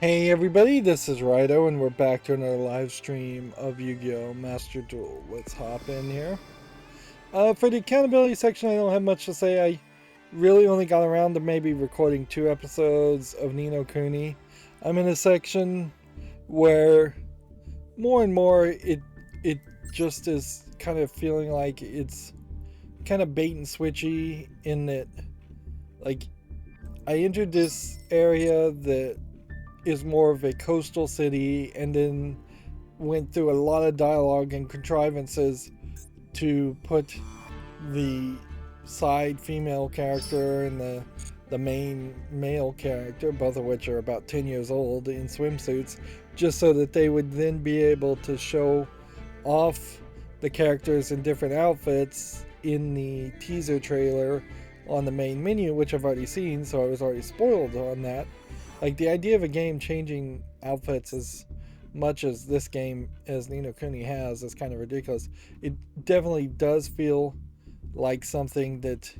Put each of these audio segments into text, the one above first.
Hey everybody, this is Rydo and we're back to another live stream of Yu-Gi-Oh! Master Duel. Let's hop in here. For the accountability section, I don't have much to say. I really only got around to maybe recording 2 episodes of Ni no Kuni. I'm in a section where more and more it just is kind of feeling like it's kind of bait and switchy in that, like, I entered this area that is more of a coastal city and then went through a lot of dialogue and contrivances to put the side female character and the main male character, both of which are about 10 years old, in swimsuits, just so that they would then be able to show off the characters in different outfits in the teaser trailer on the main menu, which I've already seen, so I was already spoiled on that. Like, the idea of a game changing outfits as much as this game, as Ni no Kuni has, is kind of ridiculous. It definitely does feel like something that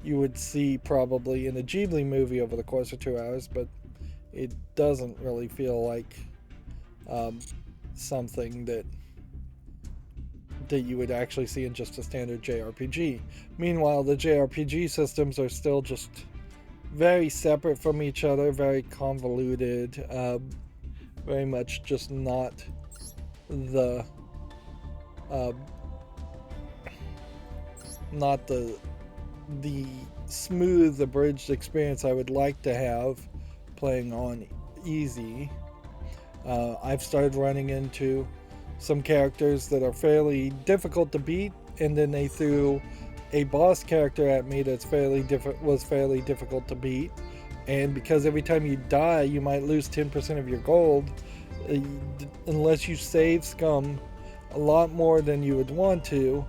you would see probably in a Ghibli movie over the course of 2 hours, but it doesn't really feel like something that you would actually see in just a standard JRPG. Meanwhile, the JRPG systems are still just very separate from each other, very convoluted, very much just not the uh, not the smooth abridged experience I would like to have playing on easy. I've started running into some characters that are fairly difficult to beat, and then they threw a boss character at me that's fairly difficult to beat. And because every time you die, you might lose 10% of your gold, uh, unless you save scum a lot more than you would want to.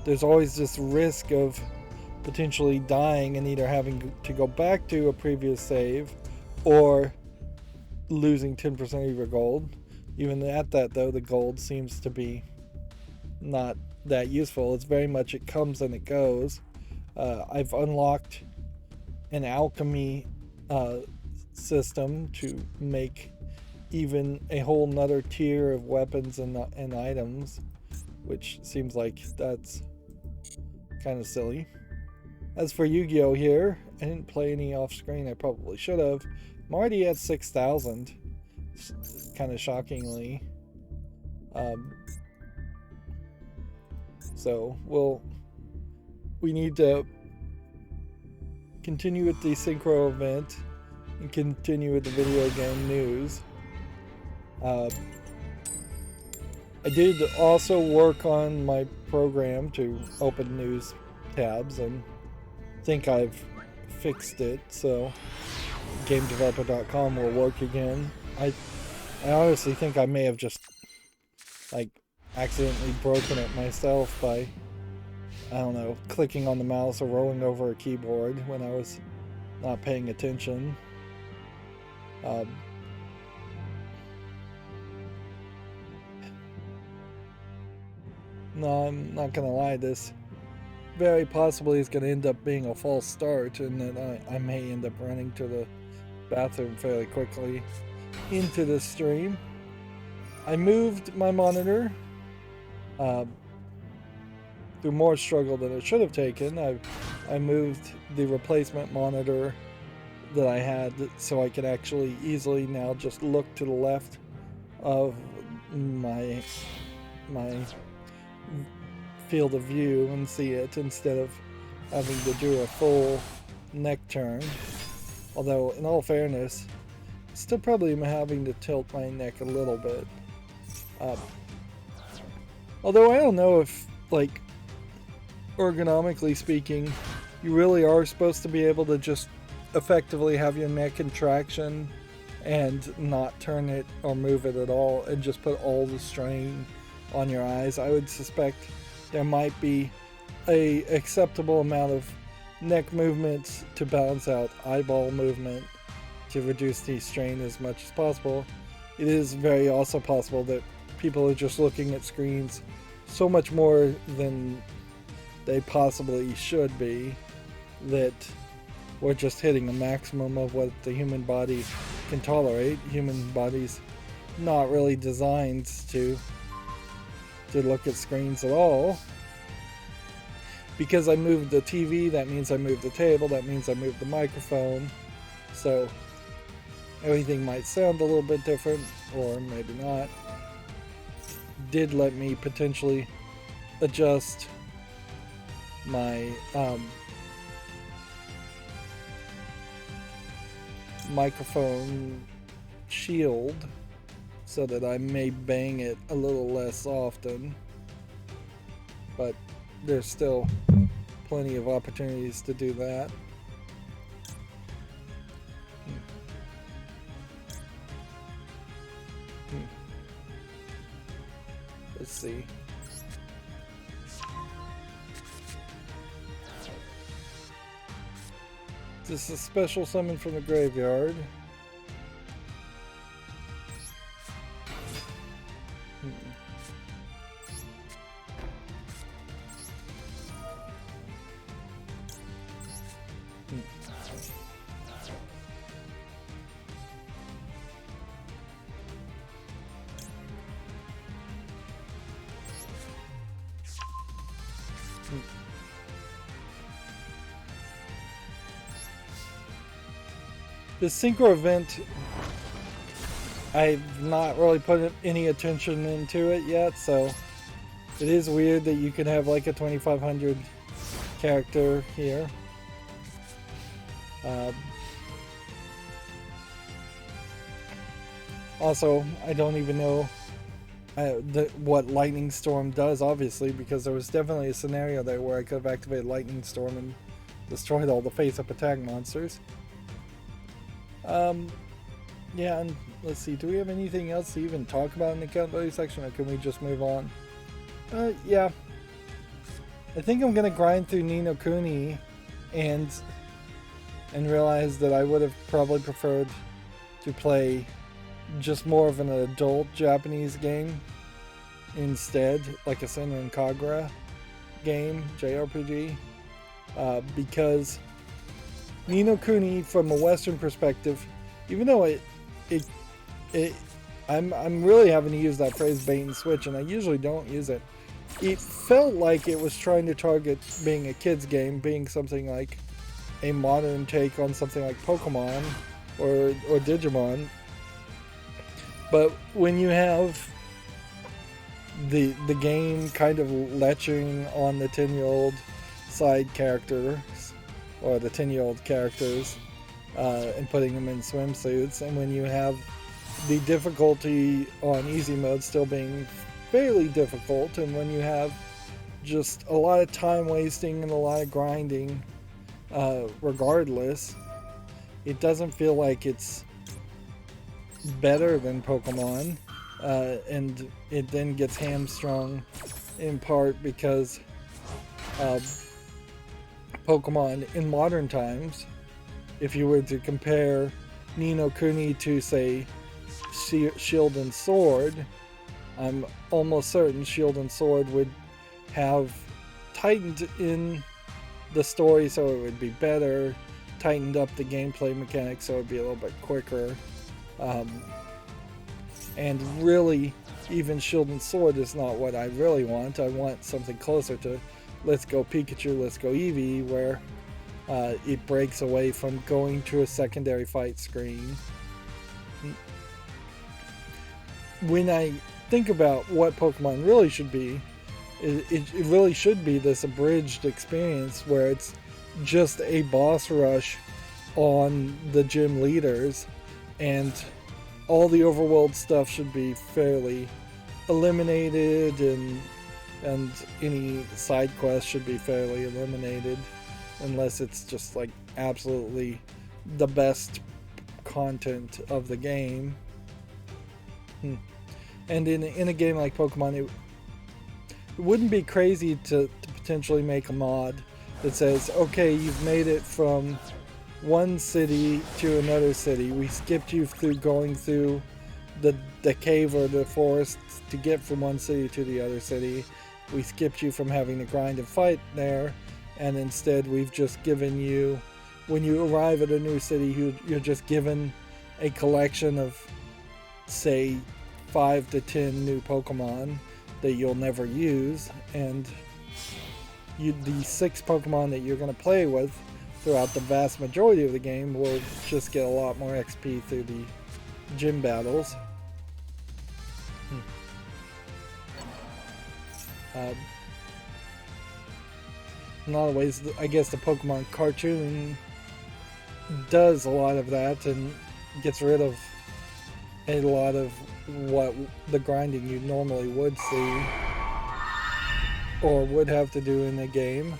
There's always this risk of potentially dying and either having to go back to a previous save or losing 10% of your gold. Even at that, though, the gold seems to be not that useful. It's very much it comes and it goes. I've unlocked an alchemy system to make even a whole nother tier of weapons and items, which seems like that's kind of silly. As for Yu-Gi-Oh! Here, I didn't play any off screen. I probably should have. I'm already at 6,000, kind of shockingly. So we need to continue with the synchro event and continue with the video game news. I did also work on my program to open news tabs and think I've fixed it, so GameDeveloper.com will work again. I honestly think I may have just, like, accidentally broken it myself by, I don't know, clicking on the mouse or rolling over a keyboard when I was not paying attention. No, I'm not gonna lie, this very possibly is gonna end up being a false start, and then I may end up running to the bathroom fairly quickly into the stream. I moved my monitor through more struggle than it should have taken. I moved the replacement monitor that I had so I could actually easily now just look to the left of my field of view and see it instead of having to do a full neck turn. Although, in all fairness, still probably am having to tilt my neck a little bit. Although I don't know if, like, ergonomically speaking, you really are supposed to be able to just effectively have your neck in traction and not turn it or move it at all and just put all the strain on your eyes. I would suspect there might be a acceptable amount of neck movements to balance out eyeball movement to reduce the strain as much as possible. It is very also possible that people are just looking at screens so much more than they possibly should be, that we're just hitting a maximum of what the human body can tolerate. Human body's not really designed to look at screens at all. Because I moved the TV, that means I moved the table, that means I moved the microphone. So everything might sound a little bit different, or maybe not. Did let me potentially adjust my microphone shield so that I may bang it a little less often, but there's still plenty of opportunities to do that. Let's see. This is a special summon from the graveyard. The synchro event, I've not really put any attention into it yet, so it is weird that you can have like a 2500 character here. Also, I don't even know what Lightning Storm does, obviously, because there was definitely a scenario there where I could have activated Lightning Storm and destroyed all the face-up attack monsters. Yeah, and let's see, do we have anything else to even talk about in the accountability section, or can we just move on? Yeah. I think I'm gonna grind through Ni no Kuni and realize that I would have probably preferred to play just more of an adult Japanese game instead, like a Senran Kagura game, JRPG, because Ni no Kuni, from a Western perspective, even though I'm really having to use that phrase bait and switch, and I usually don't use it. It felt like it was trying to target being a kid's game, being something like a modern take on something like Pokemon or Digimon. But when you have the game kind of latching on the 10-year-old side characters, or the 10-year-old characters, and putting them in swimsuits, and when you have the difficulty on easy mode still being fairly difficult, and when you have just a lot of time wasting and a lot of grinding, regardless, it doesn't feel like it's better than Pokemon, and it then gets hamstrung in part because Pokemon in modern times, if you were to compare Ni no Kuni to, say, Shield and Sword, I'm almost certain Shield and Sword would have tightened in the story so it would be better, tightened up the gameplay mechanics so it would be a little bit quicker, and really, even Shield and Sword is not what I really want. I want something closer to Let's Go Pikachu, Let's Go Eevee, where it breaks away from going to a secondary fight screen. When I think about what Pokemon really should be, it really should be this abridged experience where it's just a boss rush on the gym leaders, and all the overworld stuff should be fairly eliminated, and any side quests should be fairly eliminated, unless it's just like absolutely the best content of the game. And in a game like Pokemon, it wouldn't be crazy to potentially make a mod that says, okay, you've made it from one city to another city. We skipped you through going through the cave or the forest to get from one city to the other city. We skipped you from having to grind and fight there, and instead we've just given you when you arrive at a new city, you're just given a collection of, say, 5 to 10 new Pokemon that you'll never use, and the 6 Pokemon that you're going to play with throughout the vast majority of the game will just get a lot more XP through the gym battles. In a lot of ways, I guess the Pokemon cartoon does a lot of that and gets rid of a lot of what the grinding you normally would see or would have to do in a game.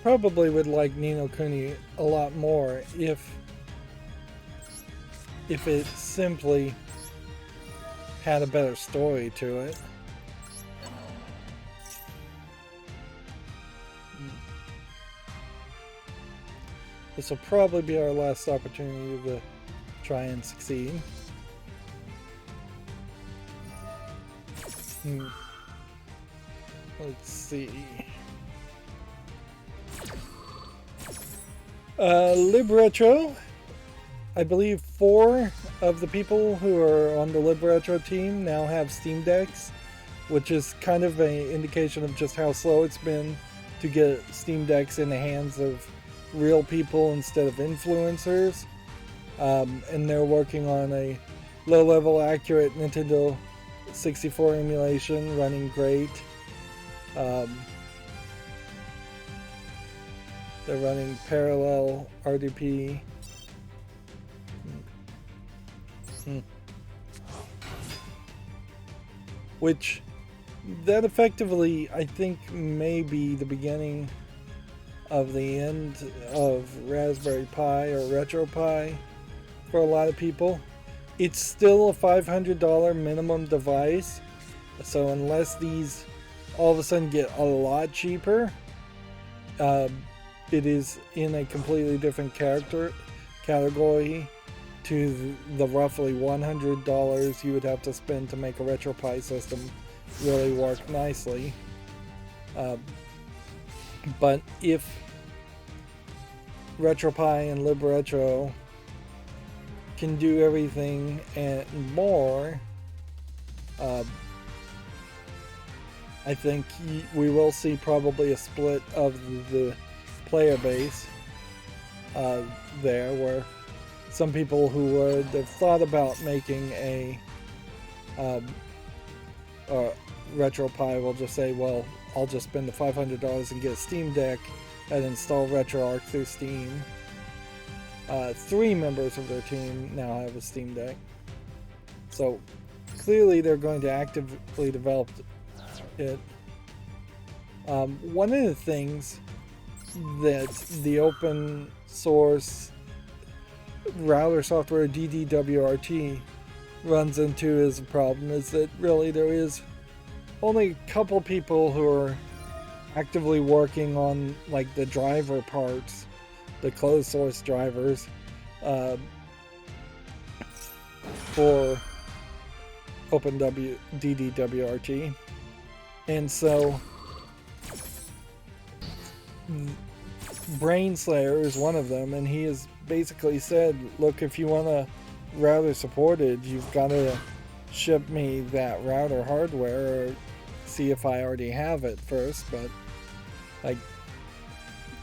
Probably would like Ni no Kuni a lot more if it simply had a better story to it. This will probably be our last opportunity to try and succeed. Let's see. Libretro. I believe 4 of the people who are on the Libretro team now have Steam Decks, which is kind of an indication of just how slow it's been to get Steam Decks in the hands of real people instead of influencers. And they're working on a low-level accurate Nintendo 64 emulation running great. They're running parallel RDP. Which, that effectively, I think, may be the beginning of the end of Raspberry Pi or RetroPie for a lot of people. It's still a $500 minimum device, so unless these all of a sudden get a lot cheaper, it is in a completely different category to the roughly $100 you would have to spend to make a RetroPie system really work nicely. But if RetroPie and Libretro can do everything and more, I think we will see probably a split of the player base there, where some people who would have thought about making a RetroPie will just say, well, I'll just spend the $500 and get a Steam Deck and install RetroArch through Steam. 3 members of their team now have a Steam Deck. So clearly they're going to actively develop it. One of the things that the open source router software DDWRT runs into as a problem is that really there is only a couple people who are actively working on like the driver parts, the closed source drivers for DDWRT. And so Brainslayer is one of them, and he has basically said, look, if you want to router supported, you've got to ship me that router hardware or see if I already have it first. But like,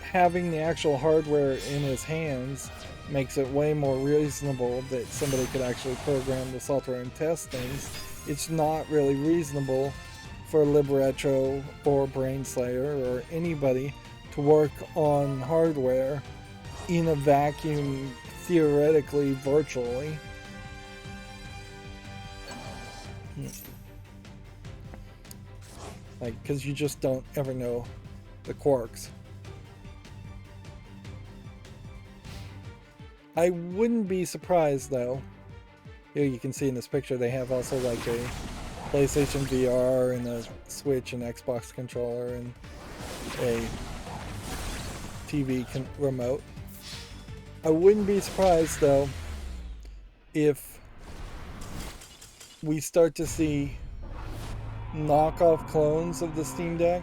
having the actual hardware in his hands makes it way more reasonable that somebody could actually program the software and test things. It's not really reasonable for Libretro or Brainslayer or anybody to work on hardware in a vacuum, theoretically, virtually. Like, because you just don't ever know the quirks. I wouldn't be surprised, though. Here you can see in this picture they have also like a PlayStation VR and a Switch and Xbox controller and a TV remote. I wouldn't be surprised though if we start to see knockoff clones of the Steam Deck,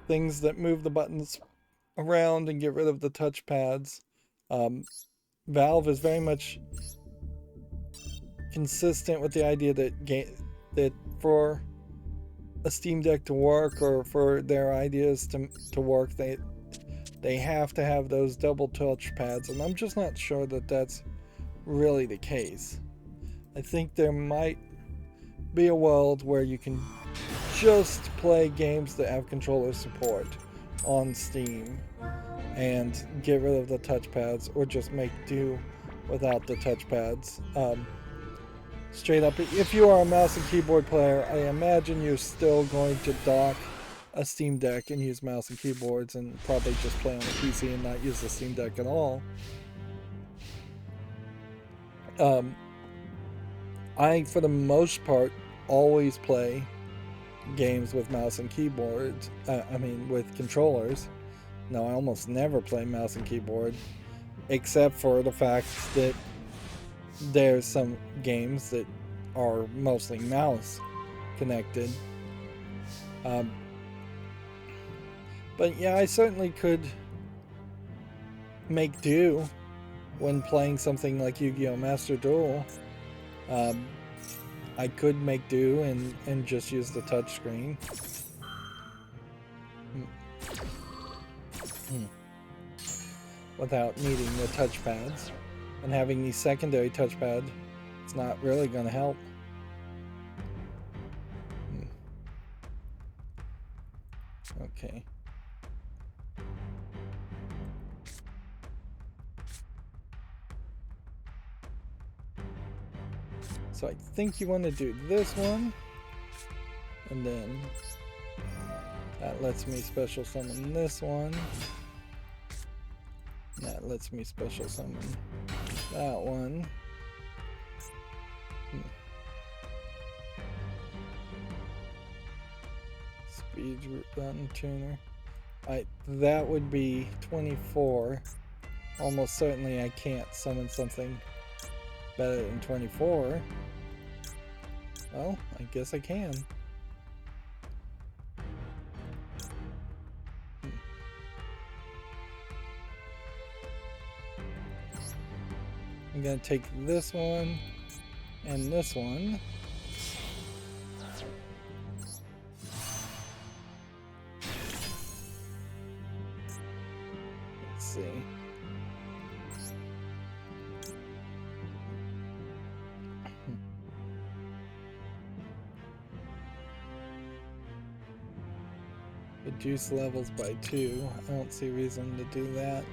things that move the buttons around and get rid of the touchpads. Valve is very much consistent with the idea that for a Steam Deck to work, or for their ideas to work, they have to have those double touchpads, and I'm just not sure that that's really the case. I think there might be a world where you can just play games that have controller support on Steam and get rid of the touchpads, or just make do without the touchpads. Straight up, if you are a mouse and keyboard player, I imagine you're still going to dock a Steam Deck and use mouse and keyboards, and probably just play on a PC and not use the Steam Deck at all. I, for the most part, always play games with mouse and keyboards. With controllers. No, I almost never play mouse and keyboard, except for the fact that there's some games that are mostly mouse connected. But yeah, I certainly could make do when playing something like Yu-Gi-Oh! Master Duel. I could make do and just use the touchscreen. Without needing the touchpads. And having the secondary touchpad, it's not really going to help. Okay. So I think you want to do this one, and then that lets me special summon this one. That lets me special summon that one. Speed run tuner. That would be 24. Almost certainly I can't summon something better than 24. Well, I guess I can. I'm gonna take this one and this one. Let's see. Reduce levels by 2. I don't see a reason to do that.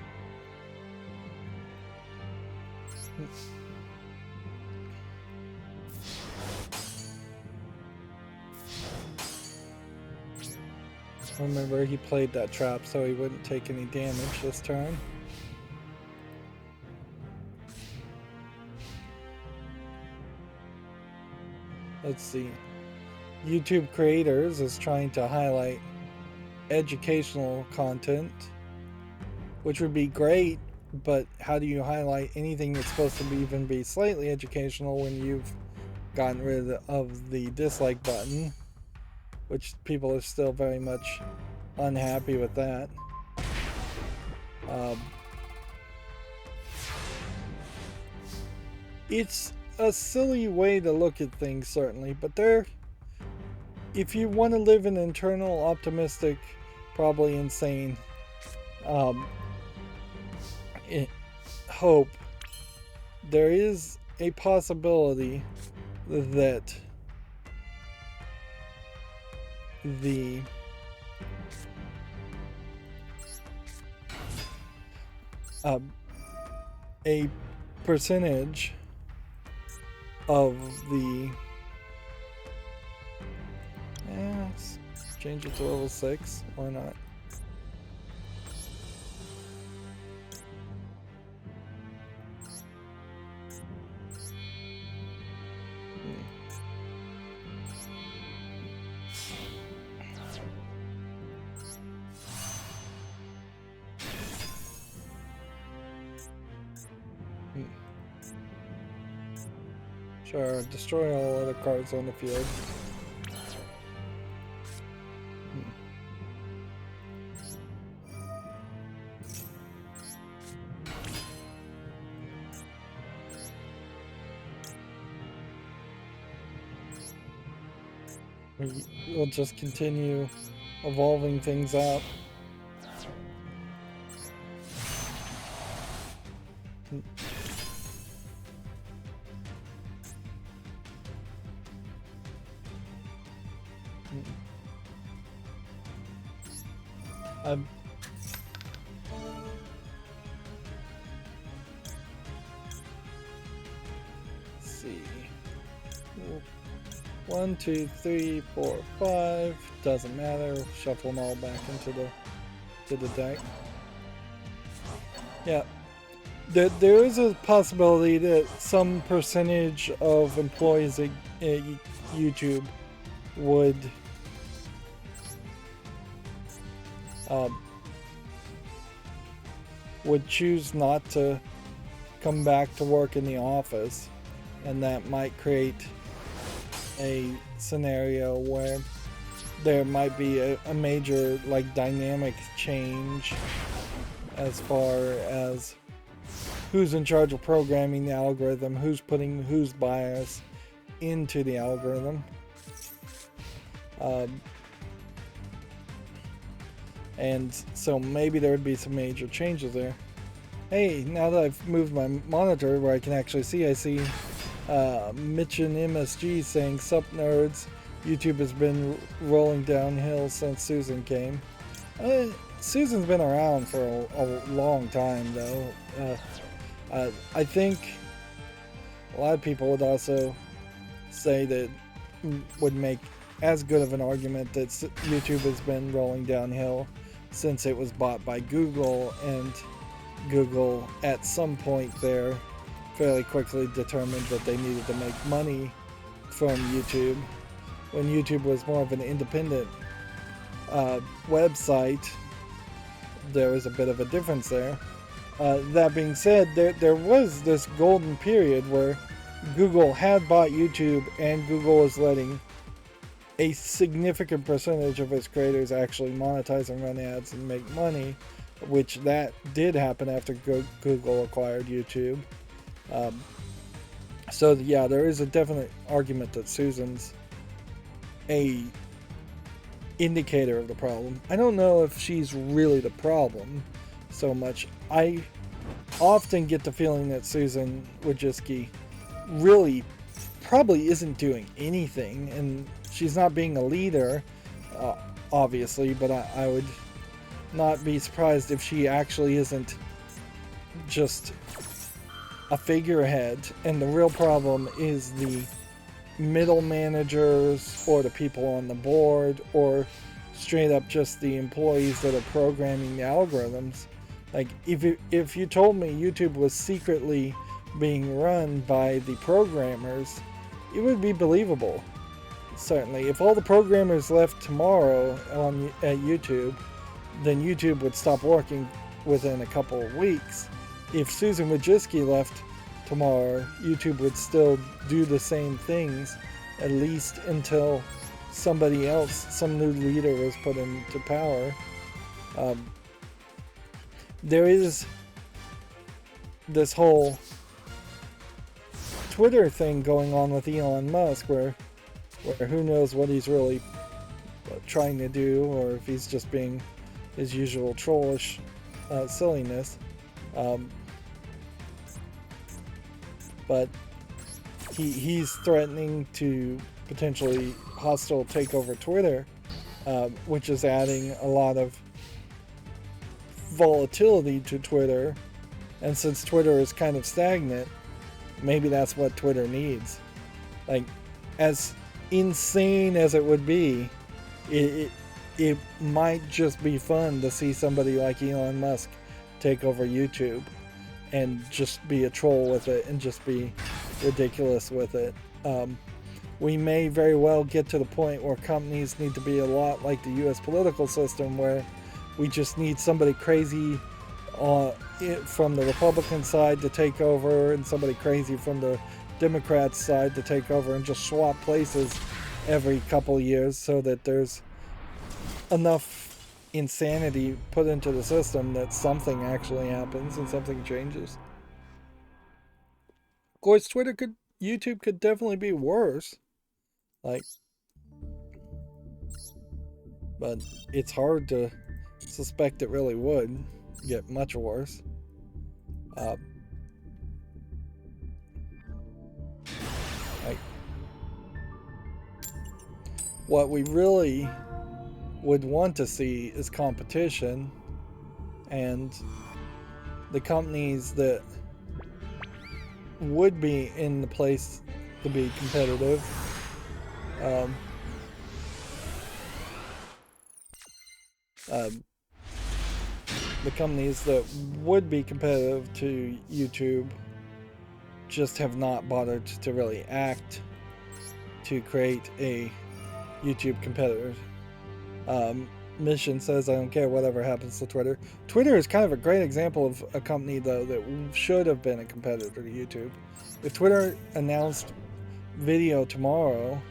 Remember, he played that trap so he wouldn't take any damage this turn. Let's see. YouTube Creators is trying to highlight educational content, which would be great, but how do you highlight anything that's supposed to even be slightly educational when you've gotten rid of the dislike button, which people are still very much unhappy with that. It's a silly way to look at things, certainly, but if you want to live an internal, optimistic, probably insane hope, there is a possibility that a percentage of the let's change it to level 6, why not? Sure, destroy all other cards on the field. We'll just continue evolving things out. Let's see. 1, 2, 3, 4, 5. Doesn't matter. Shuffle them all back into the deck. Yeah. There is a possibility that some percentage of employees at YouTube would choose not to come back to work in the office, and that might create a scenario where there might be a major like dynamic change as far as who's in charge of programming the algorithm, who's putting whose bias into the algorithm. And so maybe there would be some major changes there. Hey, now that I've moved my monitor where I can actually see, I see Mitch and MSG saying, "Sup nerds, YouTube has been rolling downhill since Susan came." Susan's been around for a long time though. I think a lot of people would also say that would make as good of an argument that YouTube has been rolling downhill since it was bought by Google, and Google at some point there fairly quickly determined that they needed to make money from YouTube. When YouTube was more of an independent website, there was a bit of a difference there. That being said, there was this golden period where Google had bought YouTube and Google was letting a significant percentage of its creators actually monetize and run ads and make money, which that did happen after Google acquired YouTube. So yeah, there is a definite argument that Susan's a indicator of the problem. I don't know if she's really the problem so much. I often get the feeling that Susan Wojcicki really probably isn't doing anything, and she's not being a leader, obviously, but I would not be surprised if she actually isn't just a figurehead, and the real problem is the middle managers or the people on the board, or straight up just the employees that are programming the algorithms. Like, if you told me YouTube was secretly being run by the programmers, it would be believable. Certainly, if all the programmers left tomorrow at YouTube, then YouTube would stop working within a couple of weeks. If Susan Wojcicki left tomorrow, YouTube would still do the same things, at least until somebody else, some new leader was put into power. There is this whole Twitter thing going on with Elon Musk where who knows what he's really trying to do, or if he's just being his usual trollish silliness. But he's threatening to potentially hostile take over Twitter, which is adding a lot of volatility to Twitter. And since Twitter is kind of stagnant, maybe that's what Twitter needs. Like, as insane as it would be, it might just be fun to see somebody like Elon Musk take over YouTube and just be a troll with it and just be ridiculous with it. We may very well get to the point where companies need to be a lot like the US political system, where we just need somebody crazy from the Republican side to take over, and somebody crazy from the Democrats' side to take over and just swap places every couple years so that there's enough insanity put into the system that something actually happens and something changes. Of course, YouTube could definitely be worse. Like, but it's hard to suspect it really would get much worse. Like, what we really would want to see is competition, and the companies that would be in the place to be competitive the companies that would be competitive to YouTube just have not bothered to really act to create a YouTube competitor. Mission says, I don't care whatever happens to Twitter. Twitter is kind of a great example of a company, though, that should have been a competitor to YouTube. If Twitter announced video tomorrow,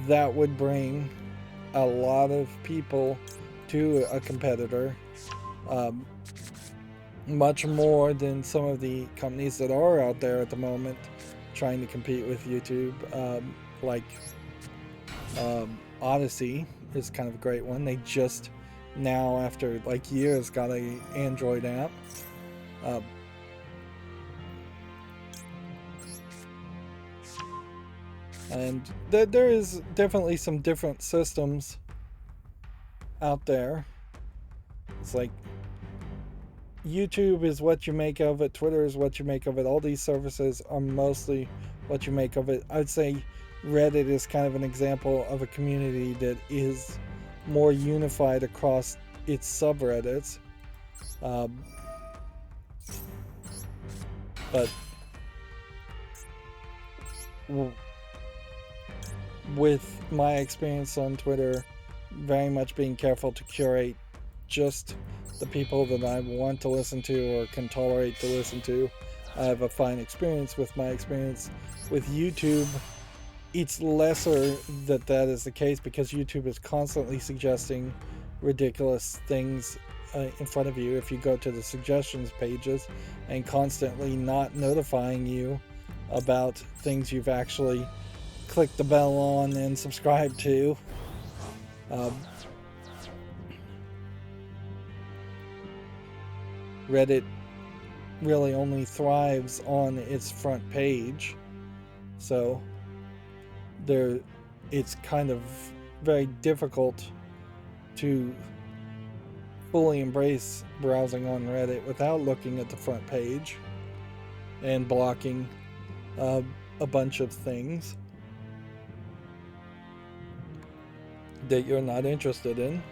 that would bring a lot of people to a competitor. Much more than some of the companies that are out there at the moment trying to compete with YouTube. Like Odyssey is kind of a great one. They just now, after like years, got a Android app. And there is definitely some different systems out there. It's like YouTube is what you make of it, Twitter is what you make of it, all these services are mostly what you make of it. I'd say Reddit is kind of an example of a community that is more unified across its subreddits. But with my experience on Twitter, very much being careful to curate just the people that I want to listen to or can tolerate to listen to. I have a fine experience with my experience with YouTube. It's lesser that is the case because YouTube is constantly suggesting ridiculous things in front of you if you go to the suggestions pages, and constantly not notifying you about things you've actually clicked the bell on and subscribed to. Reddit really only thrives on its front page, so it's kind of very difficult to fully embrace browsing on Reddit without looking at the front page and blocking a bunch of things that you're not interested in.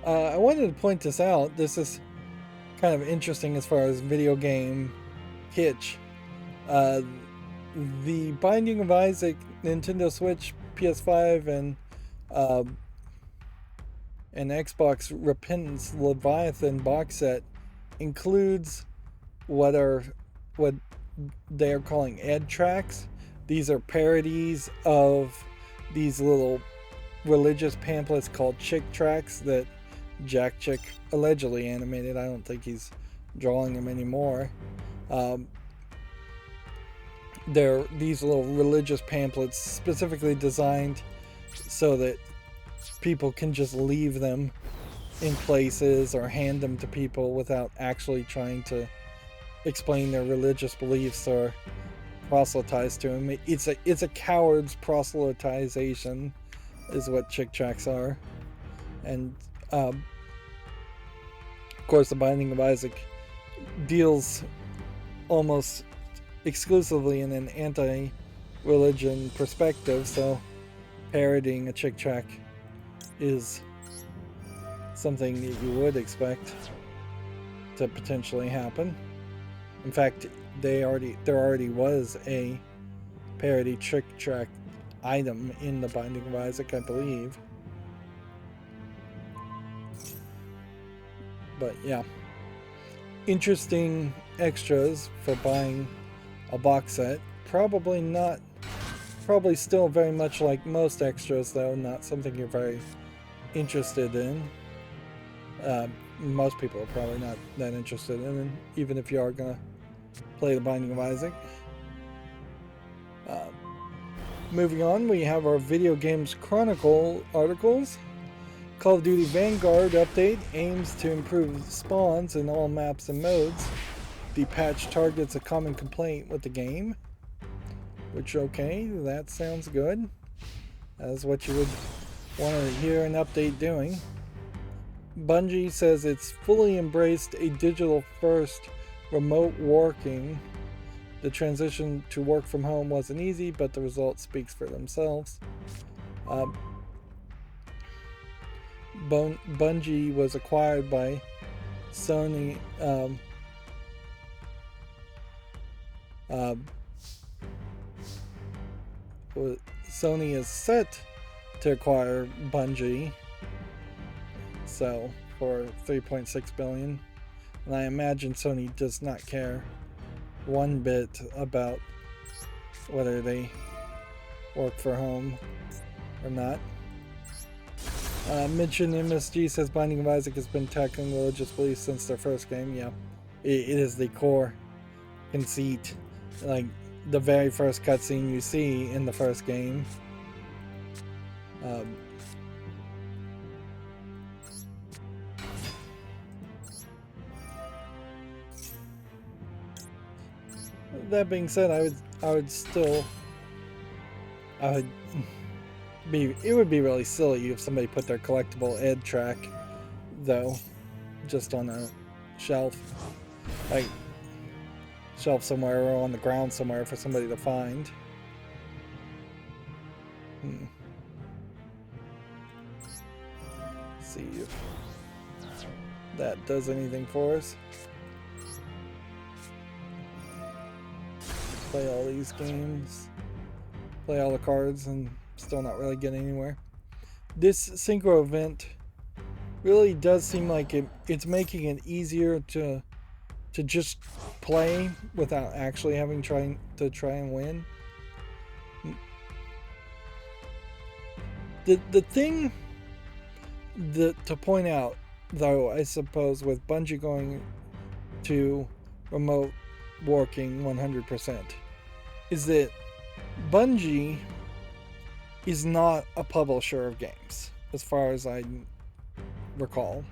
I wanted to point this out. This is kind of interesting as far as video game hitch. The Binding of Isaac Nintendo Switch, PS5, and Xbox Repentance Leviathan box set includes what they are calling ed tracks. These are parodies of these little religious pamphlets called Chick tracks that Jack Chick allegedly animated. I don't think he's drawing them anymore. They're these little religious pamphlets specifically designed so that people can just leave them in places or hand them to people without actually trying to explain their religious beliefs or proselytize to them. It's a coward's proselytization is what Chick tracks are. And of course, the Binding of Isaac deals almost exclusively in an anti-religion perspective, so parodying a Chick track is something that you would expect to potentially happen. In fact, there already was a parody Chick track item in the Binding of Isaac, I believe. But yeah, interesting extras for buying a box set. Probably not, probably still very much like most extras though, not something you're very interested in. Most people are probably not that interested in it, even if you are gonna play the Binding of Isaac. Moving on, we have our Video Games Chronicle articles. Call of Duty Vanguard update aims to improve spawns in all maps and modes. The patch targets a common complaint with the game. Which, okay, that sounds good. That's what you would want to hear an update doing. Bungie says it's fully embraced a digital-first remote working. The transition to work from home wasn't easy, but the result speaks for themselves. Bungie was acquired by Sony. Sony is set to acquire Bungie, so for $3.6 billion, and I imagine Sony does not care one bit about whether they work for home or not. Mention MSG says Binding of Isaac has been tackling religious beliefs since their first game. Yeah, it is the core conceit. Like the very first cutscene you see in the first game. That being said, it would be really silly if somebody put their collectible Ed track, though, just on a shelf, like shelf somewhere or on the ground somewhere for somebody to find. See if that does anything for us. Play all these games, play all the cards, and still not really get anywhere. This synchro event really does seem like it's making it easier to just play without actually having to try and win. The thing to point out, though, I suppose, with Bungie going to remote working 100%, is that Bungie is not a publisher of games, as far as I recall.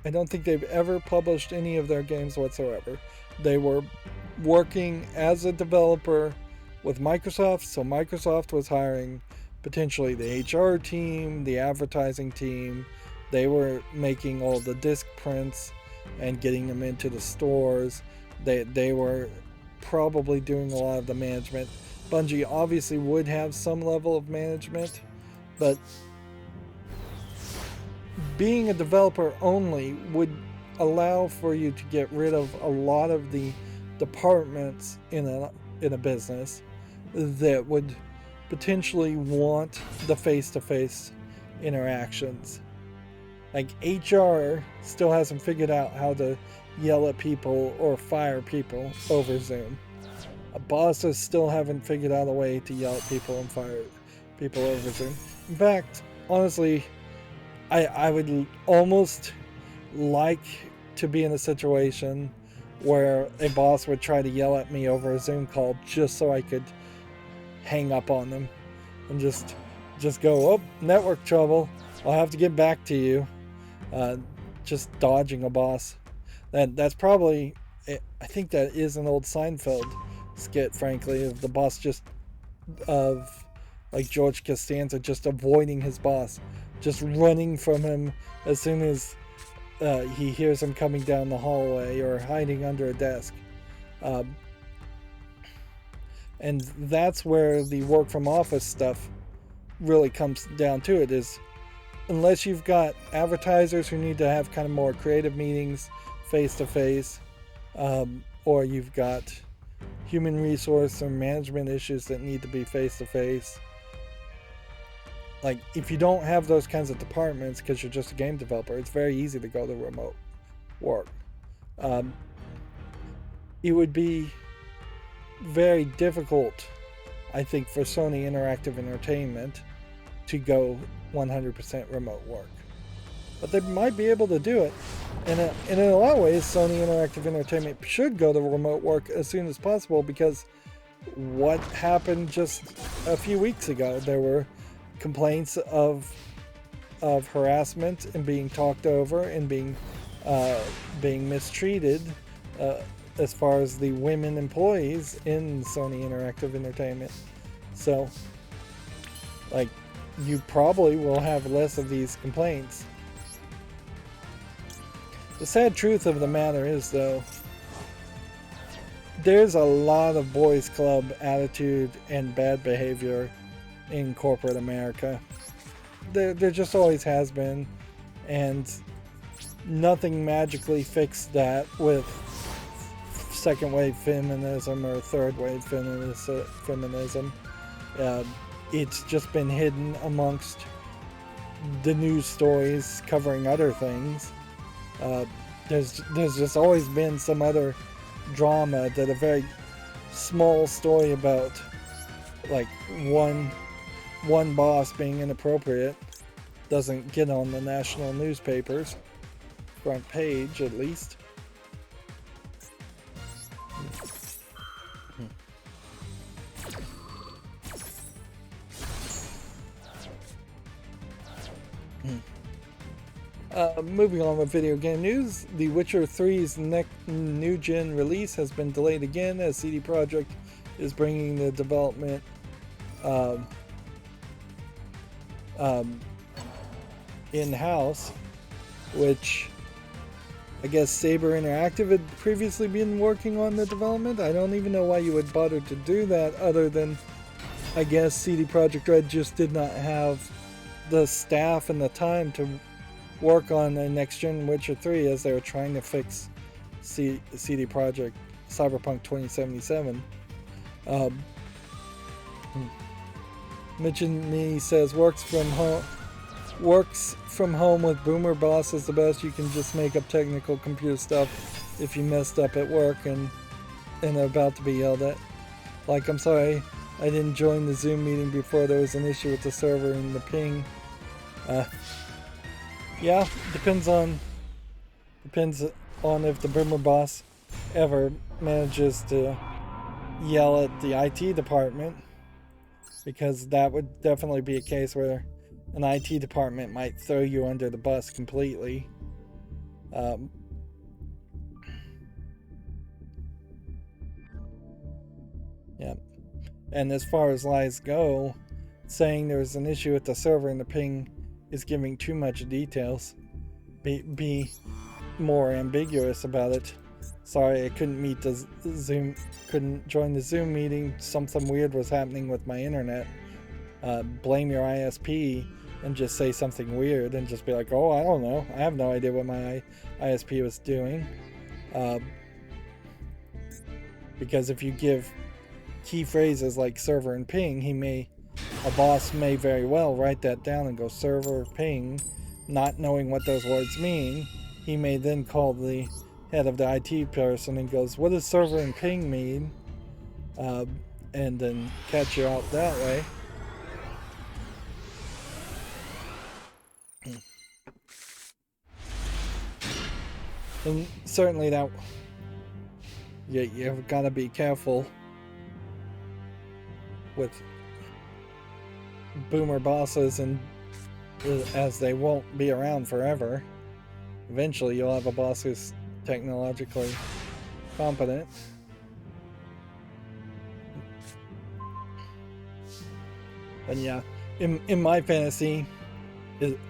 I don't think they've ever published any of their games whatsoever. They were working as a developer with Microsoft, so Microsoft was hiring potentially the HR team, the advertising team. They were making all the disc prints and getting them into the stores. They were probably doing a lot of the management. Bungie obviously would have some level of management, but being a developer only would allow for you to get rid of a lot of the departments in a business that would potentially want the face-to-face interactions. Like HR still hasn't figured out how to yell at people or fire people over Zoom. Bosses still haven't figured out a way to yell at people and fire people over Zoom. In fact, honestly, I would almost like to be in a situation where a boss would try to yell at me over a Zoom call just so I could hang up on them and just go, oh, network trouble, I'll have to get back to you. Just dodging a boss. That's probably, I think that is an old Seinfeld skit, frankly, of the boss of like George Costanza just avoiding his boss, just running from him as soon as he hears him coming down the hallway or hiding under a desk. And that's where the work from office stuff really comes down to it, is unless you've got advertisers who need to have kind of more creative meetings face to face, or you've got human resource or management issues that need to be face to face. Like, if you don't have those kinds of departments because you're just a game developer, it's very easy to go to remote. work. It would be very difficult, I think, for Sony Interactive Entertainment to go 100% remote work. But they might be able to do it. And in a lot of ways, Sony Interactive Entertainment should go to remote work as soon as possible, because what happened just a few weeks ago, there were complaints of harassment and being talked over and being mistreated as far as the women employees in Sony Interactive Entertainment. So, like, you probably will have less of these complaints. The sad truth of the matter is, though, there's a lot of boys club attitude and bad behavior in corporate America. There just always has been, and nothing magically fixed that with second wave feminism or third wave feminism. It's just been hidden amongst the news stories covering other things. There's just always been some other drama that a very small story about, like, one boss being inappropriate doesn't get on the national newspapers front page, at least. Moving on with video game news, The Witcher 3's new gen release has been delayed again, as CD Projekt is bringing the development in-house, which I guess Saber Interactive had previously been working on the development. I don't even know why you would bother to do that, other than I guess CD Projekt Red just did not have the staff and the time to work on the next gen Witcher 3, as they were trying to fix CD Projekt Cyberpunk 2077. Mitch and Me says works from home with Boomer Boss is the best. You can just make up technical computer stuff if you messed up at work and are about to be yelled at. Like, I'm sorry, I didn't join the Zoom meeting before there was an issue with the server and the ping. Yeah, depends on if the Boomer Boss ever manages to yell at the IT department, because that would definitely be a case where an IT department might throw you under the bus completely. Yeah. And as far as lies go, saying there was an issue with the server and the ping is giving too much details. Be more ambiguous about it. Sorry, I couldn't join the Zoom meeting. Something weird was happening with my internet. Blame your ISP and just say something weird and just be like, oh, I don't know. I have no idea what my ISP was doing. Because if you give key phrases like server and ping, a boss may very well write that down and go server ping, not knowing what those words mean. He may then call the head of the IT person and goes, what does server and ping mean? And then catch you out that way. And certainly that you've got to be careful with boomer bosses, and as they won't be around forever. Eventually you'll have a boss who's technologically competent. And yeah, in my fantasy,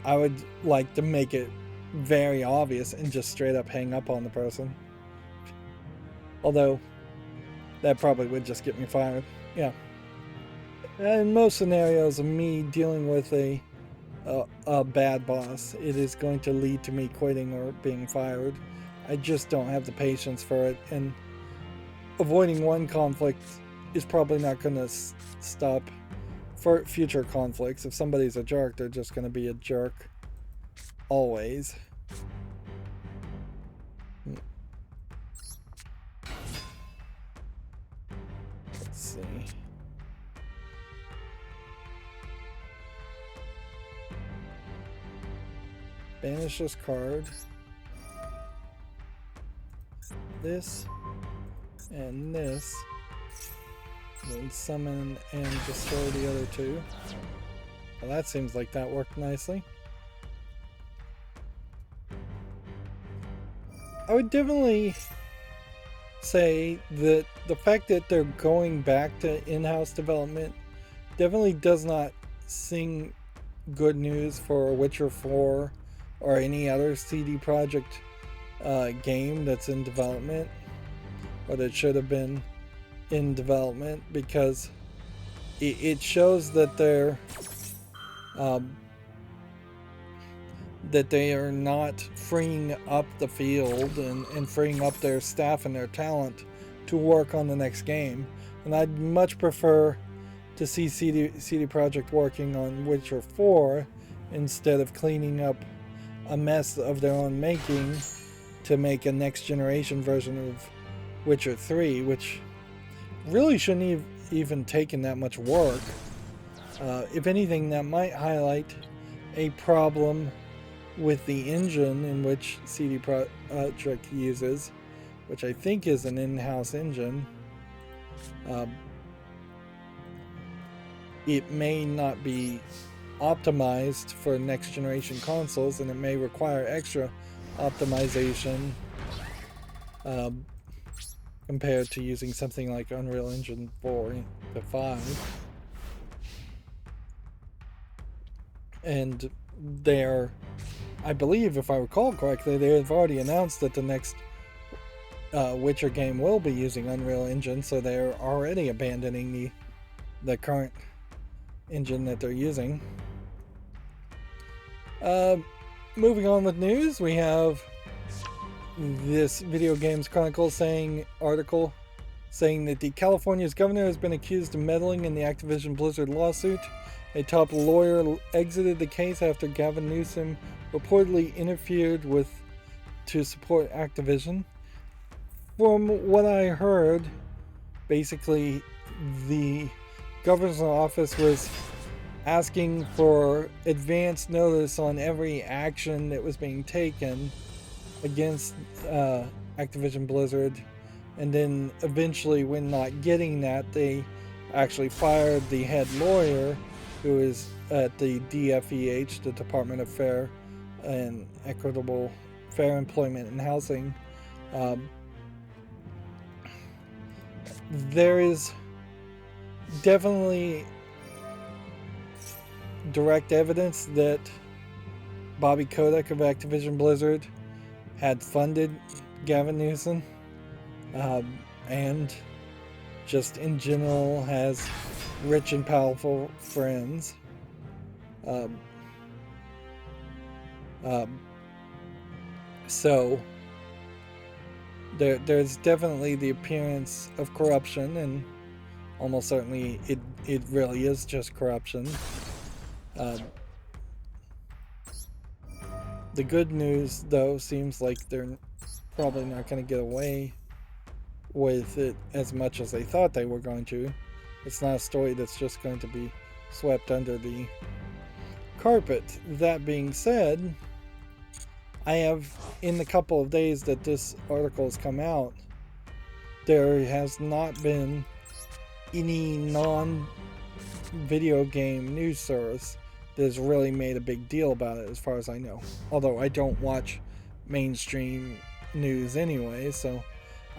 I would like to make it very obvious and just straight up hang up on the person. Although that probably would just get me fired. Yeah. In most scenarios of me dealing with a bad boss, it is going to lead to me quitting or being fired. I just don't have the patience for it, and avoiding one conflict is probably not going to stop for future conflicts. If somebody's a jerk, they're just going to be a jerk always. see. Banish this card. This. And this. Then summon and destroy the other two. Well, that seems like that worked nicely. I would definitely say that the fact that they're going back to in-house development definitely does not sing good news for Witcher 4 or any other CD Projekt game that's in development, or that should have been in development, because it shows that they're that they are not freeing up the field and freeing up their staff and their talent to work on the next game. And I'd much prefer to see CD Projekt working on Witcher 4 instead of cleaning up a mess of their own making to make a next generation version of Witcher 3, which really shouldn't have even taken that much work. If anything, that might highlight a problem with the engine in which CD Projekt uses, which I think is an in-house engine. It may not be optimized for next generation consoles, and it may require extra optimization compared to using something like Unreal Engine 4 to 5. And they're, I believe, if I recall correctly, they have already announced that the next Witcher game will be using Unreal Engine, so they're already abandoning the current engine that they're using. Moving on with news, we have this Video Games Chronicle article saying that the California's governor has been accused of meddling in the Activision Blizzard lawsuit. A top lawyer exited the case after Gavin Newsom reportedly interfered to support Activision. From what I heard, basically the governor's office was asking for advance notice on every action that was being taken against Activision Blizzard, and then eventually, when not getting that, they actually fired the head lawyer, who is at the DFEH, the Department of Fair Employment and Housing. There is definitely direct evidence that Bobby Kotick of Activision Blizzard had funded Gavin Newsom, and just in general has rich and powerful friends. So there's definitely the appearance of corruption, and almost certainly it really is just corruption. The good news, though, seems like they're probably not going to get away with it as much as they thought they were going to. It's not a story that's just going to be swept under the carpet. That being said, I have, in the couple of days that this article has come out, there has not been any non-video game news source that has really made a big deal about it, as far as I know. Although I don't watch mainstream news anyway, so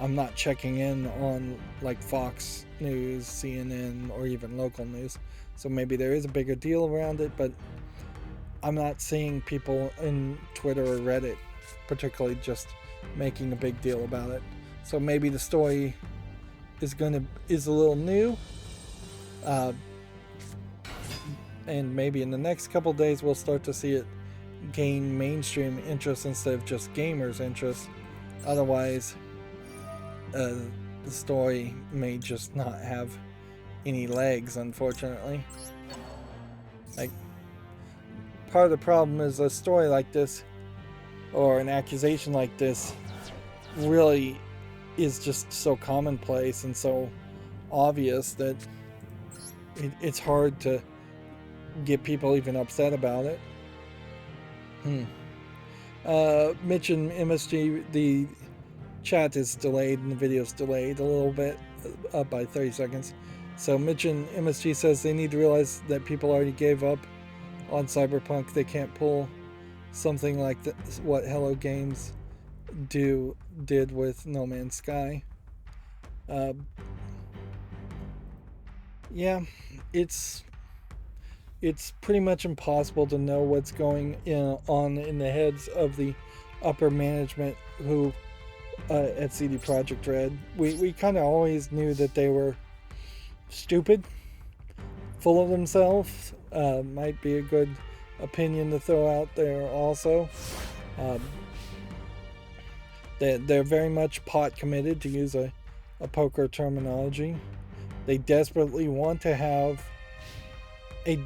I'm not checking in on like Fox News, CNN, or even local news. So maybe there is a bigger deal around it, but I'm not seeing people in Twitter or Reddit particularly just making a big deal about it. So maybe the story is a little new, and maybe in the next couple days we'll start to see it gain mainstream interest instead of just gamers' interest. Otherwise, the story may just not have any legs, unfortunately. Like, part of the problem is a story like this, or an accusation like this, really is just so commonplace and so obvious that it's hard to get people even upset about it. Mitch and MSG, the chat is delayed and the video is delayed a little bit, up by 30 seconds. So Mitch and MSG says they need to realize that people already gave up on Cyberpunk. They can't pull something like what Hello Games did with No Man's Sky. Yeah, it's pretty much impossible to know what's going on in the heads of the upper management who at CD Projekt Red. We kind of always knew that they were stupid, full of themselves. Might be a good opinion to throw out there also. They're very much pot committed, to use a poker terminology. They desperately want to have a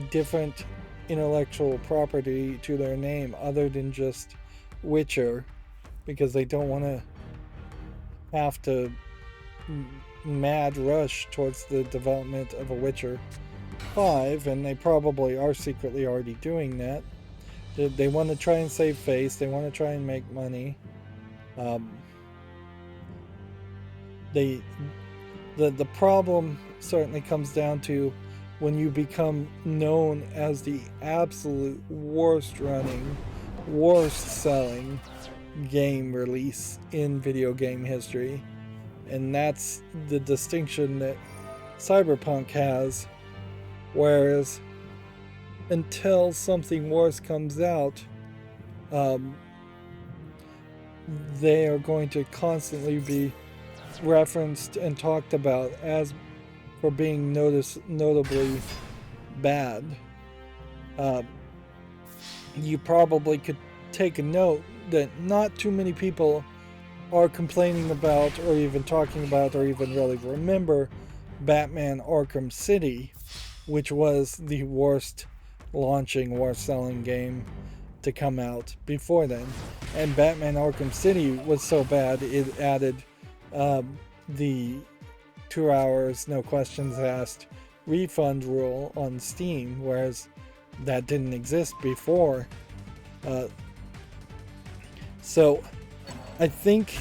different intellectual property to their name other than just Witcher, because they don't want to have to mad rush towards the development of a Witcher 5, and they probably are secretly already doing that. They want to try and save face, they want to try and make money. The problem certainly comes down to when you become known as the absolute worst running, worst selling game release in video game history. And that's the distinction that Cyberpunk has. Whereas until something worse comes out, they are going to constantly be referenced and talked about as for being notably bad. You probably could take a note that not too many people are complaining about or even talking about or even really remember Batman Arkham City, which was the worst launching, worst selling game to come out before then. And Batman Arkham City was so bad it added the 2 hours, no questions asked refund rule on Steam, whereas that didn't exist before. So I think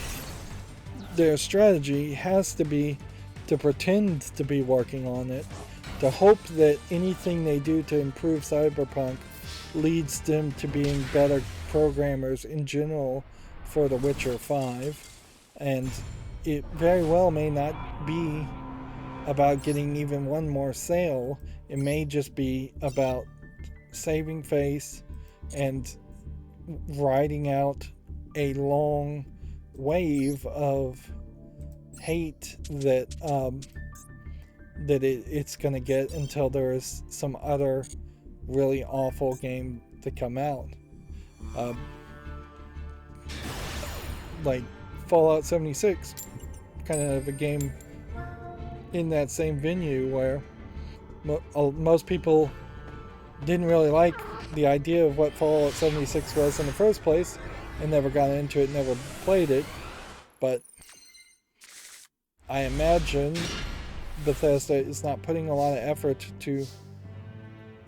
their strategy has to be to pretend to be working on it, to hope that anything they do to improve Cyberpunk leads them to being better programmers in general for The Witcher 5. And it very well may not be about getting even one more sale. It may just be about saving face and riding out a long wave of hate that it's going to get until there is some other really awful game to come out. Like Fallout 76, kind of a game in that same venue where most people didn't really like the idea of what Fallout 76 was in the first place and never got into it, never played it. But I imagine Bethesda is not putting a lot of effort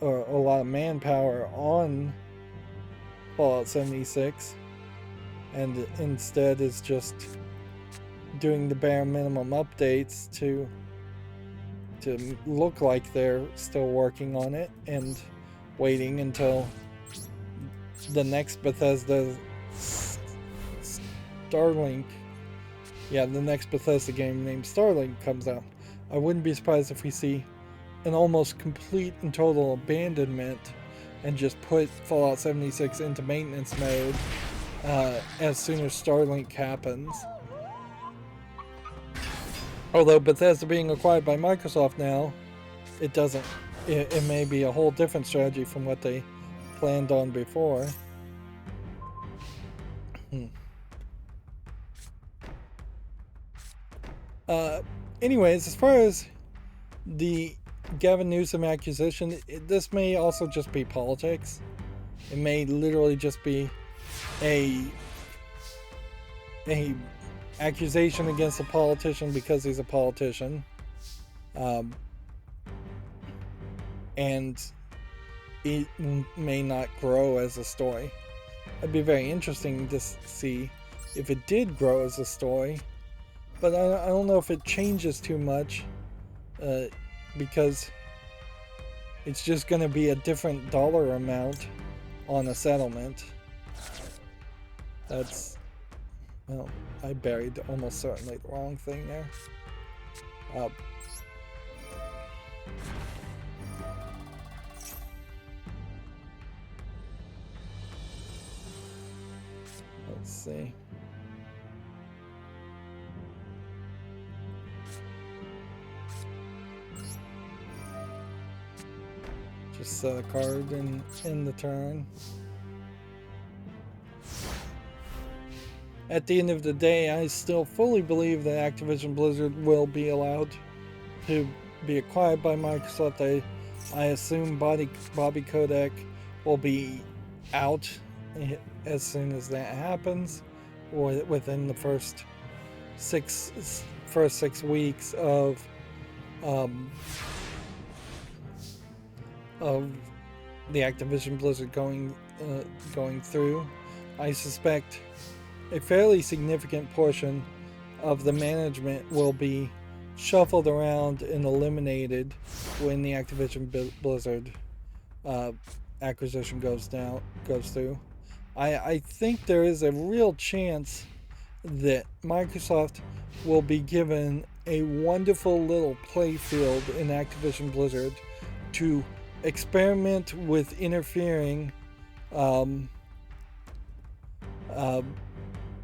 or a lot of manpower on Fallout 76, and instead is just doing the bare minimum updates to look like they're still working on it, and waiting until the next Bethesda Starlink, the next Bethesda game named Starlink comes out. I wouldn't be surprised if we see an almost complete and total abandonment and just put Fallout 76 into maintenance mode as soon as Starlink happens. Although Bethesda being acquired by Microsoft now, it may be a whole different strategy from what they planned on before. Anyways, as far as the Gavin Newsom accusation, this may also just be politics. It may literally just be a accusation against a politician because he's a politician. And it may not grow as a story. It'd be very interesting to see if it did grow as a story, but I don't know if it changes too much, because it's just going to be a different dollar amount on a settlement. That's, well, I buried almost certainly the wrong thing there. Let's see. Just set a card in the turn. At the end of the day, I still fully believe that Activision Blizzard will be allowed to be acquired by Microsoft. I assume Bobby Kotick will be out as soon as that happens, or within the first six weeks of the Activision Blizzard going through. I suspect a fairly significant portion of the management will be shuffled around and eliminated when the Activision Blizzard acquisition goes through. I think there is a real chance that Microsoft will be given a wonderful little playfield in Activision Blizzard to experiment with interfering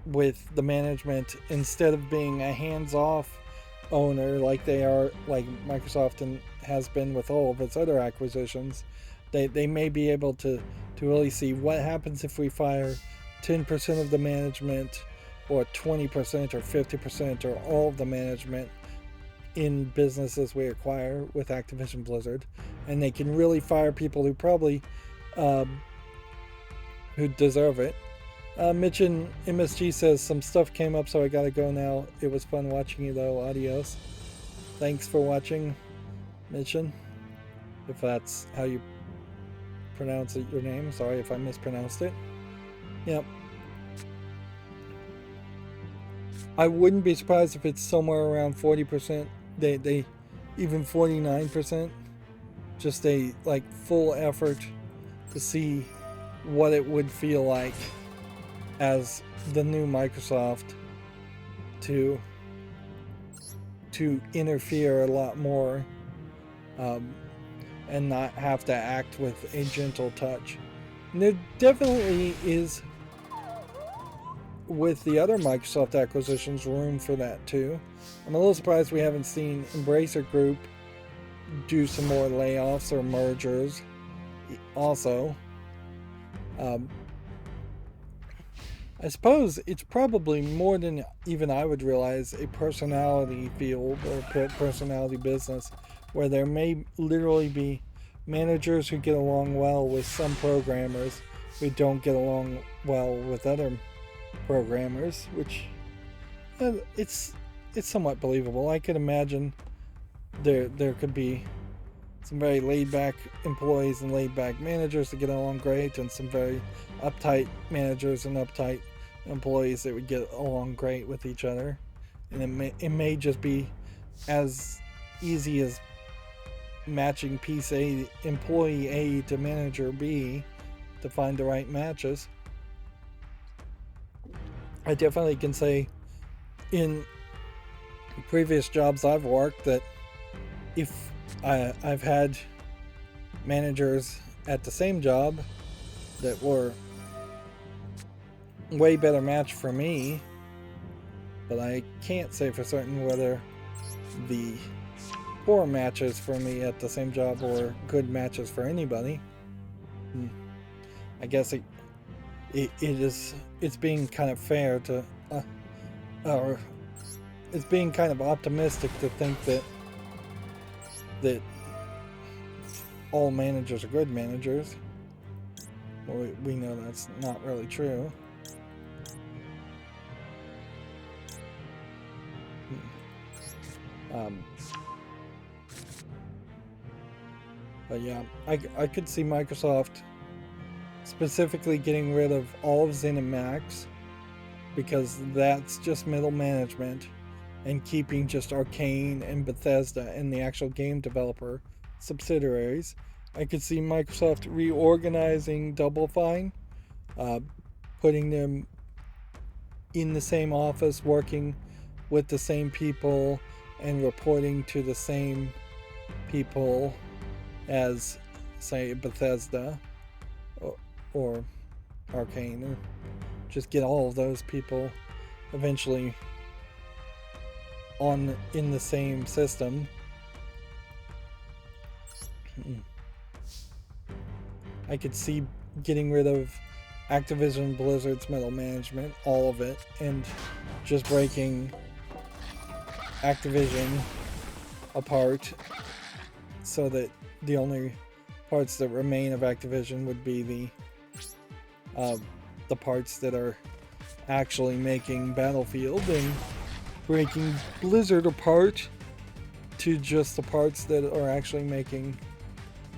with the management, instead of being a hands-off owner like Microsoft has been with all of its other acquisitions. They may be able to really see what happens if we fire 10% of the management, or 20%, or 50%, or all of the management in businesses we acquire with Activision Blizzard, and they can really fire people who probably who deserve it. Mitch in MSG says some stuff came up, so I gotta go now. It was fun watching you though. Adios. Thanks for watching, Mitchin, if that's how you pronounce your name. Sorry if I mispronounced it. Yep. I wouldn't be surprised if it's somewhere around 40%. They even 49%. Just a full effort to see what it would feel like as the new Microsoft to interfere a lot more, and not have to act with a gentle touch. And there definitely is, with the other Microsoft acquisitions, room for that too. I'm a little surprised we haven't seen Embracer Group do some more layoffs or mergers also. I suppose it's probably more than even I would realize a personality field or personality business, where there may literally be managers who get along well with some programmers who don't get along well with other programmers, which it's somewhat believable. I could imagine there could be some very laid-back employees and laid-back managers that get along great, and some very uptight managers and uptight employees that would get along great with each other. And it may just be as easy as matching piece A, employee A to manager B, to find the right matches. I definitely can say in previous jobs I've worked that if I've had managers at the same job that were way better match for me, but I can't say for certain whether the poor matches for me at the same job were good matches for anybody. I guess it's being kind of fair to or it's being kind of optimistic to think that all managers are good managers. Well, we know that's not really true. Um, but yeah, I could see Microsoft specifically getting rid of all of ZeniMax, because that's just middle management, and keeping just Arcane and Bethesda and the actual game developer subsidiaries. I could see Microsoft reorganizing Double Fine, putting them in the same office, working with the same people, and reporting to the same people as, say, Bethesda or Arcane, or just get all of those people eventually in the same system. I could see getting rid of Activision Blizzard's middle management, all of it, and just breaking Activision apart so that the only parts that remain of Activision would be the parts that are actually making Battlefield, and breaking Blizzard apart to just the parts that are actually making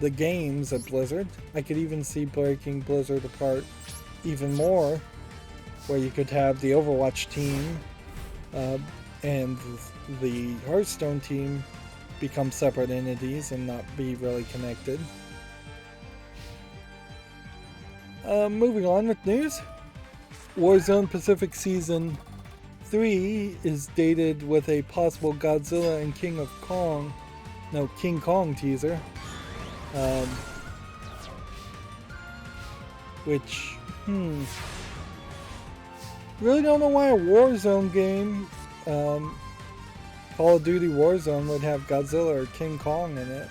the games at Blizzard. I could even see breaking Blizzard apart even more, where you could have the Overwatch team and the Hearthstone team become separate entities and not be really connected. Moving on with news. Warzone Pacific Season 3 is dated with a possible Godzilla and King Kong teaser. Which, really don't know why a Warzone game, Call of Duty Warzone, would have Godzilla or King Kong in it.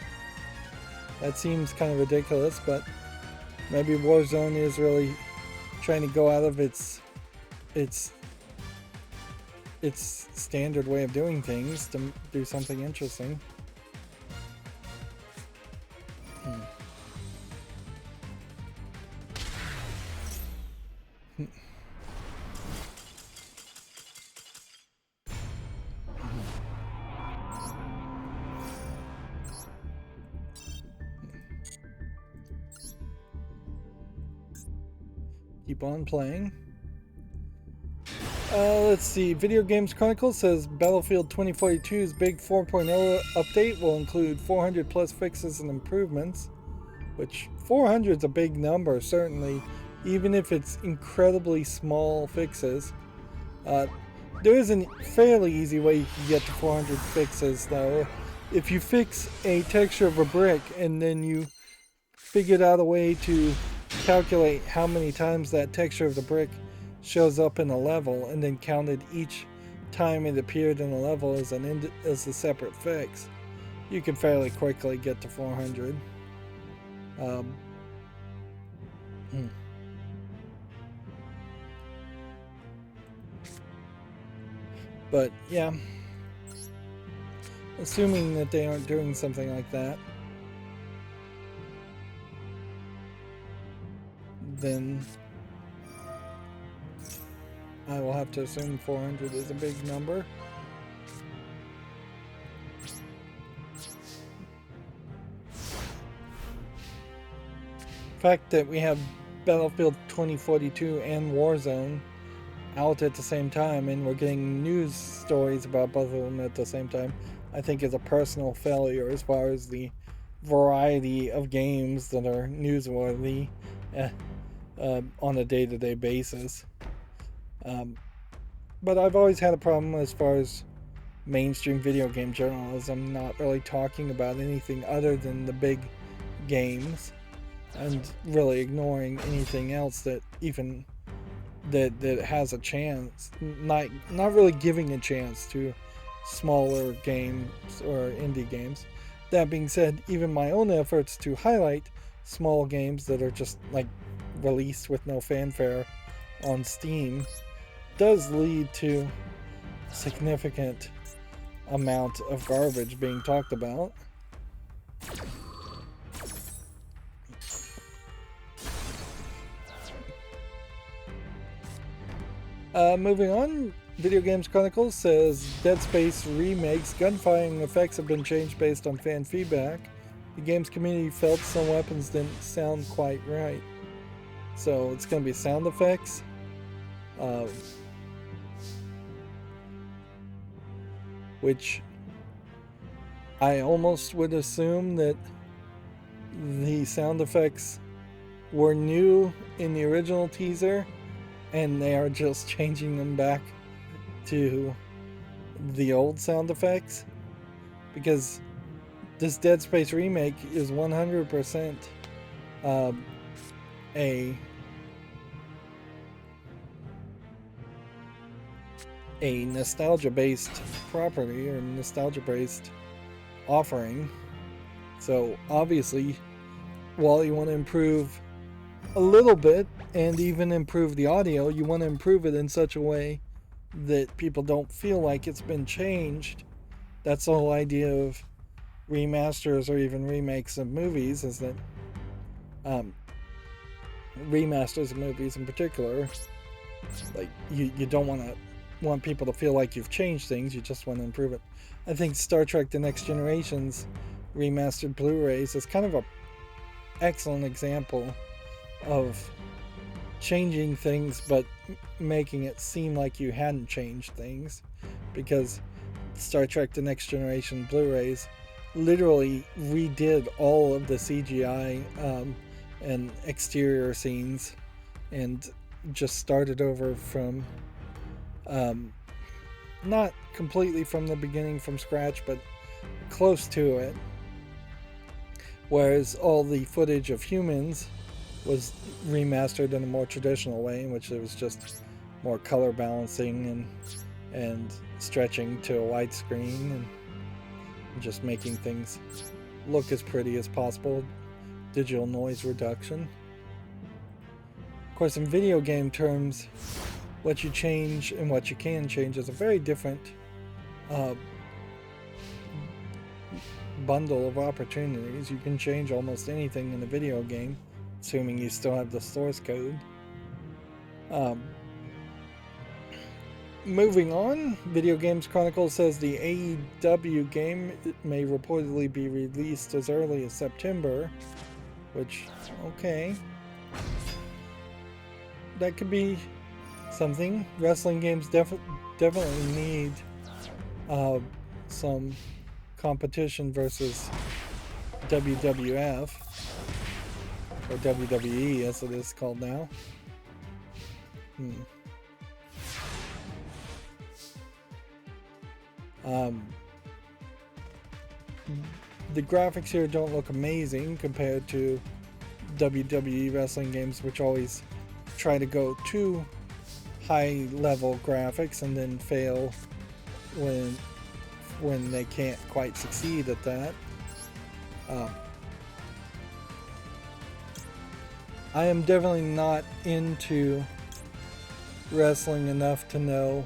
That seems kind of ridiculous, but maybe Warzone is really trying to go out of its standard way of doing things to do something interesting. Keep on playing. Let's see. Video Games Chronicle says Battlefield 2042's big 4.0 update will include 400 plus fixes and improvements, which 400 is a big number, certainly, even if it's incredibly small fixes. There is a fairly easy way you can get to 400 fixes, though. If you fix a texture of a brick and then you figured out a way to calculate how many times that texture of the brick shows up in a level, and then counted each time it appeared in a level as a separate fix, you can fairly quickly get to 400. But yeah, assuming that they aren't doing something like that, then I will have to assume 400 is a big number. The fact that we have Battlefield 2042 and Warzone out at the same time, and we're getting news stories about both of them at the same time, I think is a personal failure as far as the variety of games that are newsworthy on a day-to-day basis. But I've always had a problem as far as mainstream video game journalism not really talking about anything other than the big games, and really ignoring anything else that even that has a chance, not really giving a chance to smaller games or indie games. That being said, even my own efforts to highlight small games that are just like released with no fanfare on Steam does lead to significant amount of garbage being talked about. Moving on, Video Games Chronicles says Dead Space remakes gunfiring effects have been changed based on fan feedback. The game's community felt some weapons didn't sound quite right. So it's going to be sound effects. Which I almost would assume that the sound effects were new in the original teaser and they are just changing them back to the old sound effects, because this Dead Space remake is 100% a nostalgia-based property or nostalgia-based offering. So obviously, while you want to improve a little bit and even improve the audio, you want to improve it in such a way that people don't feel like it's been changed. That's the whole idea of remasters or even remakes of movies, is that remasters of movies in particular, like you don't want people to feel like you've changed things, you just want to improve it. I think Star Trek The Next Generation's remastered Blu-rays is kind of a excellent example of changing things but making it seem like you hadn't changed things, because Star Trek The Next Generation Blu-rays literally redid all of the CGI and exterior scenes and just started over from not completely from the beginning from scratch, but close to it. Whereas all the footage of humans was remastered in a more traditional way, in which it was just more color balancing and stretching to a widescreen and just making things look as pretty as possible. Digital noise reduction. Of course, in video game terms, what you change and what you can change is a very different bundle of opportunities. You can change almost anything in a video game, assuming you still have the source code. Moving on, Video Games Chronicle says the AEW game may reportedly be released as early as September, which, okay. That could be something. Wrestling games definitely need some competition versus WWF, or WWE as it is called now. The graphics here don't look amazing compared to WWE wrestling games, which always try to go too high level graphics and then fail when they can't quite succeed at that. I am definitely not into wrestling enough to know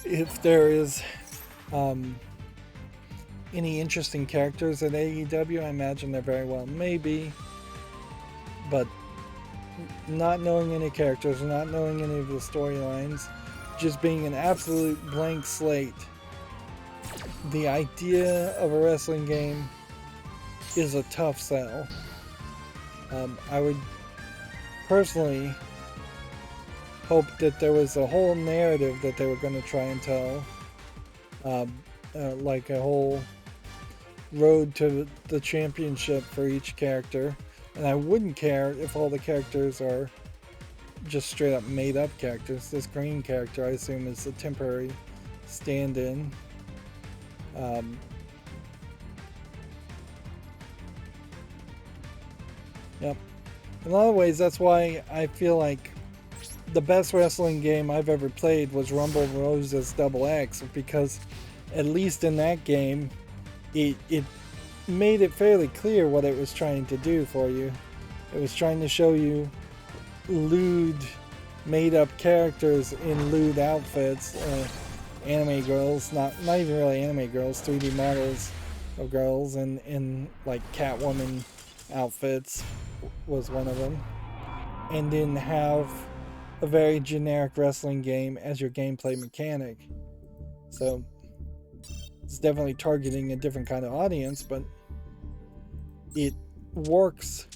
if there is any interesting characters at AEW. I imagine there very well may be, but not knowing any characters, not knowing any of the storylines, just being an absolute blank slate, the idea of a wrestling game is a tough sell. I would personally hope that there was a whole narrative that they were going to try and tell, like a whole road to the championship for each character. And I wouldn't care if all the characters are just straight up made up characters. This green character, I assume, is a temporary stand-in. Yep. In a lot of ways, that's why I feel like the best wrestling game I've ever played was Rumble Roses XX, because at least in that game, it made it fairly clear what it was trying to do for you. It was trying to show you lewd, made-up characters in lewd outfits, anime girls, not even really anime girls, 3D models of girls in like Catwoman outfits was one of them, and then have a very generic wrestling game as your gameplay mechanic. So it's definitely targeting a different kind of audience, but it works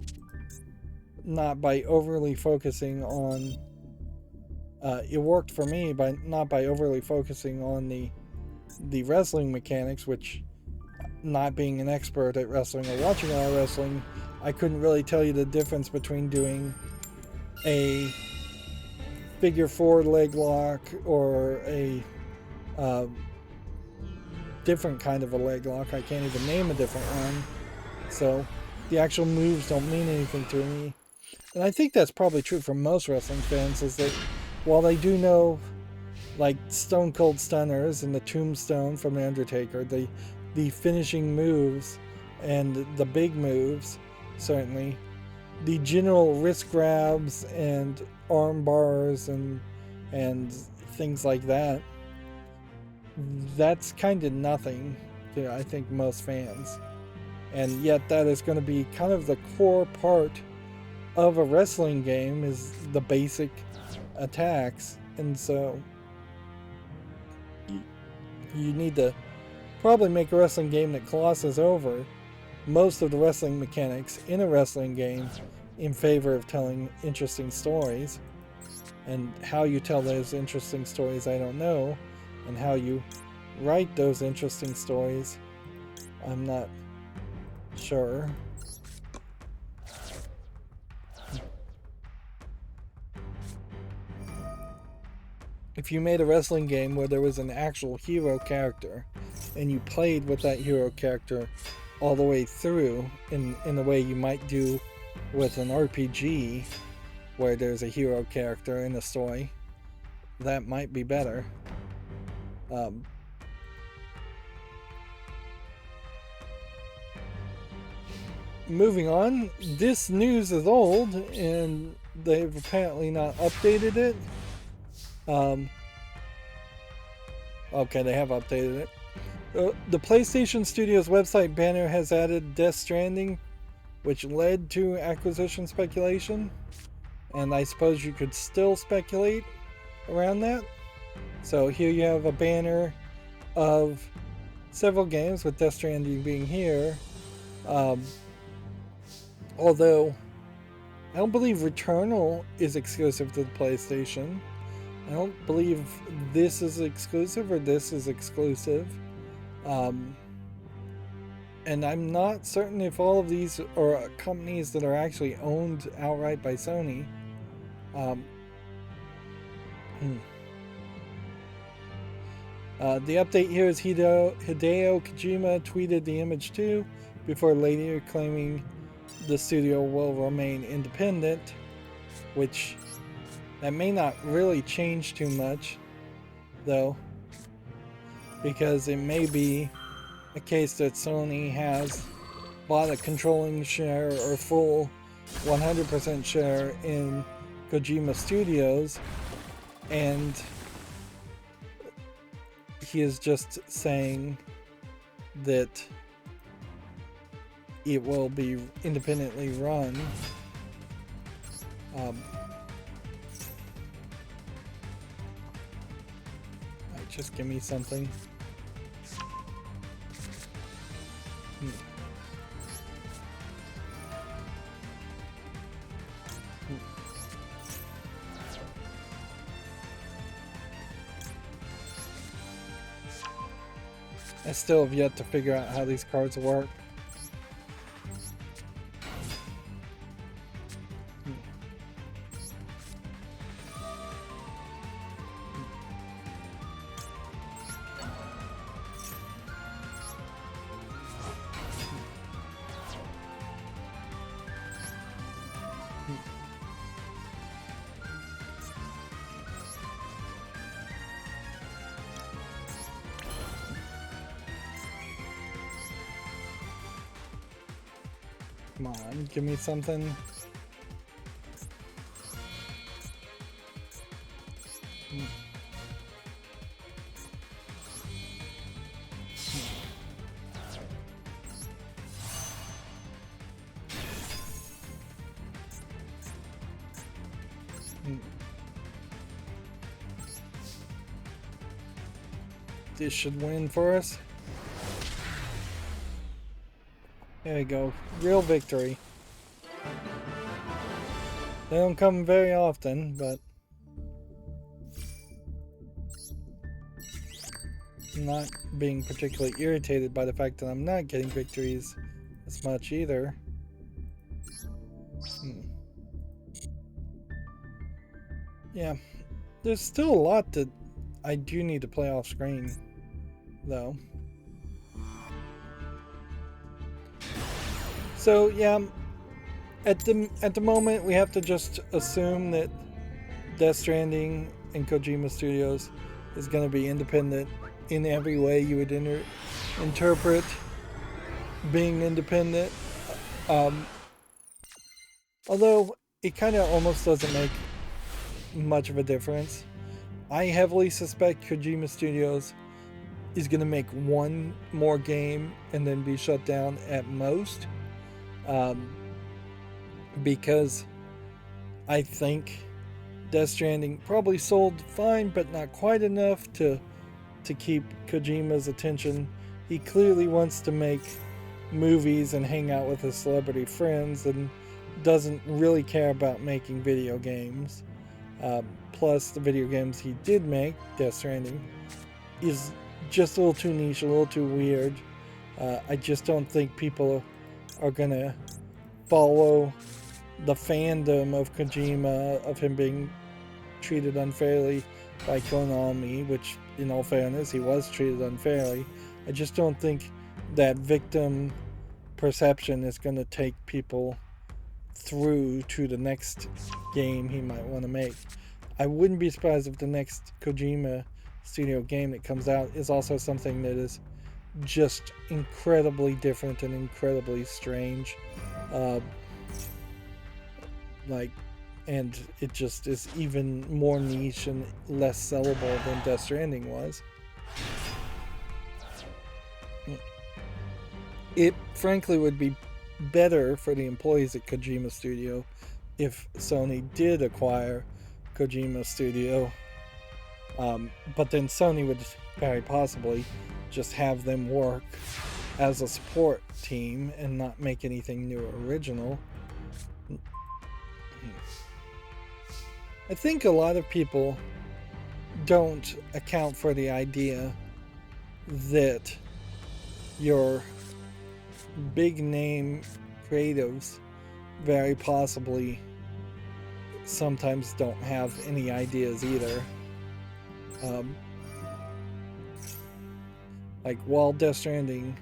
not by overly focusing on it worked for me by not by overly focusing on the wrestling mechanics, which, not being an expert at wrestling or watching a lot of wrestling, I couldn't really tell you the difference between doing a figure four leg lock or a different kind of a leg lock. I can't even name a different one. So the actual moves don't mean anything to me. And I think that's probably true for most wrestling fans, is that while they do know, like, Stone Cold Stunners and the Tombstone from The Undertaker, the finishing moves and the big moves, certainly, the general wrist grabs and arm bars and things like that, that's kind of nothing to, I think, most fans. And yet that is going to be kind of the core part of a wrestling game, is the basic attacks. And so you need to probably make a wrestling game that glosses over most of the wrestling mechanics in a wrestling game in favor of telling interesting stories. And how you tell those interesting stories, I don't know. And how you write those interesting stories, I'm not sure. If you made a wrestling game where there was an actual hero character and you played with that hero character all the way through in the way you might do with an RPG where there's a hero character in the story, that might be better. Moving on, this news is old and they've apparently not updated it. Okay, they have updated it. The PlayStation Studios website banner has added Death Stranding, which led to acquisition speculation, and I suppose you could still speculate around that. So here you have a banner of several games, with Death Stranding being here. Although I don't believe Returnal is exclusive to the PlayStation. I don't believe this is exclusive or this is exclusive. And I'm not certain if all of these are companies that are actually owned outright by Sony. The update here is Hideo Kojima tweeted the image too, before later claiming the studio will remain independent, which that may not really change too much, though, because it may be a case that Sony has bought a controlling share or full 100% share in Kojima Studios, and he is just saying that it will be independently run. Just give me something. I still have yet to figure out how these cards work. Come on, give me something. This should win for us. There we go. Real victory. They don't come very often, but I'm not being particularly irritated by the fact that I'm not getting victories as much either. Yeah, there's still a lot that I do need to play off screen, though. So yeah, at the moment we have to just assume that Death Stranding and Kojima Studios is going to be independent in every way you would interpret being independent. Although it kind of almost doesn't make much of a difference. I heavily suspect Kojima Studios is going to make one more game and then be shut down at most. Because I think Death Stranding probably sold fine, but not quite enough to keep Kojima's attention. He clearly wants to make movies and hang out with his celebrity friends and doesn't really care about making video games. Plus, the video games he did make, Death Stranding, is just a little too niche, a little too weird. I just don't think people are gonna follow the fandom of Kojima, of him being treated unfairly by Konami, which, in all fairness, he was treated unfairly. I just don't think that victim perception is going to take people through to the next game he might want to make. I wouldn't be surprised if the next Kojima Studio game that comes out is also something that is just incredibly different and incredibly strange. And it just is even more niche and less sellable than Death Stranding was. It frankly would be better for the employees at Kojima Studio if Sony did acquire Kojima Studio, but then Sony would very possibly just have them work as a support team and not make anything new or original. I think a lot of people don't account for the idea that your big name creatives very possibly sometimes don't have any ideas either. Like, while Death Stranding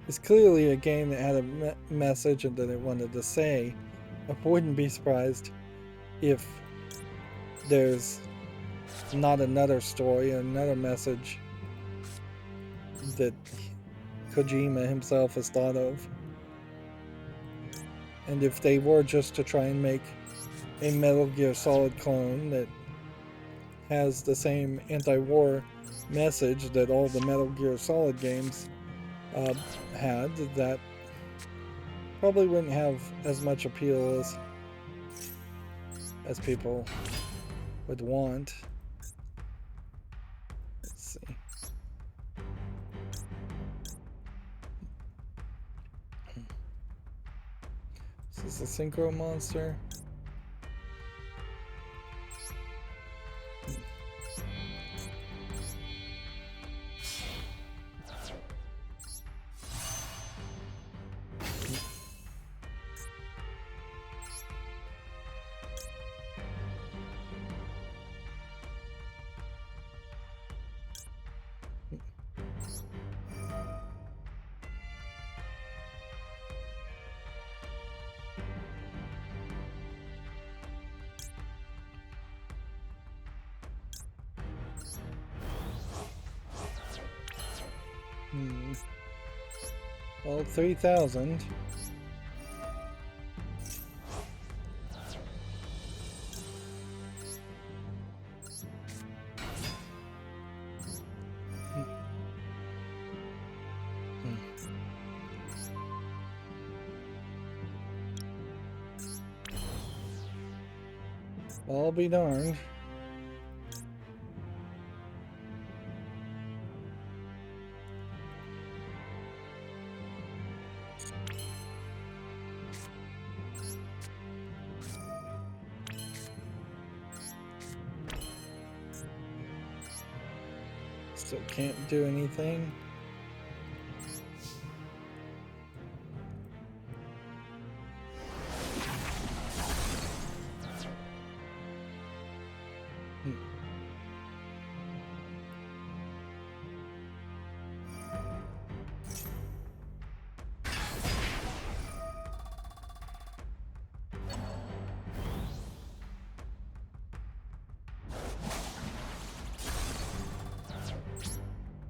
is clearly a game that had a message and that it wanted to say, I wouldn't be surprised if there's not another story, another message that Kojima himself has thought of. And if they were just to try and make a Metal Gear Solid clone that has the same anti-war message that all the Metal Gear Solid games had, that probably wouldn't have as much appeal as people would want. Let's see. Is this a synchro monster? Well, 3,000. I'll be darned. So can't do anything.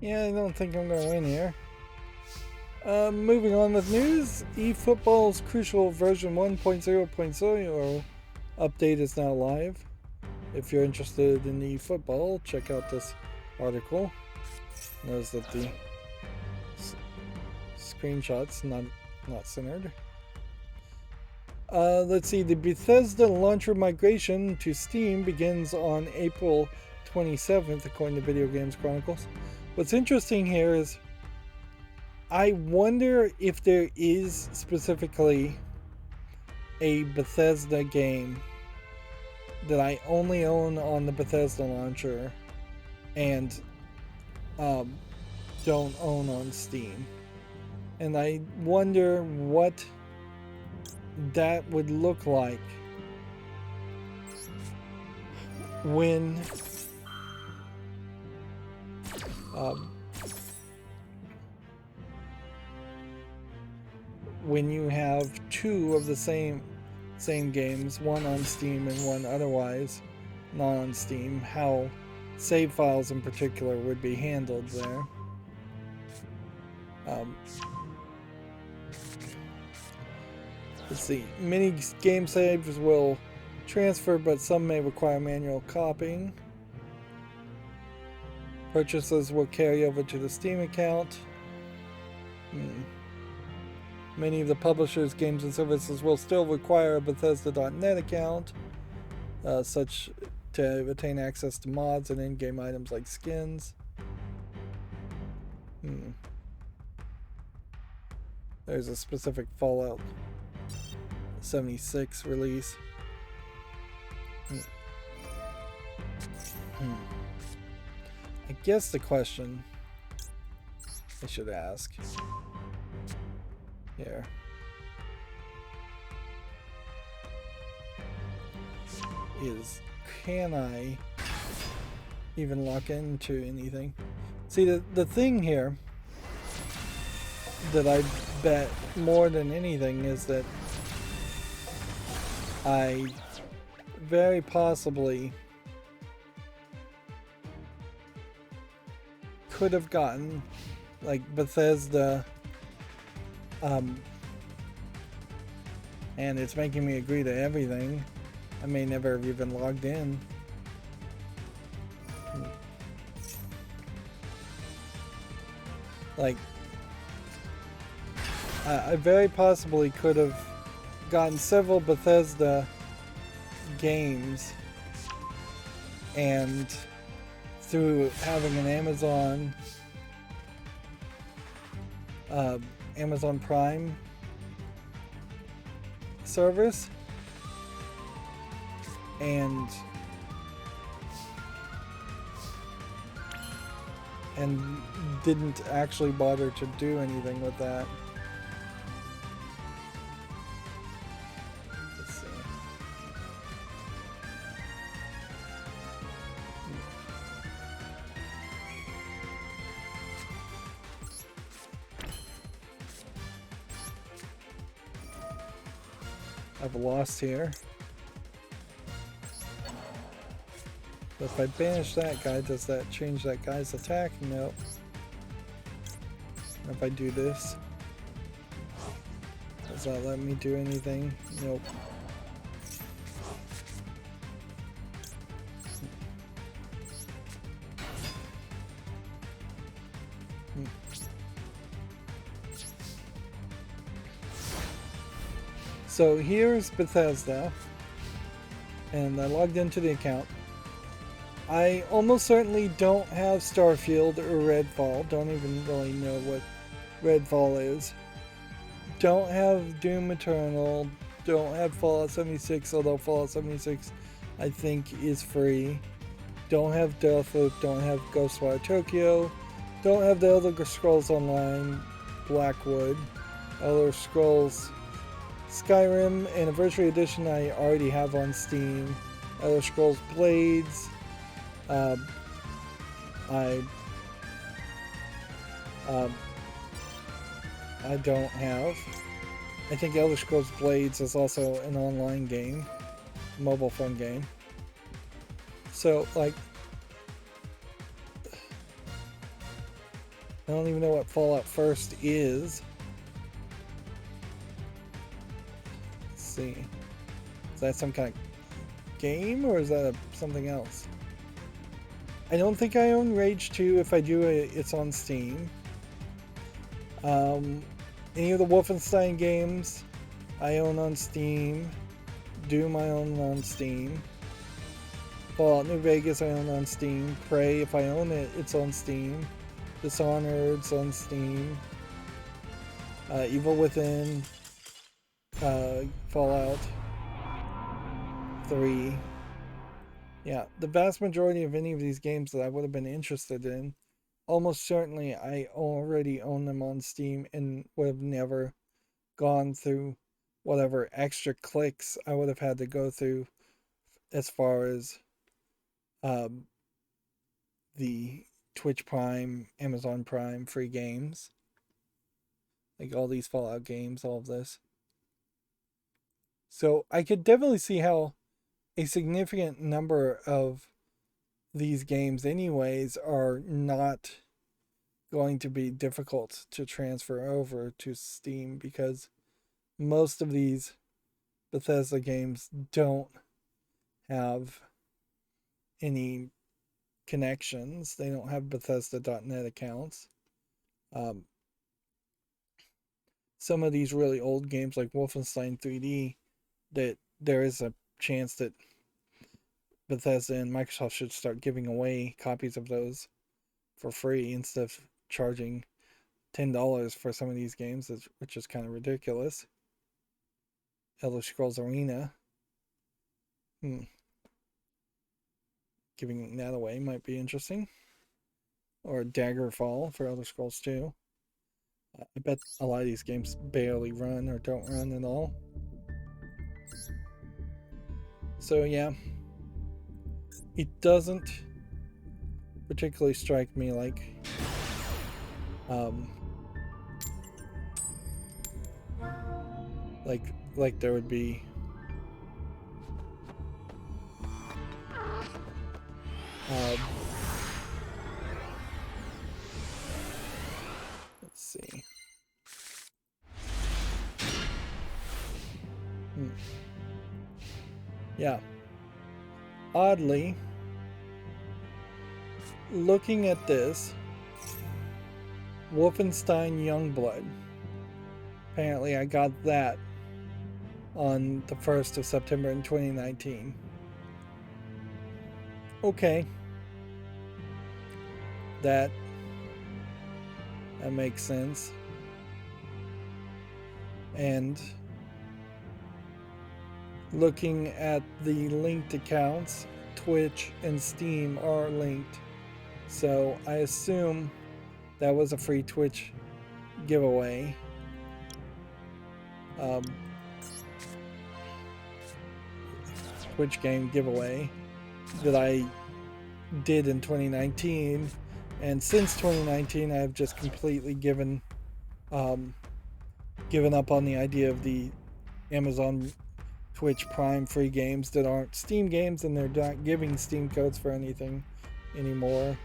Yeah, I don't think I'm gonna win here. Moving on with news, eFootball's crucial version 1.0.0 update is now live. If you're interested in eFootball, check out this article. Notice that the screenshot's not centered. Let's see, the Bethesda launcher migration to Steam begins on April 27th, according to Video Games Chronicles. What's interesting here is I wonder if there is specifically a Bethesda game that I only own on the Bethesda launcher and don't own on Steam. And I wonder what that would look like when you have two of the same games, one on Steam and one otherwise not on Steam, how save files in particular would be handled there. Let's see, many game saves will transfer, but some may require manual copying. Purchases will carry over to the Steam account. Many of the publishers' games and services will still require a Bethesda.net account, such to retain access to mods and in-game items like skins. There's a specific Fallout 76 release. I guess the question I should ask here is, can I even lock into anything? See, the thing here that I bet more than anything is that I very possibly could have gotten like Bethesda, and it's making me agree to everything. I may never have even logged in. Like, I very possibly could have gotten several Bethesda games, and through having an Amazon Prime service, and didn't actually bother to do anything with that. Let's see. I've lost here. But if I banish that guy, does that change that guy's attack? Nope. If I do this, does that let me do anything? Nope. So here's Bethesda, and I logged into the account. I almost certainly don't have Starfield or Redfall. Don't even really know what Redfall is. Don't have Doom Eternal. Don't have Fallout 76, although Fallout 76 I think is free. don't have Deathloop, don't have Ghostwire Tokyo, don't have the Elder Scrolls Online Blackwood, Elder Scrolls Skyrim Anniversary Edition I already have on Steam, Elder Scrolls Blades, I don't have. I think Elder Scrolls Blades is also an online game, mobile phone game. So, like, I don't even know what Fallout First is. Let's see. Is that some kind of game, or is that something else? I don't think I own Rage 2. If I do, it's on Steam. Any of the Wolfenstein games I own on Steam. Doom I own on Steam. Fallout New Vegas I own on Steam. Prey, if I own it, it's on Steam. Dishonored's on Steam. Evil Within. Fallout 3. Yeah, the vast majority of any of these games that I would have been interested in, almost certainly I already own them on Steam and would have never gone through whatever extra clicks I would have had to go through as far as the Twitch Prime, Amazon Prime free games. Like all these Fallout games, all of this. So I could definitely see how a significant number of these games anyways are not going to be difficult to transfer over to Steam, because most of these Bethesda games don't have any connections. They don't have Bethesda.net accounts. Some of these really old games like Wolfenstein 3D, that there is a chance that Bethesda and Microsoft should start giving away copies of those for free instead of charging $10 for some of these games, which is kind of ridiculous. Elder Scrolls Arena. Giving that away might be interesting. Or Daggerfall for Elder Scrolls 2. I bet a lot of these games barely run or don't run at all. So yeah, it doesn't particularly strike me like like there would be let's see. Yeah. Oddly, looking at this, Wolfenstein Youngblood. Apparently I got that on the 1st of September in 2019. Okay. That makes sense. And looking at the linked accounts, Twitch and Steam are linked. So I assume that was a free Twitch giveaway. Twitch game giveaway that I did in 2019, and since 2019 I've just completely given up on the idea of the Amazon Twitch Prime free games that aren't Steam games, and they're not giving Steam codes for anything anymore.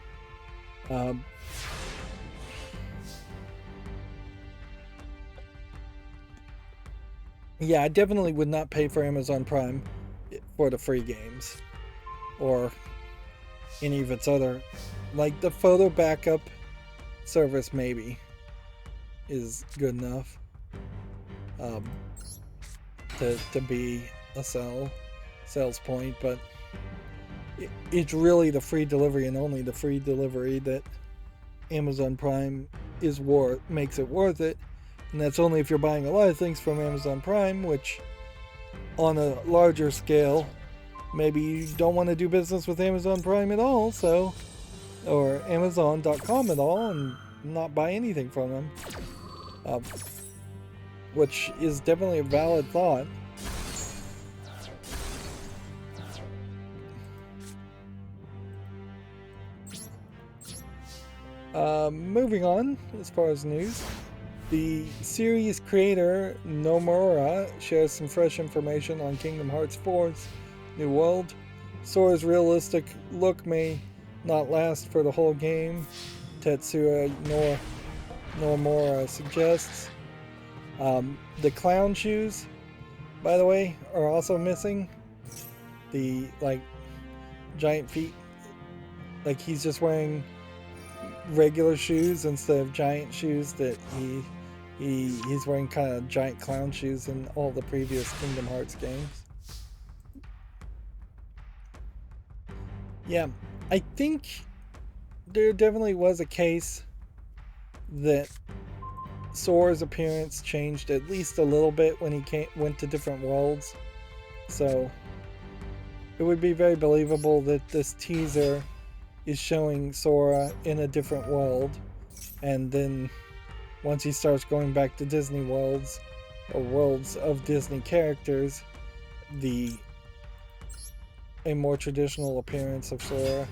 Yeah, I definitely would not pay for Amazon Prime for the free games or any of its other, like the photo backup service maybe is good enough to be a sales point, but it's really the free delivery and only the free delivery that Amazon Prime makes it worth it. And that's only if you're buying a lot of things from Amazon Prime, which on a larger scale maybe you don't want to do business with Amazon Prime at all, so, or Amazon.com at all, and not buy anything from them. Which is definitely a valid thought. Moving on, as far as news, the series creator Nomura shares some fresh information on Kingdom Hearts 4's new world. Sora's realistic look may not last for the whole game, Tetsuya Nomura suggests. The clown shoes, by the way, are also missing. The, like, giant feet. Like, he's just wearing regular shoes instead of giant shoes that he's wearing kind of giant clown shoes in all the previous Kingdom Hearts games. Yeah, I think there definitely was a case that Sora's appearance changed at least a little bit when he went to different worlds. So it would be very believable that this teaser is showing Sora in a different world, and then once he starts going back to Disney worlds or worlds of Disney characters, a more traditional appearance of Sora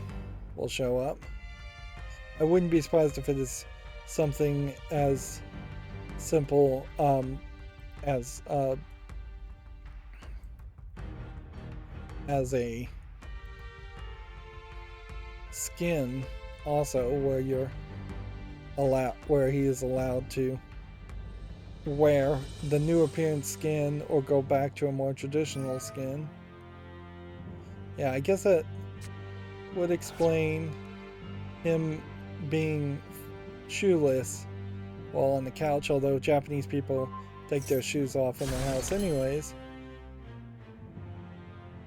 will show up. I wouldn't be surprised if it is something as simple as a skin, also, where he is allowed to wear the new appearance skin or go back to a more traditional skin. Yeah, I guess that would explain him being shoeless while on the couch, although Japanese people take their shoes off in their house anyways.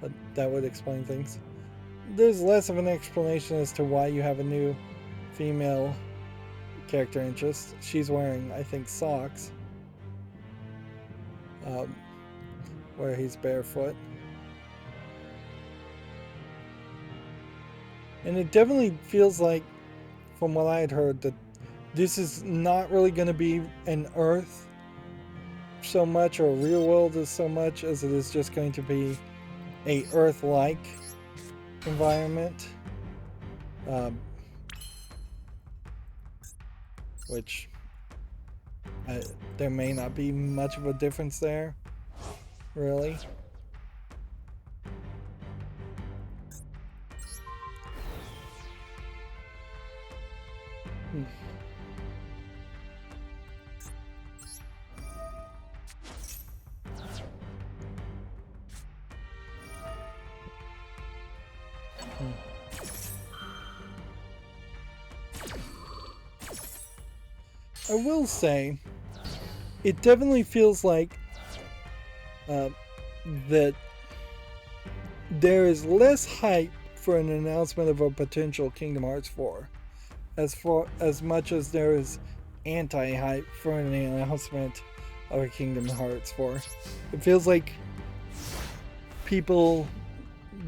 But that would explain things. There's less of an explanation as to why you have a new female character interest. She's wearing, I think, socks. Where he's barefoot. And it definitely feels like, from what I had heard, that this is not really going to be an Earth so much, or a real world as so much, as it is just going to be a Earth-like environment. Which there may not be much of a difference there, really. I will say, it definitely feels like that there is less hype for an announcement of a potential Kingdom Hearts 4, as much as there is anti-hype for an announcement of a Kingdom Hearts 4. It feels like people,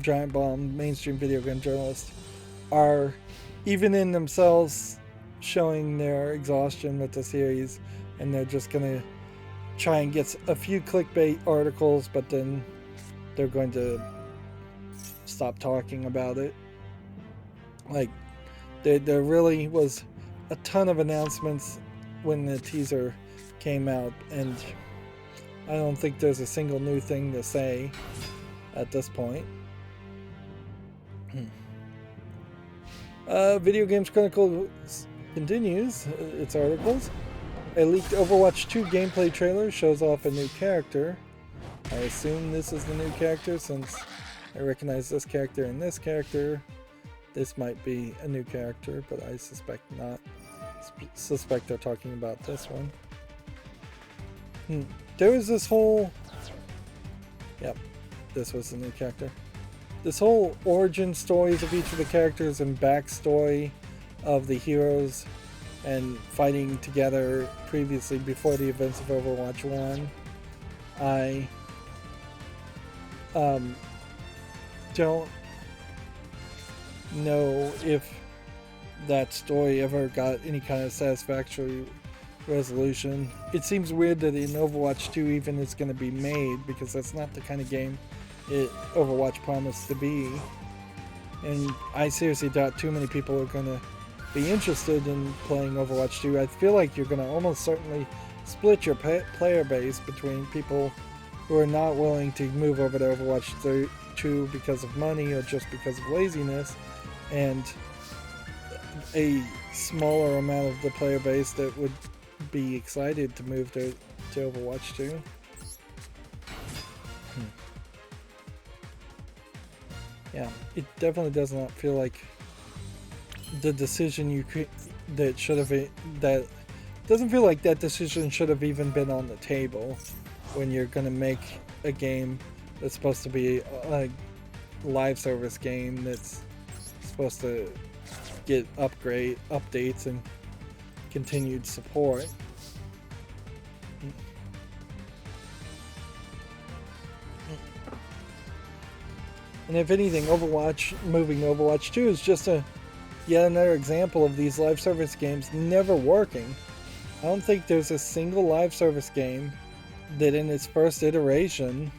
Giant Bomb, mainstream video game journalists, are even in themselves showing their exhaustion with the series, and they're just gonna try and get a few clickbait articles, but then they're going to stop talking about it. Like, there really was a ton of announcements when the teaser came out, and I don't think there's a single new thing to say at this point. Video Games Chronicle continues its articles. A leaked Overwatch 2 gameplay trailer shows off a new character. I assume this is the new character, since I recognize this character and this character. This might be a new character, but I suspect not. Suspect they're talking about this one. There was this whole... Yep, this was the new character. This whole origin stories of each of the characters and backstory of the heroes and fighting together previously before the events of Overwatch 1. don't know if that story ever got any kind of satisfactory resolution. It seems weird that an Overwatch 2 even is going to be made, because that's not the kind of game Overwatch promised to be. And I seriously doubt too many people are going to be interested in playing Overwatch 2. I feel like you're going to almost certainly split your player base between people who are not willing to move over to Overwatch 2 because of money or just because of laziness, and a smaller amount of the player base that would be excited to move to Overwatch 2. Yeah, it definitely does not feel like the decision that doesn't feel like that decision should have even been on the table when you're going to make a game that's supposed to be a live service game that's supposed to get updates and continued support. And if anything, moving Overwatch 2 is just yet another example of these live service games never working. I don't think there's a single live service game that in its first iteration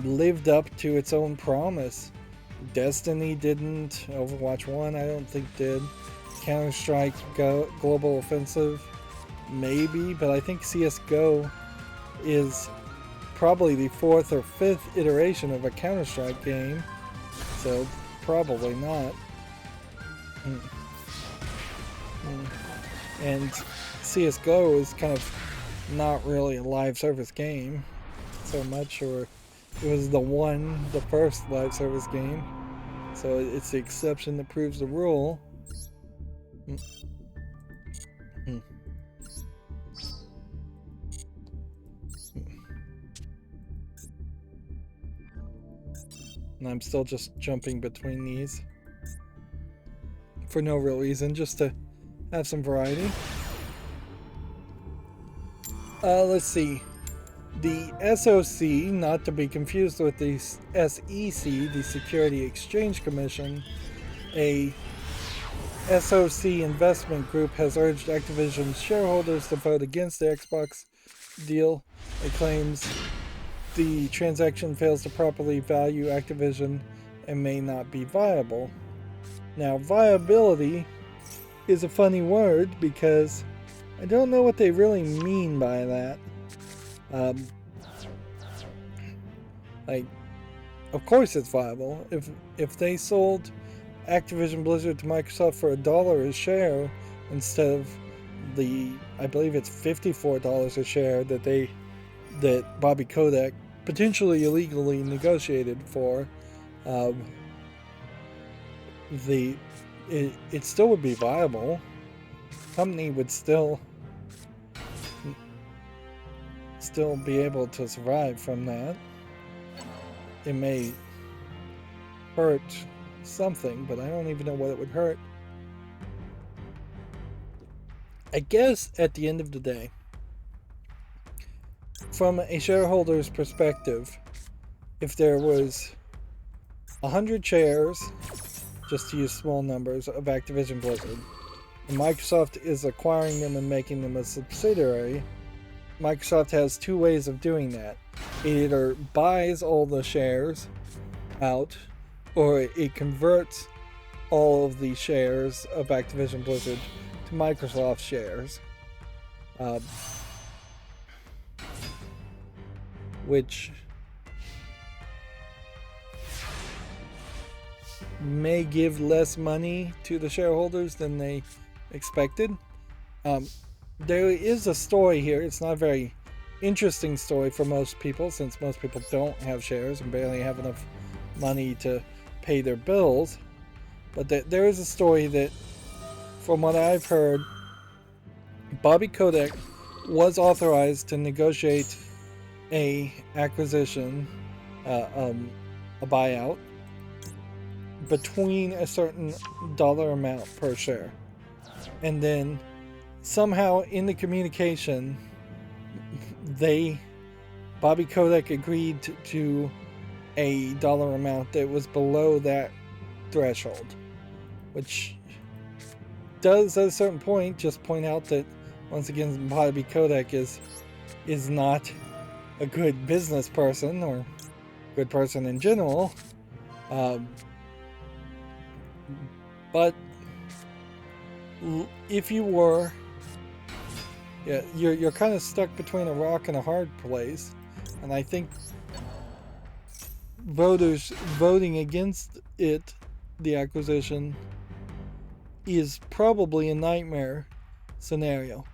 lived up to its own promise. Destiny didn't, Overwatch 1 I don't think did, Counter-Strike Global Offensive maybe, but I think CSGO is probably the 4th or 5th iteration of a Counter-Strike game, so probably not. And CSGO is kind of not really a live service game so much, or it was the first live service game, so it's the exception that proves the rule. And I'm still just jumping between these for no real reason, just to have some variety. Let's see. The SOC, not to be confused with the SEC, the Security Exchange Commission, a SOC investment group has urged Activision's shareholders to vote against the Xbox deal. It claims the transaction fails to properly value Activision and may not be viable. Now, viability is a funny word because I don't know what they really mean by that. Like, of course it's viable. If they sold Activision Blizzard to Microsoft for $1 a share instead of I believe it's $54 a share that Bobby Kotick potentially illegally negotiated for, it still would be viable. Company would still be able to survive from that. It may hurt something, but I don't even know what it would hurt. I guess at the end of the day, from a shareholder's perspective, if there was 100 shares, just to use small numbers, of Activision Blizzard, and Microsoft is acquiring them and making them a subsidiary, Microsoft has two ways of doing that. It either buys all the shares out, or it converts all of the shares of Activision Blizzard to Microsoft shares. Which may give less money to the shareholders than they expected. There is a story here. It's not a very interesting story for most people, since most people don't have shares and barely have enough money to pay their bills. But there is a story that, from what I've heard, Bobby Kotick was authorized to negotiate a acquisition, a buyout, between a certain dollar amount per share. And then somehow in the communication, Bobby Kotick agreed to a dollar amount that was below that threshold, which does at a certain point just point out that once again Bobby Kotick is not a good business person or good person in general, but if you were, yeah, you're kind of stuck between a rock and a hard place, and I think voters voting against it, the acquisition, is probably a nightmare scenario.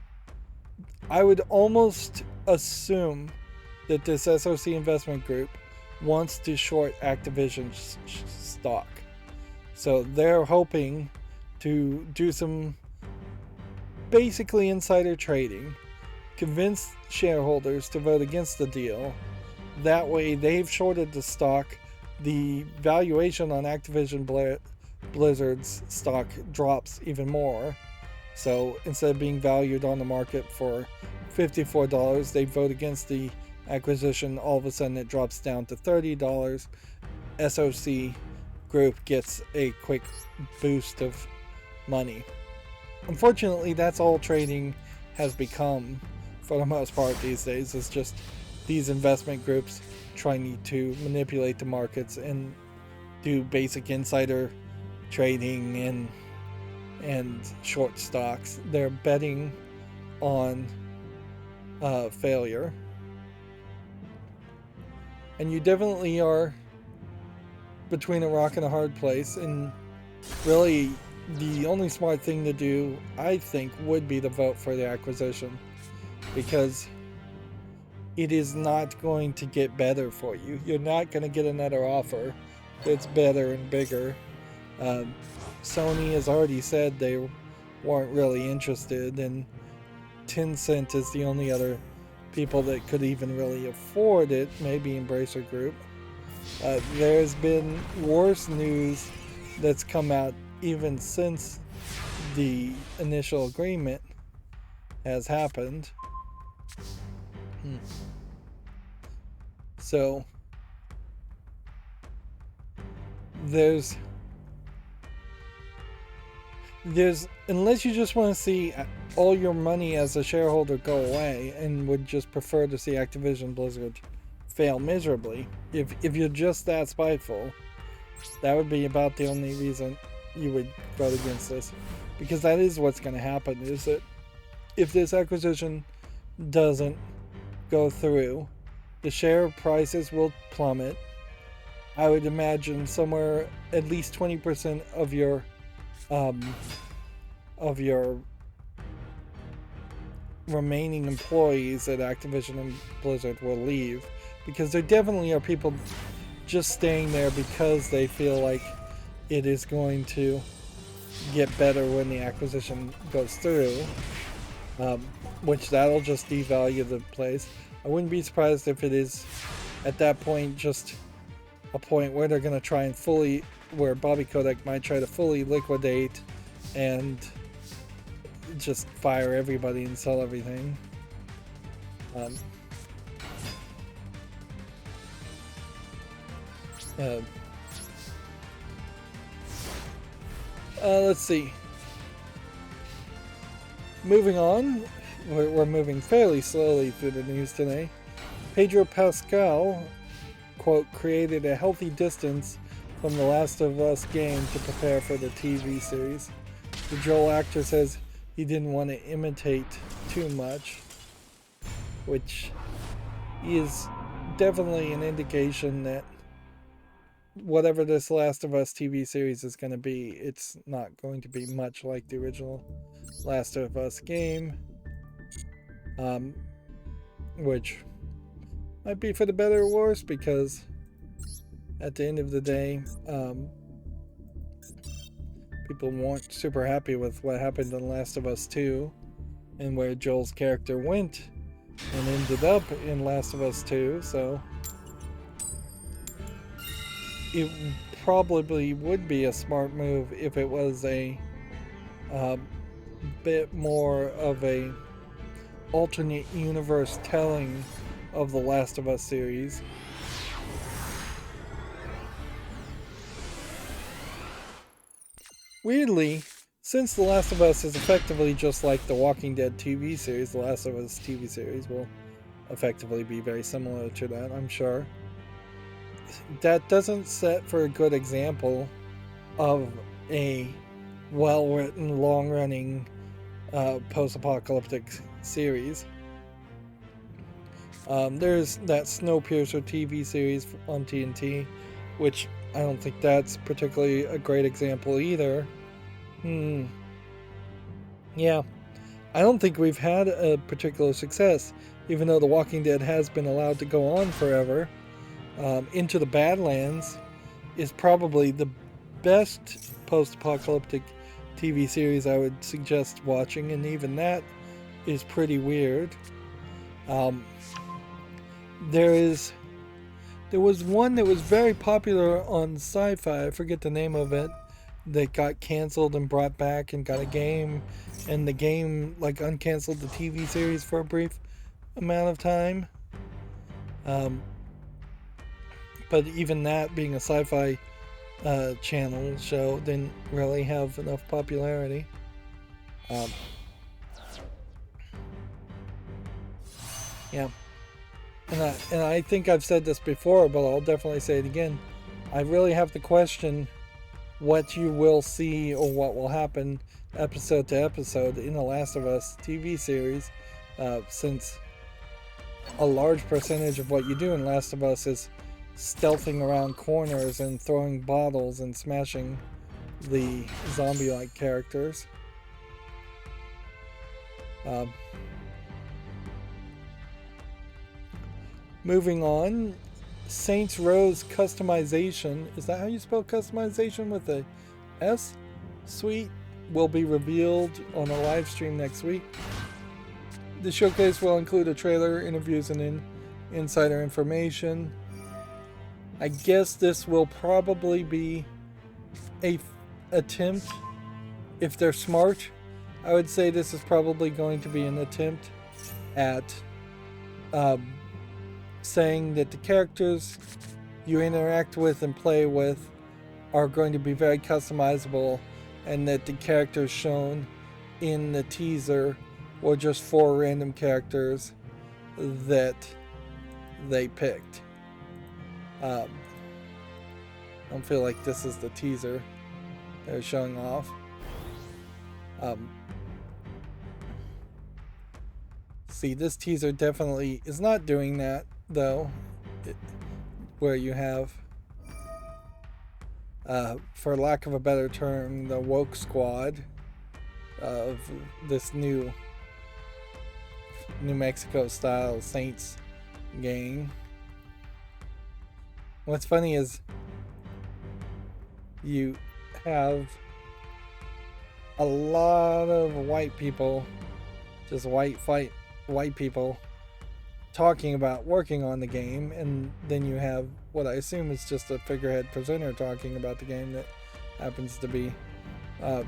I would almost assume that this SOC investment group wants to short Activision's stock. So they're hoping to do some basically insider trading, convince shareholders to vote against the deal. That way they've shorted the stock. The valuation on Activision Blizzard's stock drops even more. So instead of being valued on the market for $54, they vote against the acquisition. All of a sudden it drops down to $30. SOC group gets a quick boost of money. Unfortunately, that's all trading has become for the most part these days. It's just these investment groups trying to manipulate the markets and do basic insider trading and short stocks. They're betting on failure. And you definitely are between a rock and a hard place, and really the only smart thing to do, I think, would be to vote for the acquisition, because it is not going to get better for you. You're not going to get another offer that's better and bigger. Sony has already said they weren't really interested, and Tencent is the only other people that could even really afford it, maybe Embracer Group. There's been worse news that's come out even since the initial agreement has happened. So there's unless you just want to see all your money as a shareholder go away and would just prefer to see Activision Blizzard fail miserably, if you're just that spiteful, that would be about the only reason you would vote against this, because that is what's going to happen, is that if this acquisition doesn't go through, the share prices will plummet. I would imagine somewhere at least 20% of your remaining employees at Activision and Blizzard will leave, because there definitely are people just staying there because they feel like it is going to get better when the acquisition goes through, which that'll just devalue the place. I wouldn't be surprised if it is at that point just a point where they're going to try and where Bobby Kotick might try to fully liquidate and just fire everybody and sell everything. Let's see. Moving on, we're moving fairly slowly through the news today. Pedro Pascal, quote, created a healthy distance from The Last of Us game to prepare for the TV series. The Joel actor says he didn't want to imitate too much, which is definitely an indication that whatever this Last of Us TV series is going to be, it's not going to be much like the original Last of Us game, which might be for the better or worse, because at the end of the day, people weren't super happy with what happened in Last of Us 2 and where Joel's character went and ended up in Last of Us 2, so it probably would be a smart move if it was a bit more of a alternate universe telling of the Last of Us series. weirdly, since The Last of Us is effectively just like the Walking Dead TV series, The Last of Us TV series will effectively be very similar to that, I'm sure. That doesn't set for a good example of a well-written, long-running post-apocalyptic series. There's that Snowpiercer TV series on TNT, which I don't think that's particularly a great example either. Yeah, I don't think we've had a particular success, even though The Walking Dead has been allowed to go on forever. Into the Badlands is probably the best post-apocalyptic TV series I would suggest watching, and even that is pretty weird. There was one that was very popular on Sci-Fi. I forget the name of it. That got canceled and brought back and got a game, and the game like uncanceled the TV series for a brief amount of time. But even that, being a Sci-Fi channel show, didn't really have enough popularity. Yeah. And I think I've said this before, but I'll definitely say it again. I really have to question what you will see or what will happen episode to episode in The Last of Us TV series, since a large percentage of what you do in Last of Us is stealthing around corners and throwing bottles and smashing the zombie-like characters. Moving on, Saints Row's customization, is that how you spell customization with a S? Suite will be revealed on a live stream next week. The showcase will include a trailer, interviews, and insider information. I guess this will probably be a attempt, if they're smart, I would say this is probably going to be an attempt at saying that the characters you interact with and play with are going to be very customizable, and that the characters shown in the teaser were just 4 random characters that they picked. I don't feel like this is the teaser they're showing off. See, this teaser definitely is not doing that, though, where you have, for lack of a better term, the woke squad of this new New Mexico style Saints gang. What's funny is you have a lot of white people, just white people talking about working on the game, and then you have what I assume is just a figurehead presenter talking about the game that happens to be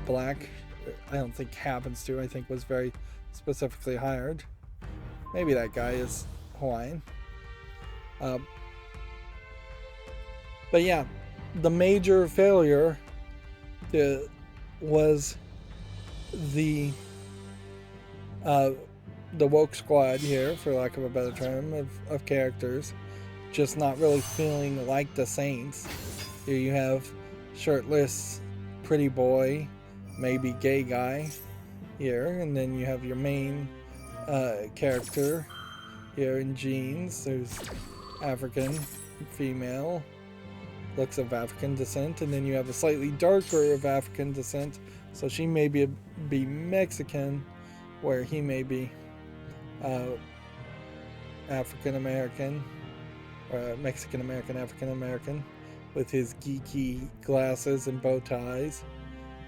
black. I don't think happens to, I think was very specifically hired. Maybe that guy is Hawaiian. But yeah, the major failure was the woke squad here, for lack of a better term, of characters just not really feeling like the Saints. Here you have shirtless pretty boy, maybe gay guy here, and then you have your main character here in jeans. There's African female, looks of African descent, and then you have a slightly darker of African descent, so she may be Mexican, where he may be African American, or Mexican American, African American, with his geeky glasses and bow ties.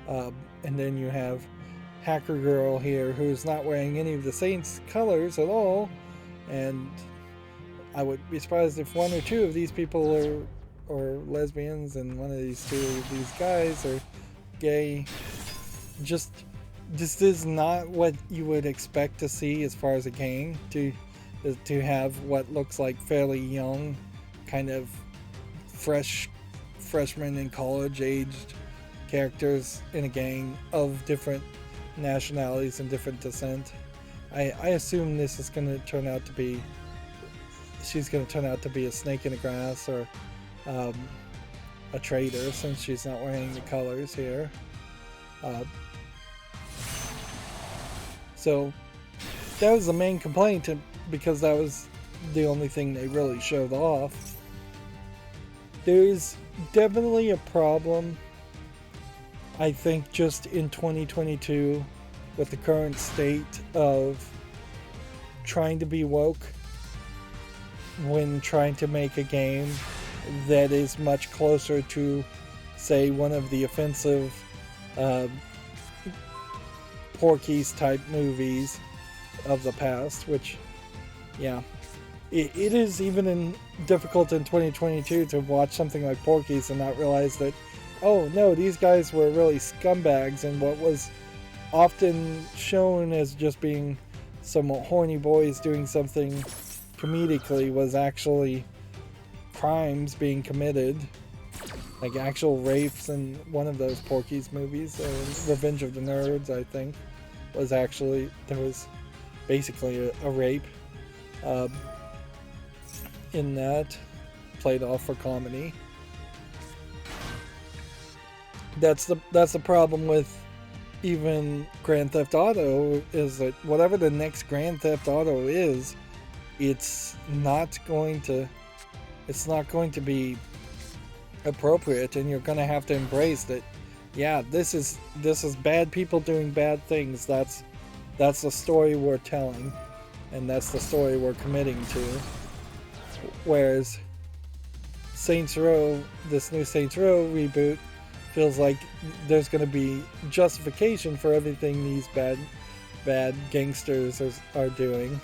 And then you have Hacker Girl here, who's not wearing any of the Saints colors at all, and I would be surprised if 1 or 2 of these people are lesbians, and 1 of these 2 of these guys are gay. Just, this is not what you would expect to see as far as a gang, to have what looks like fairly young, kind of freshmen in college aged characters in a gang of different nationalities and different descent. I assume this is going to turn out to be, she's going to turn out to be a snake in the grass, or a traitor, since she's not wearing the colors here. So that was the main complaint, because that was the only thing they really showed off. There's definitely a problem, I think, just in 2022 with the current state of trying to be woke when trying to make a game that is much closer to, say, one of the offensive Porky's type movies of the past, which, yeah, it is even difficult in 2022 to watch something like Porky's and not realize that, oh no, these guys were really scumbags, and what was often shown as just being some horny boys doing something comedically was actually crimes being committed, like actual rapes in one of those Porky's movies. Revenge of the Nerds, I think, was actually, there was basically a rape in that, played off for comedy. That's the problem with even Grand Theft Auto, is that whatever the next Grand Theft Auto is, it's not going to be appropriate, and you're going to have to embrace that. Yeah, this is bad people doing bad things. That's the story we're telling, and that's the story we're committing to. Whereas Saints Row, this new Saints Row reboot, feels like there's going to be justification for everything these bad gangsters are doing,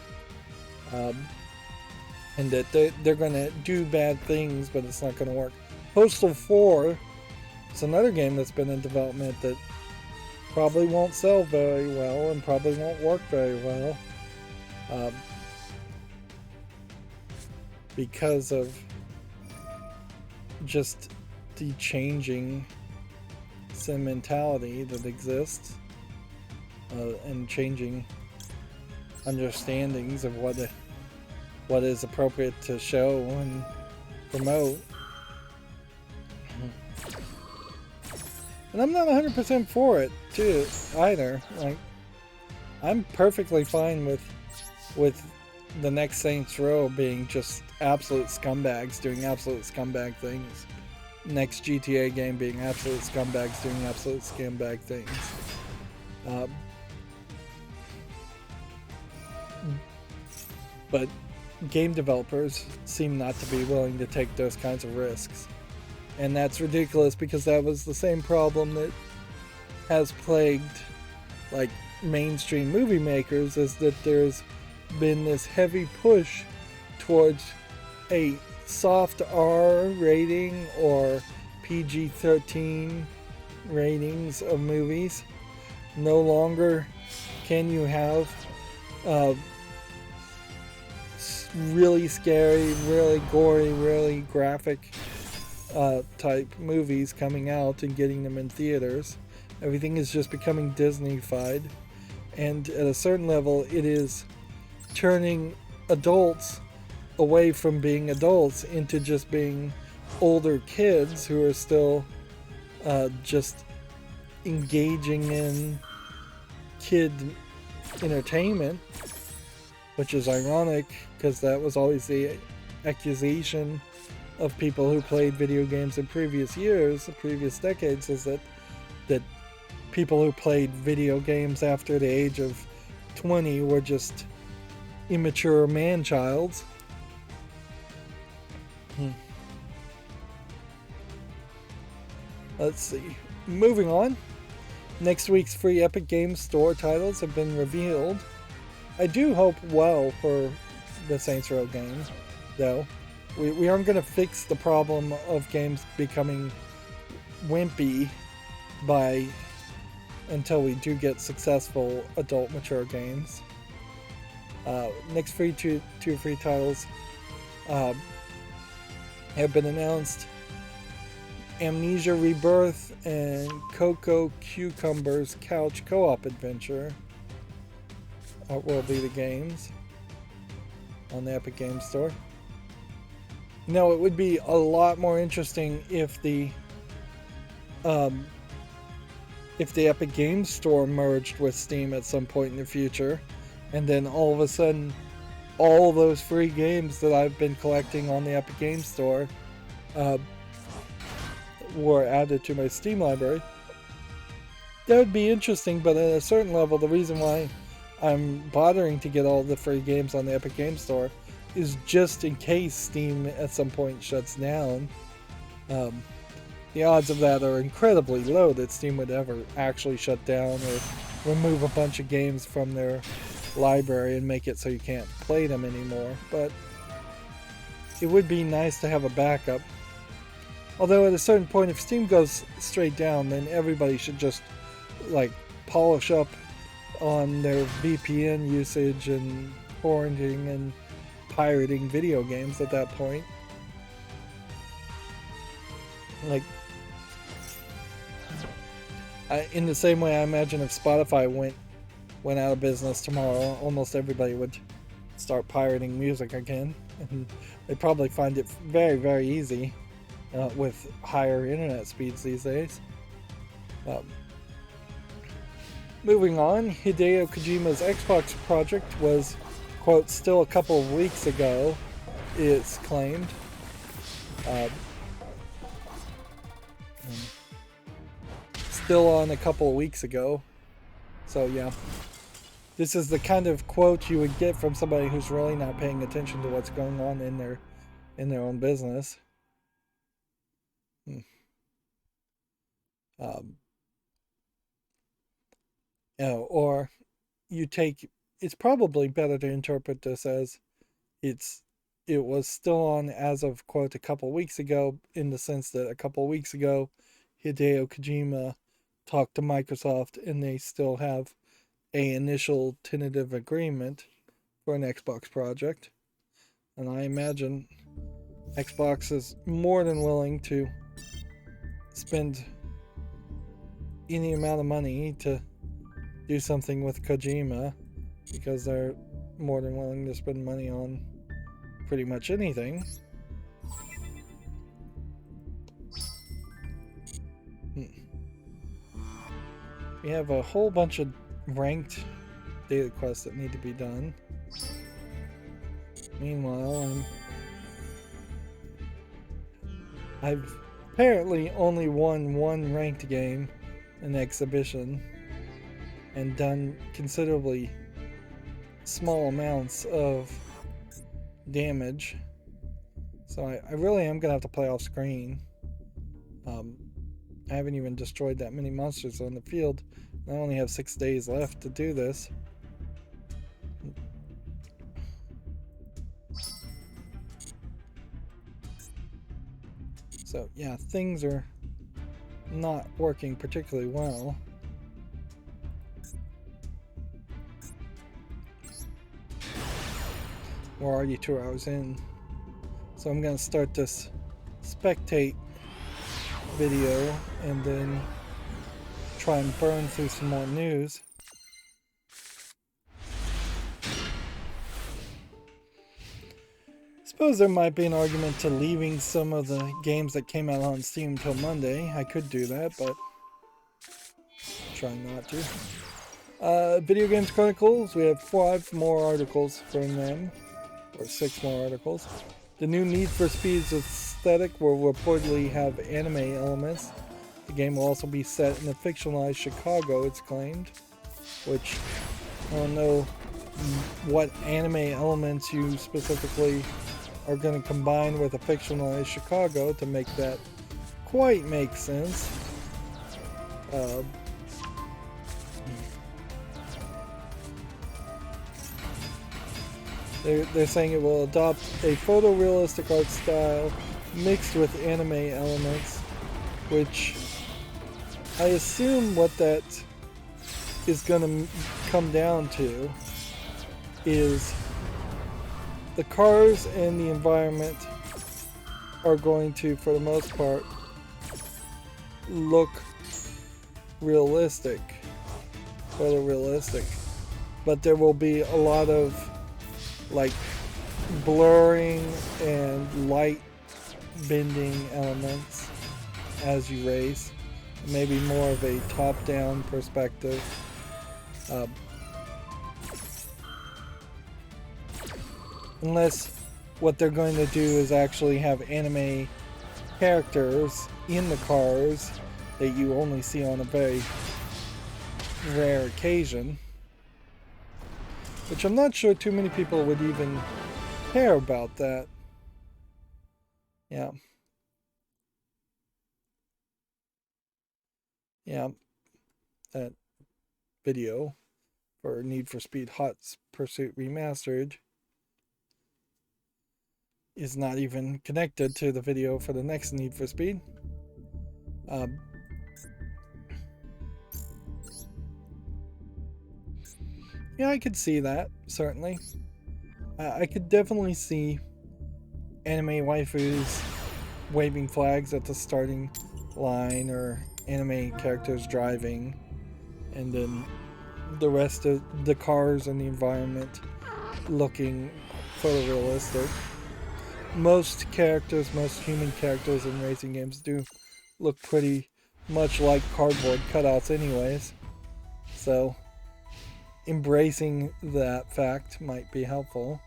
and that they're going to do bad things, but it's not going to work. Postal 4 is another game that's been in development that probably won't sell very well and probably won't work very well, because of just the changing sentimentality that exists, and changing understandings of what is appropriate to show and promote. And I'm not 100% for it too either. Like, I'm perfectly fine with the next Saints Row being just absolute scumbags doing absolute scumbag things. Next GTA game being absolute scumbags doing absolute scumbag things. But game developers seem not to be willing to take those kinds of risks. And that's ridiculous, because that was the same problem that has plagued, like, mainstream movie makers, is that there's been this heavy push towards a soft R rating or PG-13 ratings of movies. No longer can you have really scary, really gory, really graphic type movies coming out and getting them in theaters. Everything is just becoming Disney-fied, and at a certain level it is turning adults away from being adults into just being older kids who are still just engaging in kid entertainment, which is ironic, because that was always the accusation of people who played video games in previous years, the previous decades, is that people who played video games after the age of 20 were just immature man-childs. Let's see. Moving on. Next week's free Epic Games Store titles have been revealed. I do hope well for the Saints Row game, though. We aren't going to fix the problem of games becoming wimpy until we do get successful adult mature games. Next two free titles have been announced, Amnesia Rebirth and Coco Cucumber's Couch Co-op Adventure will be the games on the Epic Games Store. You know, it would be a lot more interesting if the Epic Games Store merged with Steam at some point in the future, and then all of a sudden all those free games that I've been collecting on the Epic Games Store were added to my Steam library. That would be interesting, but at a certain level, the reason why I'm bothering to get all the free games on the Epic Games Store is just in case Steam at some point shuts down. The odds of that are incredibly low that Steam would ever actually shut down or remove a bunch of games from their library and make it so you can't play them anymore, but it would be nice to have a backup. Although at a certain point, if Steam goes straight down, then everybody should just like polish up on their VPN usage and torrenting and pirating video games at that point. Like, in the same way, I imagine if Spotify went out of business tomorrow, almost everybody would start pirating music again, and they probably find it very, very easy with higher internet speeds these days. Moving on, Hideo Kojima's Xbox project was, quote, still a couple of weeks ago, it's claimed. Still on a couple of weeks ago. So yeah, this is the kind of quote you would get from somebody who's really not paying attention to what's going on in their own business. Or you take, it's probably better to interpret this as it was still on as of, quote, a couple weeks ago, in the sense that a couple weeks ago Hideo Kojima talked to Microsoft and they still have a initial tentative agreement for an Xbox project. And I imagine Xbox is more than willing to spend any amount of money to do something with Kojima, because they're more than willing to spend money on pretty much anything. We have a whole bunch of ranked daily quests that need to be done. Meanwhile, I've apparently only won one ranked game, an exhibition, and done considerably small amounts of damage. So I really am gonna have to play off screen. I haven't even destroyed that many monsters on the field. I only have 6 days left to do this. So yeah, things are not working particularly well. We're already 2 hours in. So I'm going to start this spectate video and then try and burn through some more news. Suppose there might be an argument to leaving some of the games that came out on Steam till Monday. I could do that, but try not to. Video Games Chronicles, we have 5 more articles from them, or 6 more articles. The new Need for Speed's aesthetic will reportedly have anime elements. The game will also be set in a fictionalized Chicago, it's claimed, which I don't know what anime elements you specifically are going to combine with a fictionalized Chicago to make that quite make sense. They're saying it will adopt a photorealistic art style mixed with anime elements, which I assume what that is going to come down to is the cars and the environment are going to, for the most part, look realistic, photorealistic, but there will be a lot of like blurring and light bending elements as you race. Maybe more of a top-down perspective. Unless what they're going to do is actually have anime characters in the cars that you only see on a very rare occasion. Which I'm not sure too many people would even care about that. Yeah. Yeah. That video for Need for Speed Hot Pursuit Remastered is not even connected to the video for the next Need for Speed. Yeah, I could see that, certainly. I could definitely see anime waifus waving flags at the starting line, or anime characters driving, and then the rest of the cars and the environment looking photorealistic. Most human characters in racing games do look pretty much like cardboard cutouts anyways. So embracing that fact might be helpful.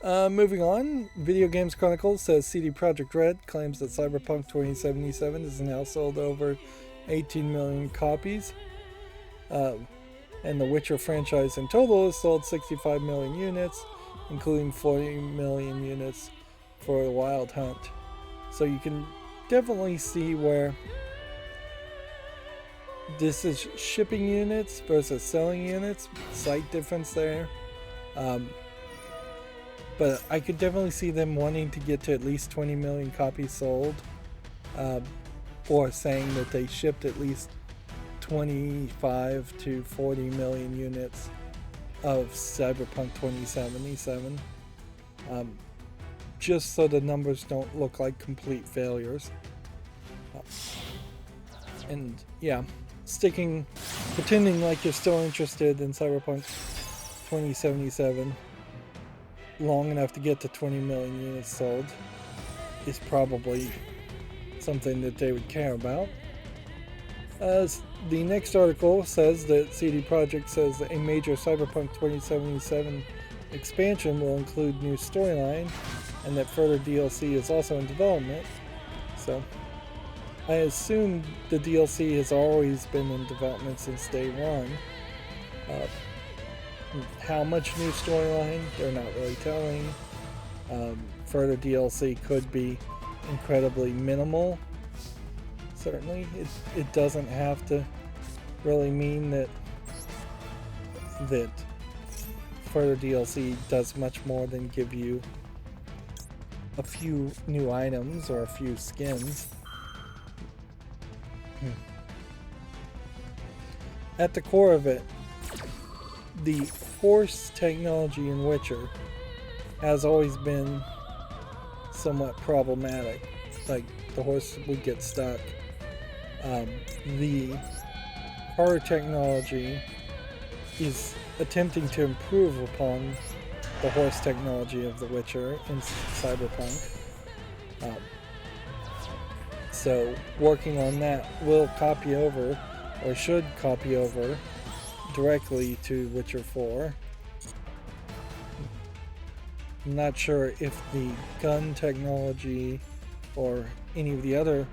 Moving on, Video Games Chronicles says CD Projekt Red claims that Cyberpunk 2077 is now sold over 18 million copies. And the Witcher franchise in total has sold 65 million units, including 40 million units for the Wild Hunt. So you can definitely see where this is shipping units versus selling units, slight difference there. But I could definitely see them wanting to get to at least 20 million copies sold, or saying that they shipped at least 25 to 40 million units of Cyberpunk 2077, just so the numbers don't look like complete failures. And yeah, pretending like you're still interested in Cyberpunk 2077 long enough to get to 20 million units sold is probably something that they would care about. As the next article says that CD Projekt says that a major Cyberpunk 2077 expansion will include new storyline, and that further DLC is also in development. So I assume the DLC has always been in development since day one. How much new storyline, they're not really telling. Further DLC could be incredibly minimal. Certainly, it doesn't have to really mean that further DLC does much more than give you a few new items or a few skins. At the core of it, the horse technology in Witcher has always been somewhat problematic. Like, the horse would get stuck. The horror technology is attempting to improve upon the horse technology of The Witcher in Cyberpunk. So working on that will copy over, or should copy over, directly to Witcher 4. I'm not sure if the gun technology or any of the other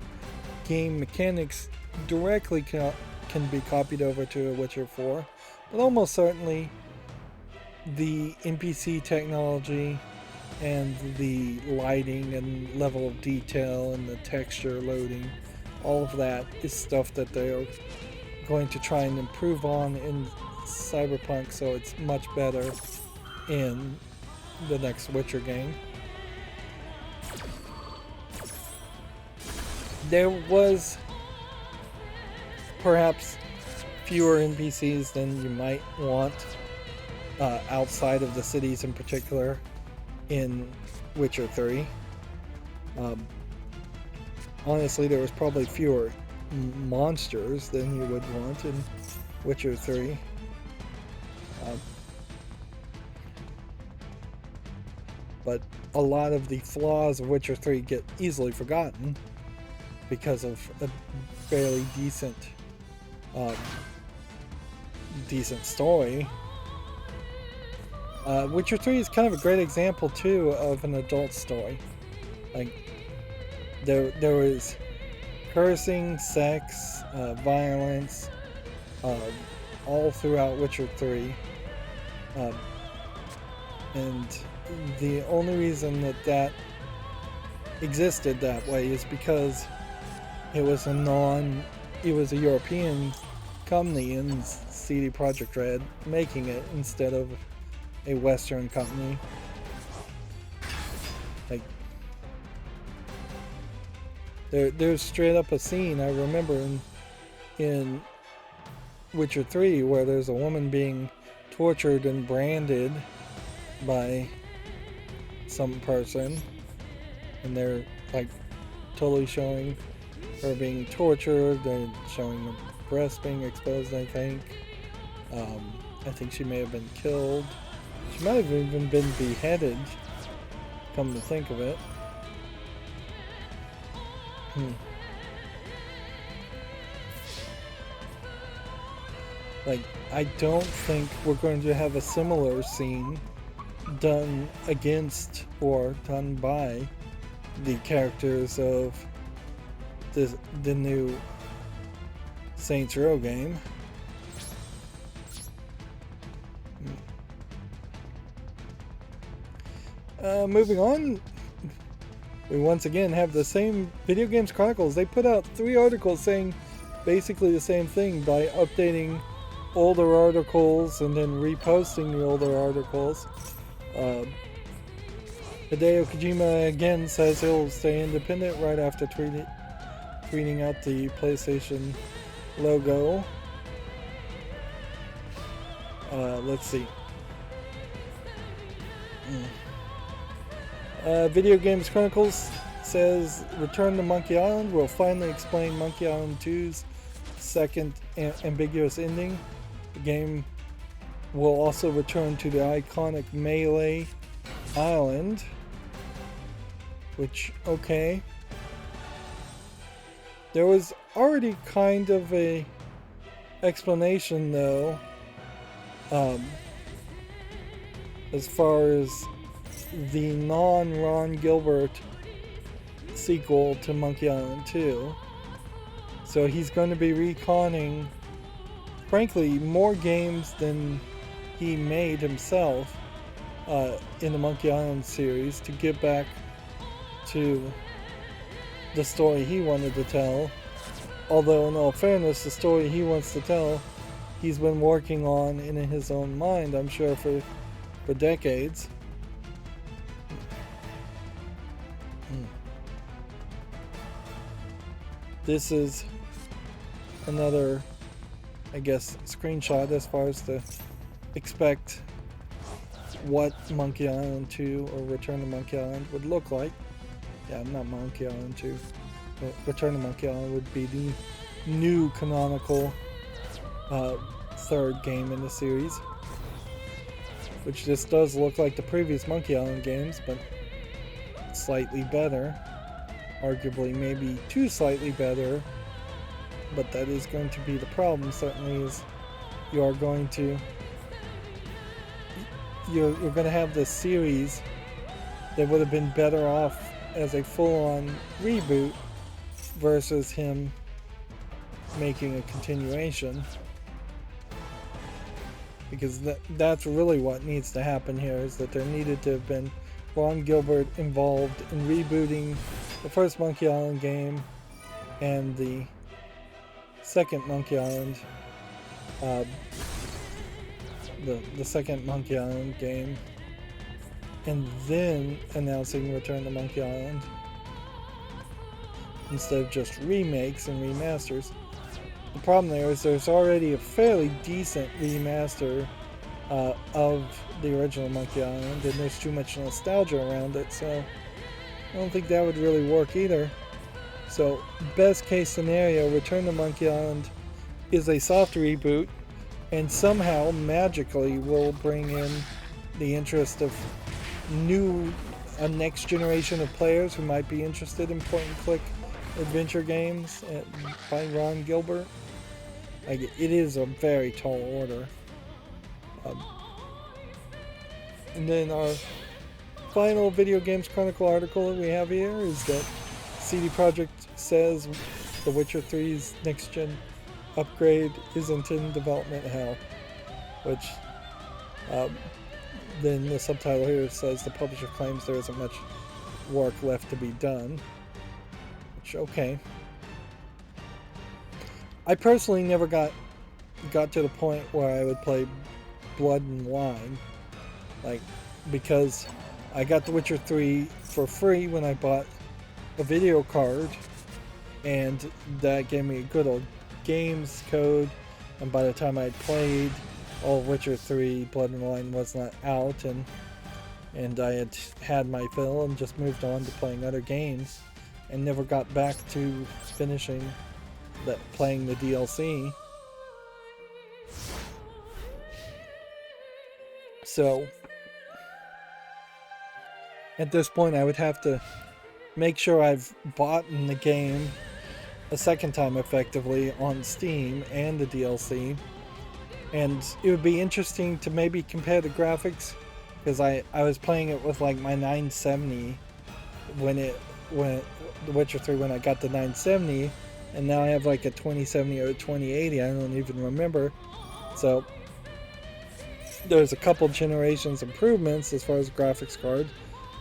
game mechanics directly can be copied over to Witcher 4, but almost certainly the NPC technology and the lighting and level of detail and the texture loading, all of that is stuff that they're going to try and improve on in Cyberpunk, so it's much better in the next Witcher game. There was perhaps fewer NPCs than you might want outside of the cities in particular in Witcher 3. honestly, there was probably fewer monsters than you would want in Witcher 3. But a lot of the flaws of Witcher 3 get easily forgotten because of a fairly decent story. Witcher 3 is kind of a great example too of an adult story. Like there was cursing, sex, violence, all throughout Witcher 3, and the only reason that existed that way is because it was a European company in CD Projekt Red making it instead of a Western company. Like there's straight up a scene I remember in Witcher 3 where there's a woman being tortured and branded by some person, and they're like totally showing her being tortured. They're showing the breast being exposed, I think. I think she may have been killed. She might have even been beheaded, come to think of it. Like, I don't think we're going to have a similar scene done against or done by the characters of the new Saints Row game. Moving on, we once again have the same Video Games Chronicles. They put out 3 articles saying basically the same thing by updating older articles and then reposting the older articles. Hideo Kojima again says he'll stay independent right after tweeting out the PlayStation logo. Let's see. Video Games Chronicles says Return to Monkey Island will finally explain Monkey Island 2's second ambiguous ending. The game will also return to the iconic Melee Island, which, okay. There was already kind of a explanation though, as far as the non-Ron Gilbert sequel to Monkey Island 2. So he's going to be reconning, frankly, more games than he made himself in the Monkey Island series to get back to the story he wanted to tell. Although, in all fairness, the story he wants to tell, he's been working on in his own mind, I'm sure, for decades. This is another, I guess, screenshot as far as to expect what Monkey Island 2 or Return to Monkey Island would look like. Yeah, not Monkey Island 2. But Return to Monkey Island would be the new canonical third game in the series. Which just does look like the previous Monkey Island games, but slightly better. Arguably maybe too slightly better, but that is going to be the problem. Certainly, is you're going to have this series that would have been better off as a full-on reboot versus him making a continuation, because that's really what needs to happen here, is that there needed to have been Ron Gilbert involved in rebooting the first Monkey Island game and the second Monkey Island, the second Monkey Island game, and then announcing Return to Monkey Island instead of just remakes and remasters. The problem there is there's already a fairly decent remaster of the original Monkey Island, and there's too much nostalgia around it, so I don't think that would really work either. So, best case scenario, Return to Monkey Island is a soft reboot, and somehow, magically, will bring in the interest of a next generation of players who might be interested in point-and-click adventure games by Ron Gilbert. Like, it is a very tall order. And then our final Video Games Chronicle article that we have here is that CD Projekt says The Witcher 3's next-gen upgrade isn't in development hell, which then the subtitle here says the publisher claims there isn't much work left to be done, which, okay. I personally never got to the point where I would play Blood and Wine, like, because I got The Witcher 3 for free when I bought a video card, and that gave me a good old games code, and by the time I played all Witcher 3, Blood and Wine was not out, and I had my fill and just moved on to playing other games, and never got back to finishing playing the DLC. So at this point I would have to make sure I've bought in the game a second time effectively on Steam and the DLC, and it would be interesting to maybe compare the graphics, because I was playing it with like my 970 when The Witcher 3 when I got the 970, and now I have like a 2070 or a 2080, I don't even remember. So there's a couple generations improvements as far as graphics card,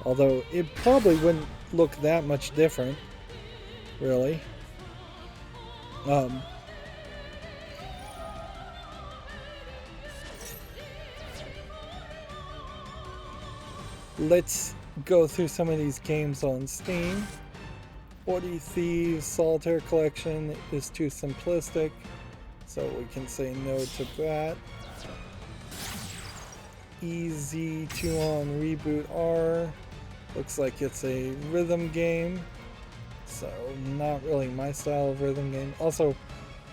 although it probably wouldn't look that much different, really. Let's go through some of these games on Steam. 40 Thieves Solitaire Collection is too simplistic, so we can say no to that. EZ2 on Reboot R looks like it's a rhythm game, so not really my style of rhythm game. Also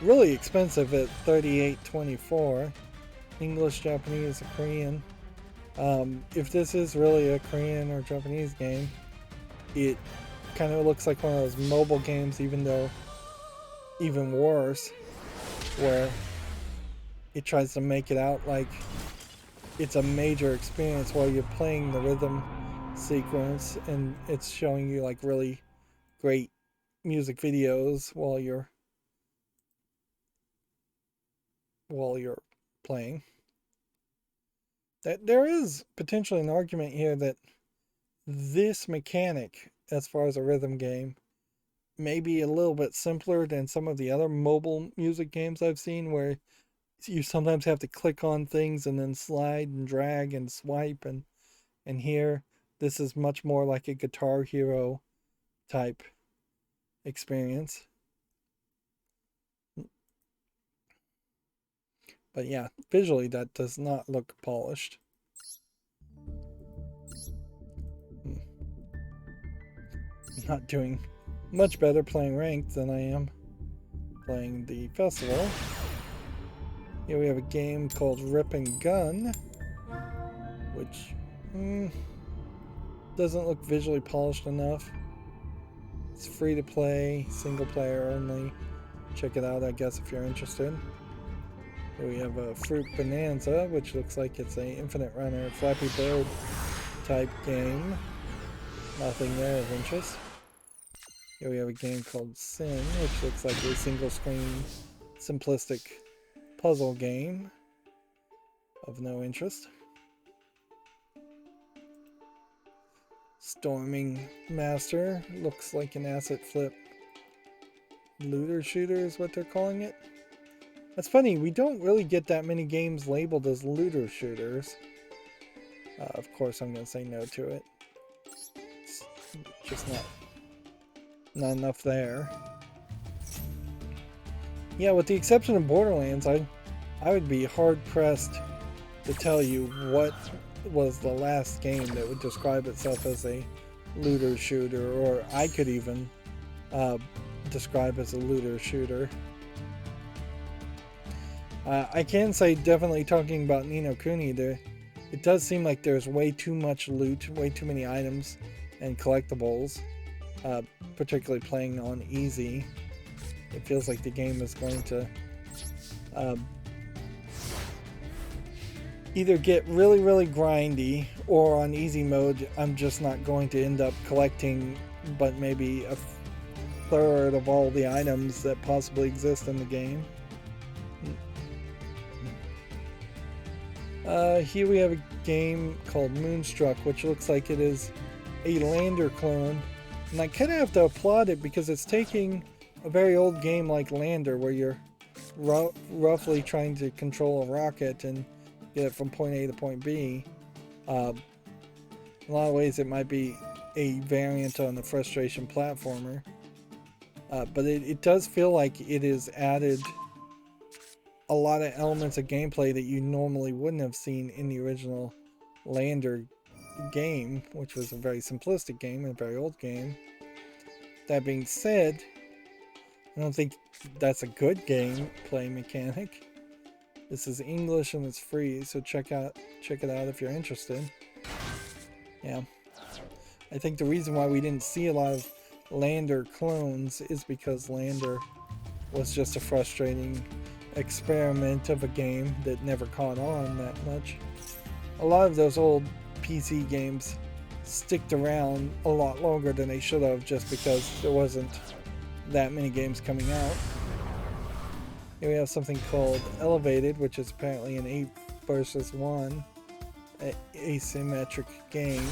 really expensive at $38.24. English, Japanese, Korean. If this is really a Korean or Japanese game, it kind of looks like one of those mobile games, even though even worse, where it tries to make it out like it's a major experience while you're playing the rhythm sequence, and it's showing you like really great music videos while you're playing. That there is potentially an argument here that this mechanic, as far as a rhythm game, may be a little bit simpler than some of the other mobile music games I've seen, where you sometimes have to click on things and then slide and drag and swipe, and here this is much more like a Guitar Hero type experience. But yeah, visually that does not look polished. I'm not doing much better playing ranked than I am playing the festival. Here we have a game called Rip and Gun, which doesn't look visually polished enough. It's free to play, single player only. Check it out, I guess, if you're interested. Here we have a Fruit Bonanza, which looks like it's a Infinite Runner, Flappy Bird type game. Nothing there of interest. Here we have a game called Sin, which looks like a single screen, simplistic puzzle game of no interest. Storming Master looks like an asset flip looter shooter is what they're calling it. That's funny, we don't really get that many games labeled as looter shooters. Of course I'm going to say no to it. It's just not enough there. Yeah, with the exception of Borderlands, I would be hard-pressed to tell you what was the last game that would describe itself as a looter shooter, or I could even describe as a looter shooter. I can say, definitely talking about Ni no Kuni, it does seem like there's way too much loot, way too many items and collectibles, particularly playing on easy. It feels like the game is going to either get really, really grindy, or on easy mode, I'm just not going to end up collecting but maybe a third of all the items that possibly exist in the game. Here we have a game called Moonstruck, which looks like it is a Lander clone. And I kind of have to applaud it because it's taking a very old game like Lander, where you're roughly trying to control a rocket and get it from point A to point B. In a lot of ways it might be a variant on the frustration platformer. But it does feel like it is added a lot of elements of gameplay that you normally wouldn't have seen in the original Lander game, which was a very simplistic game and a very old game. That being said, I don't think that's a good gameplay mechanic. This is English and it's free, so check it out if you're interested. Yeah. I think the reason why we didn't see a lot of Lander clones is because Lander was just a frustrating experiment of a game that never caught on that much. A lot of those old PC games sticked around a lot longer than they should have, just because there wasn't that many games coming out. Here we have something called Elevated, which is apparently an 8 versus 1 asymmetric game.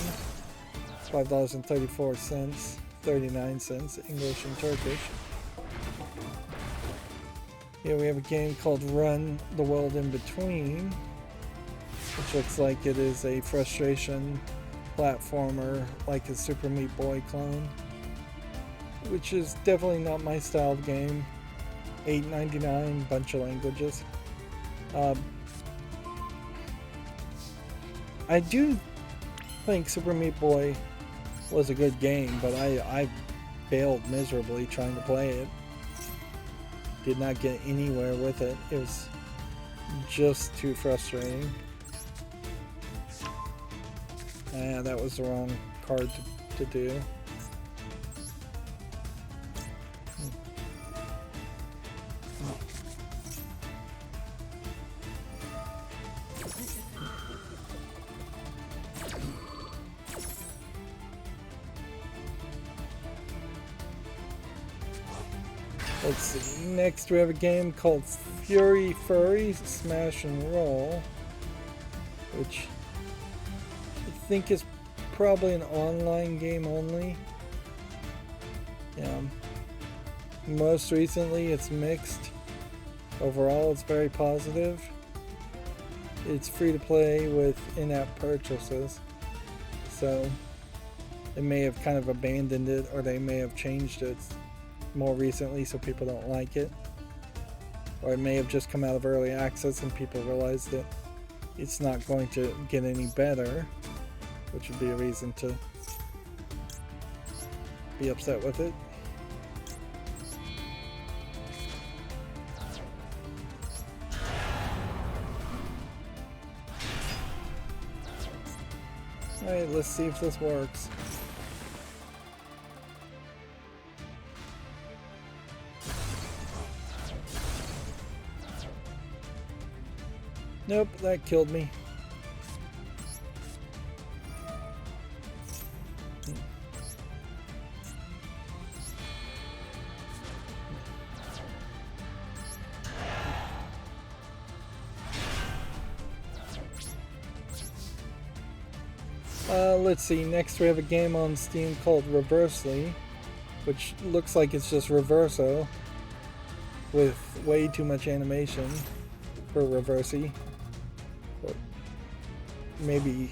$5.34, 39 cents, English and Turkish. Here we have a game called Run the World in Between, which looks like it is a frustration platformer like a Super Meat Boy clone, which is definitely not my style of game. $8.99, bunch of languages. I do think Super Meat Boy was a good game, but I failed miserably trying to play it. Did not get anywhere with it. It was just too frustrating. That was the wrong card to do. Let's see. Next, we have a game called Fury Furry Smash and Roll, which I think is probably an online game only. Yeah. Most recently, it's mixed. Overall, it's very positive. It's free to play with in-app purchases, so they may have kind of abandoned it, or they may have changed it more recently so people don't like it, or it may have just come out of early access and people realize that it's not going to get any better, which would be a reason to be upset with it. Alright, let's see if this works. Nope, that killed me. Let's see, next we have a game on Steam called Reversely, which looks like it's just Reverso with way too much animation for Reversey. Or maybe,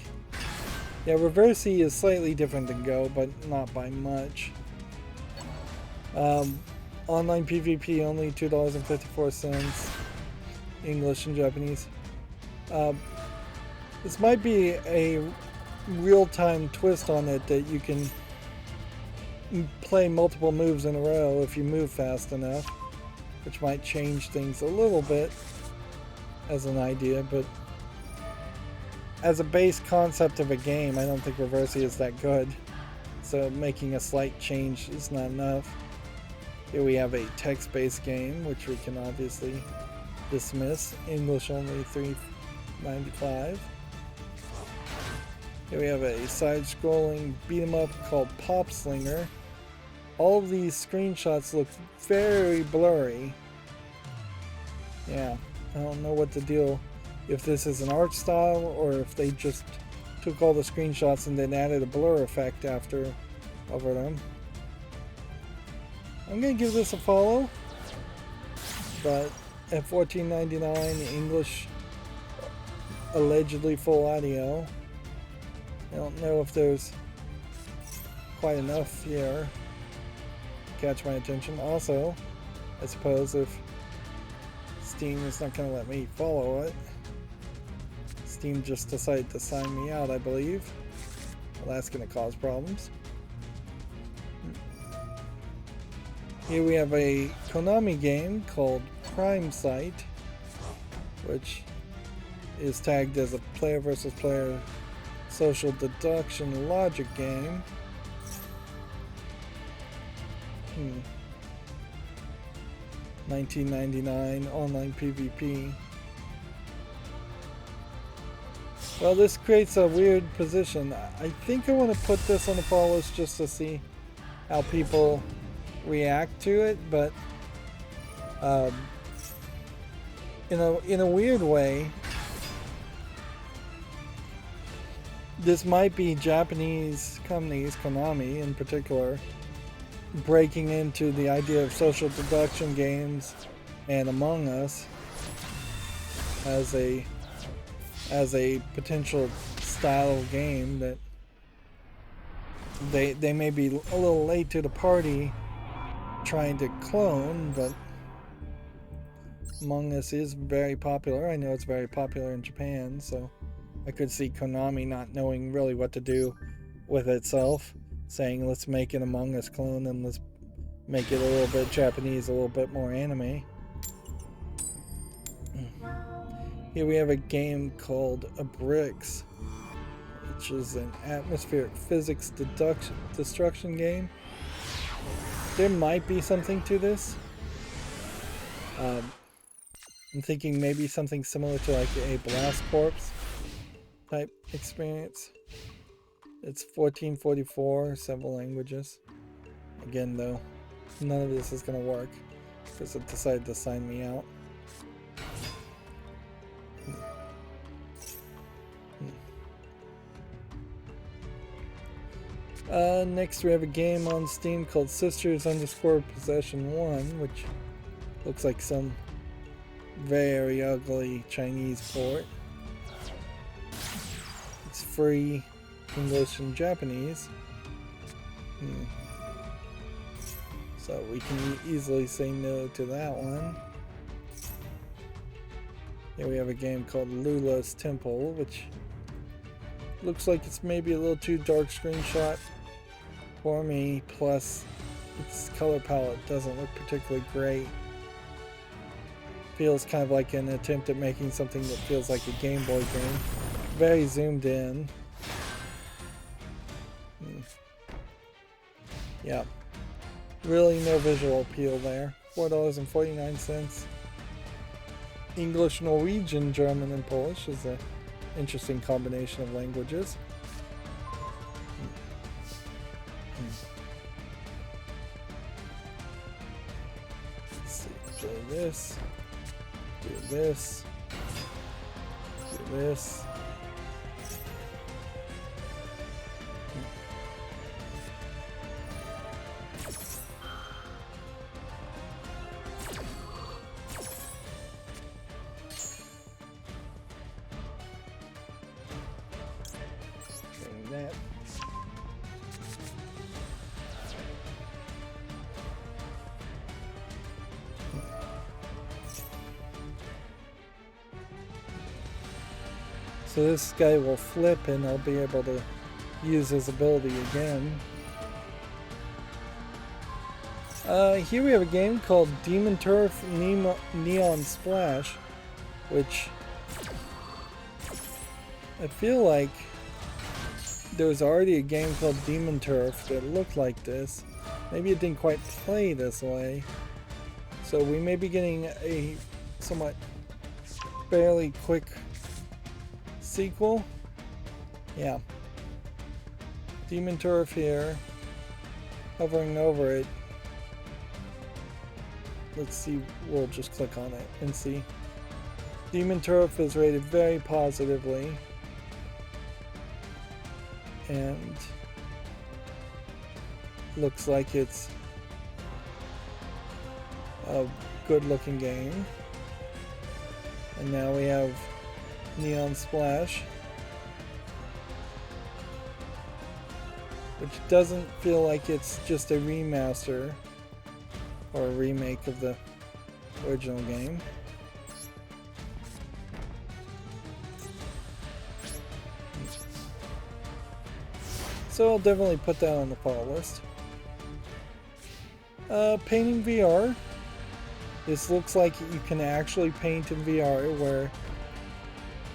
yeah, Reversey is slightly different than Go, but not by much. Online PvP only, $2.54, English and Japanese. This might be a real-time twist on it, that you can play multiple moves in a row if you move fast enough, which might change things a little bit as an idea, but as a base concept of a game, I don't think Reversi is that good. So making a slight change is not enough. Here we have a text-based game, which we can obviously dismiss. English only $3.95. Here we have a side-scrolling beat-em-up called Pop Slinger. All of these screenshots look very blurry. Yeah, I don't know what the deal, if this is an art style or if they just took all the screenshots and then added a blur effect over them. I'm gonna give this a follow, but at $14.99 English, allegedly full audio. I don't know if there's quite enough here to catch my attention. Also, I suppose if Steam is not going to let me follow it, Steam just decided to sign me out, I believe. Well, that's going to cause problems. Here we have a Konami game called Crime Site, which is tagged as a player versus player social deduction logic game. $19.99 online PvP. Well, this creates a weird position. I think I want to put this on the follow list just to see how people react to it, but in a weird way, this might be Japanese companies, Konami in particular, breaking into the idea of social deduction games and Among Us as a potential style of game that they may be a little late to the party trying to clone, but Among Us is very popular. I know it's very popular in Japan, so I could see Konami not knowing really what to do with itself, saying let's make an Among Us clone and let's make it a little bit Japanese, a little bit more anime. Here we have a game called Bricks, which is an atmospheric physics destruction game. There might be something to this. I'm thinking maybe something similar to like a Blast Corps type experience. It's $14.44, several languages. Again though, none of this is going to work because it decided to sign me out. Next we have a game on Steam called Sisters_Possession 1, which looks like some very ugly Chinese port. It's free English and Japanese. So we can easily say no to that one. Here we have a game called Lula's Temple, which looks like it's maybe a little too dark screenshot for me, plus its color palette doesn't look particularly great. Feels kind of like an attempt at making something that feels like a Game Boy game. Very zoomed in. Yeah. Really no visual appeal there. $4.49. English, Norwegian, German, and Polish is an interesting combination of languages. Let's see, play this, do this, do this. That. So this guy will flip and I'll be able to use his ability again. Here we have a game called Demon Turf Neon Splash, which I feel like there was already a game called Demon Turf that looked like this. Maybe it didn't quite play this way. So we may be getting a somewhat fairly quick sequel. Yeah. Demon Turf here. Hovering over it. Let's see, we'll just click on it and see. Demon Turf is rated very positively. And looks like it's a good looking game. And now we have Neon Splash, which doesn't feel like it's just a remaster or a remake of the original game. So I'll definitely put that on the follow list. Painting VR. This looks like you can actually paint in VR, where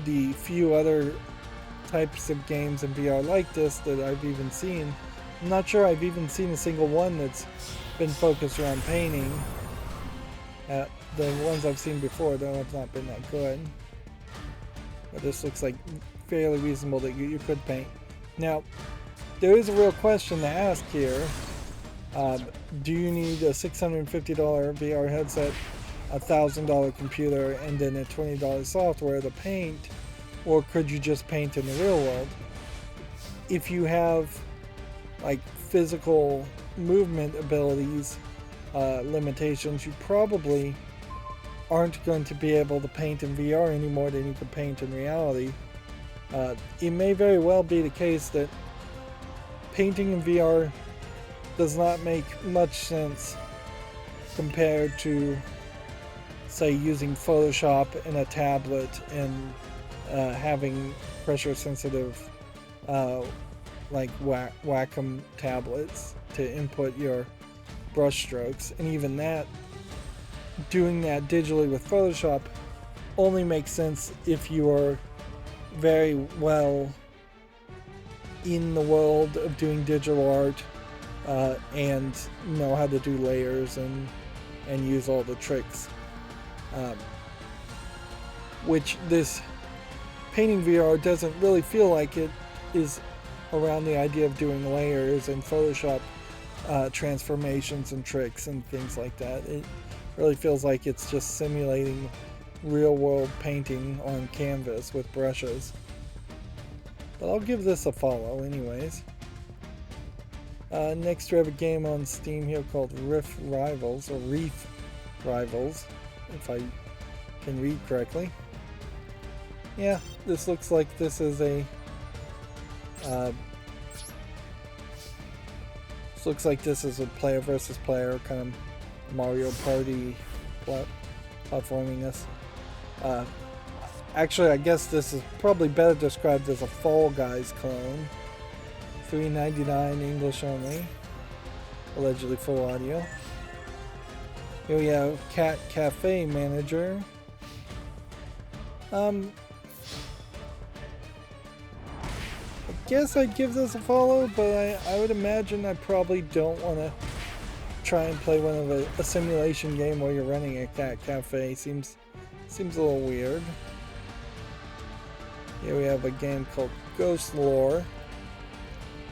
the few other types of games in VR like this that I've even seen, I'm not sure I've even seen a single one that's been focused around painting. The ones I've seen before, though, have not been that good. But this looks like fairly reasonable that you could paint. Now, there is a real question to ask here. Do you need a $650 VR headset, a $1,000 computer, and then a $20 software to paint? Or could you just paint in the real world? If you have like physical movement abilities, limitations, you probably aren't going to be able to paint in VR any more than you could paint in reality. It may very well be the case that painting in VR does not make much sense compared to, say, using Photoshop in a tablet and having pressure-sensitive like Wacom tablets to input your brush strokes. And even that, doing that digitally with Photoshop only makes sense if you are very well in the world of doing digital art and know how to do layers and use all the tricks, which this painting VR doesn't really feel like it is around the idea of doing layers and Photoshop transformations and tricks and things like that. It really feels like it's just simulating real world painting on canvas with brushes. But I'll give this a follow anyways. Next we have a game on Steam here called Reef Rivals, if I can read correctly. Yeah, this looks like this is a player versus player kind of Mario Party platforminess. Actually, I guess this is probably better described as a Fall Guys clone. $3.99 English only. Allegedly full audio. Here we have Cat Cafe Manager. I guess I'd give this a follow, but I would imagine I probably don't want to try and play one of a simulation game while you're running a cat cafe. Seems a little weird. Here we have a game called Ghost Lore.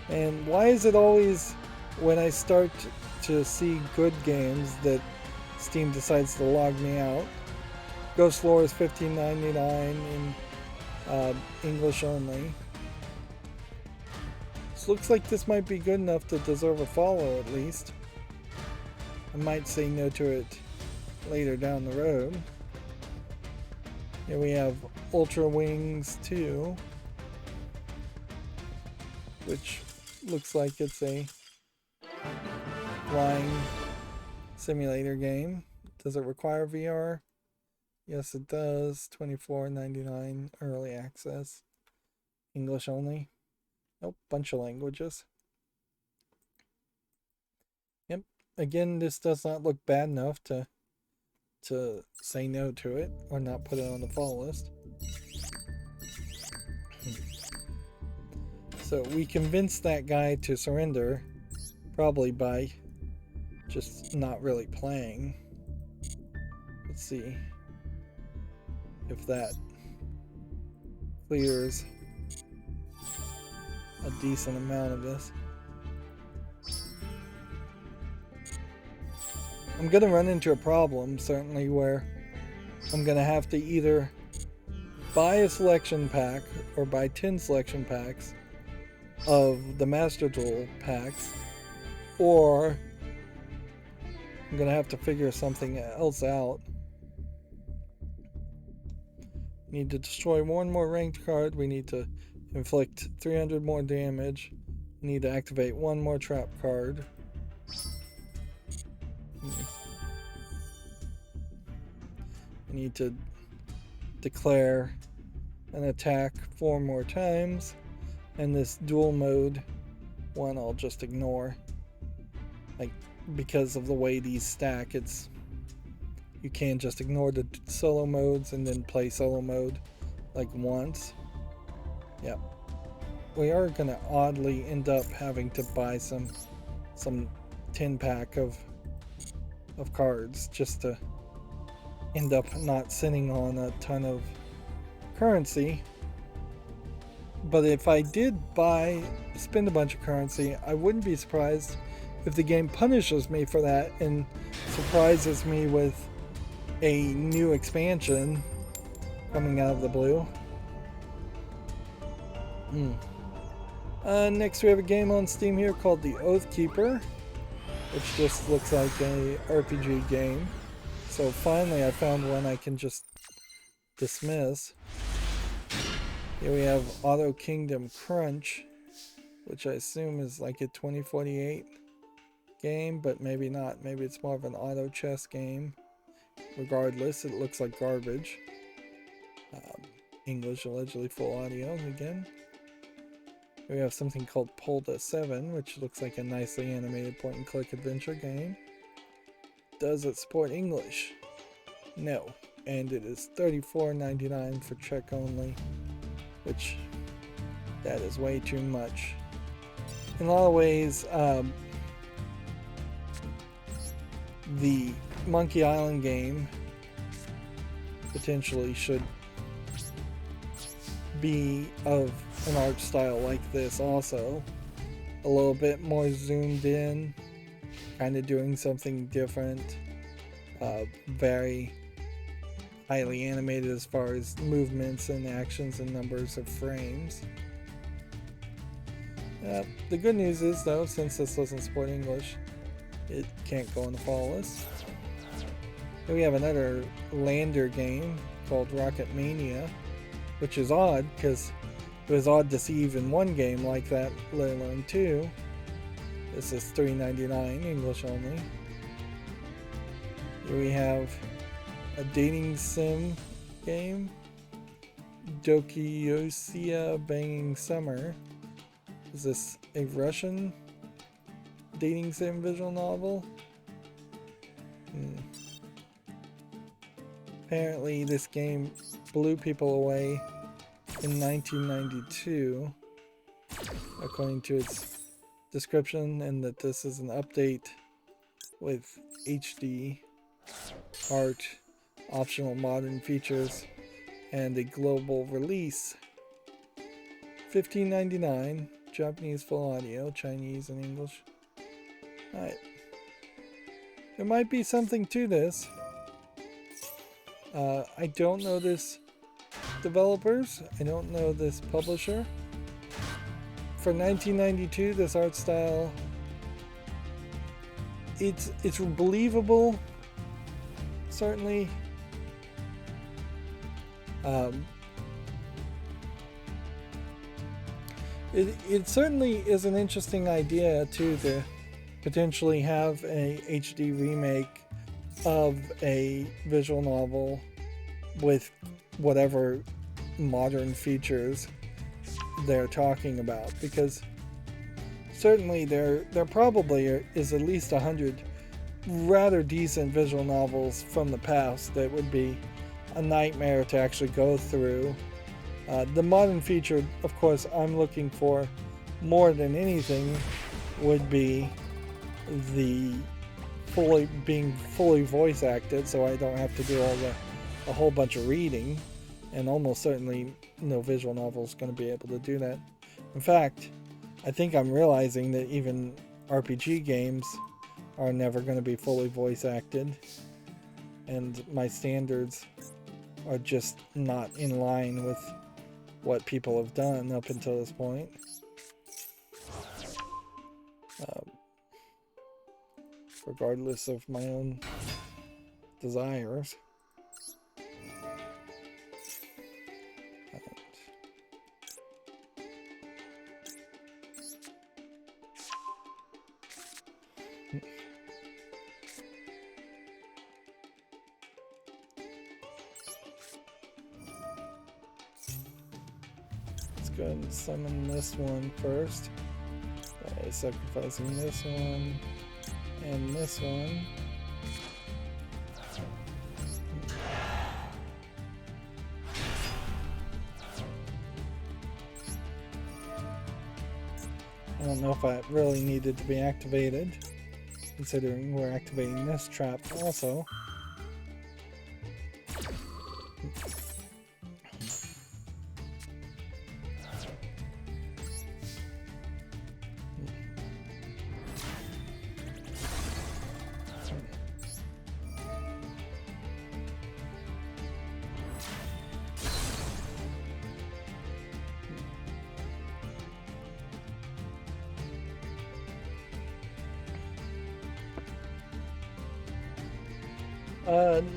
And why is it always when I start to see good games that Steam decides to log me out? Ghost Lore is $15.99 in English only. So looks like this might be good enough to deserve a follow at least. I might say no to it later down the road. Here we have Ultra Wings 2, which looks like it's a flying simulator game. Does it require VR? Yes, it does. $24.99 early access. English only. Nope, bunch of languages. Yep, again, this does not look bad enough to say no to it or not put it on the fall list. So we convinced that guy to surrender, probably by just not really playing. Let's see if that clears a decent amount of this. I'm gonna run into a problem, certainly, where I'm gonna have to either buy a selection pack or buy 10 selection packs of the Master Duel packs, or I'm gonna have to figure something else out. We need to destroy one more ranked card. We need to inflict 300 more damage. We need to activate one more trap card. We need to declare an attack 4 more times. And this dual mode one I'll just ignore. Like, because of the way these stack, you can't just ignore the solo modes and then play solo mode like once. Yep. We are gonna oddly end up having to buy some 10 pack of cards just to end up not sitting on a ton of currency. But if I did spend a bunch of currency, I wouldn't be surprised if the game punishes me for that and surprises me with a new expansion coming out of the blue. Next we have a game on Steam here called The Oathkeeper, which just looks like a RPG game. So finally I found one I can just dismiss. Here we have Auto Kingdom Crunch, which I assume is like a 2048 game, but maybe not. Maybe it's more of an auto chess game. Regardless, it looks like garbage. English allegedly full audio again. We have something called Polda 7, which looks like a nicely animated point-and-click adventure game. Does it support English? No. And it is $34.99 for Czech only, which, that is way too much. In a lot of ways, the Monkey Island game potentially should be of an art style like this also. A little bit more zoomed in, kind of doing something different, very highly animated as far as movements and actions and numbers of frames. The good news is, though, since this doesn't support English, it can't go on the fall list. Here we have another lander game called Rocket Mania, which is odd because it was odd to see even one game like that, let alone two. This is $3.99, English only. Here we have a dating sim game, Dokiosia Banging Summer. Is this a Russian dating sim visual novel? Apparently this game blew people away in 1992, according to its description, and that this is an update with HD art, optional modern features, and a global release. $15.99, Japanese full audio, Chinese and English. Alright. There might be something to this. I don't know this developers. I don't know this publisher. For 1992, this art style, it's believable, certainly. It certainly is an interesting idea too, to potentially have a HD remake of a visual novel with whatever modern features they're talking about, because certainly there probably is at least 100 rather decent visual novels from the past that would be a nightmare to actually go through. The modern feature, of course, I'm looking for more than anything would be the being fully voice acted, so I don't have to do a whole bunch of reading, and almost certainly no visual novel is going to be able to do that. In fact, I think I'm realizing that even RPG games are never going to be fully voice acted, and my standards are just not in line with what people have done up until this point. Regardless of my own desires. Let's go ahead and summon this one first by sacrificing this one and this one. I don't know if that really needed to be activated, considering we're activating this trap also.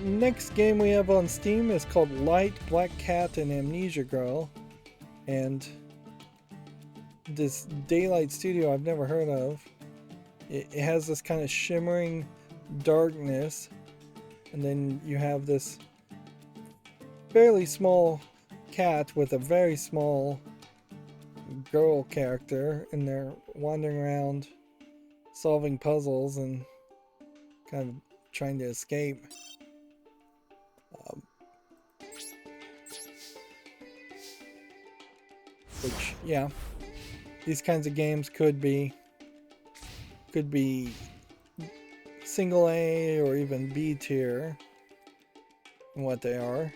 Next game we have on Steam is called Light, Black Cat, and Amnesia Girl. And this Daylight Studio I've never heard of. It has this kind of shimmering darkness. And then you have this fairly small cat with a very small girl character. And they're wandering around solving puzzles and kind of trying to escape. Which, yeah, these kinds of games could be single A or even B tier in what they are.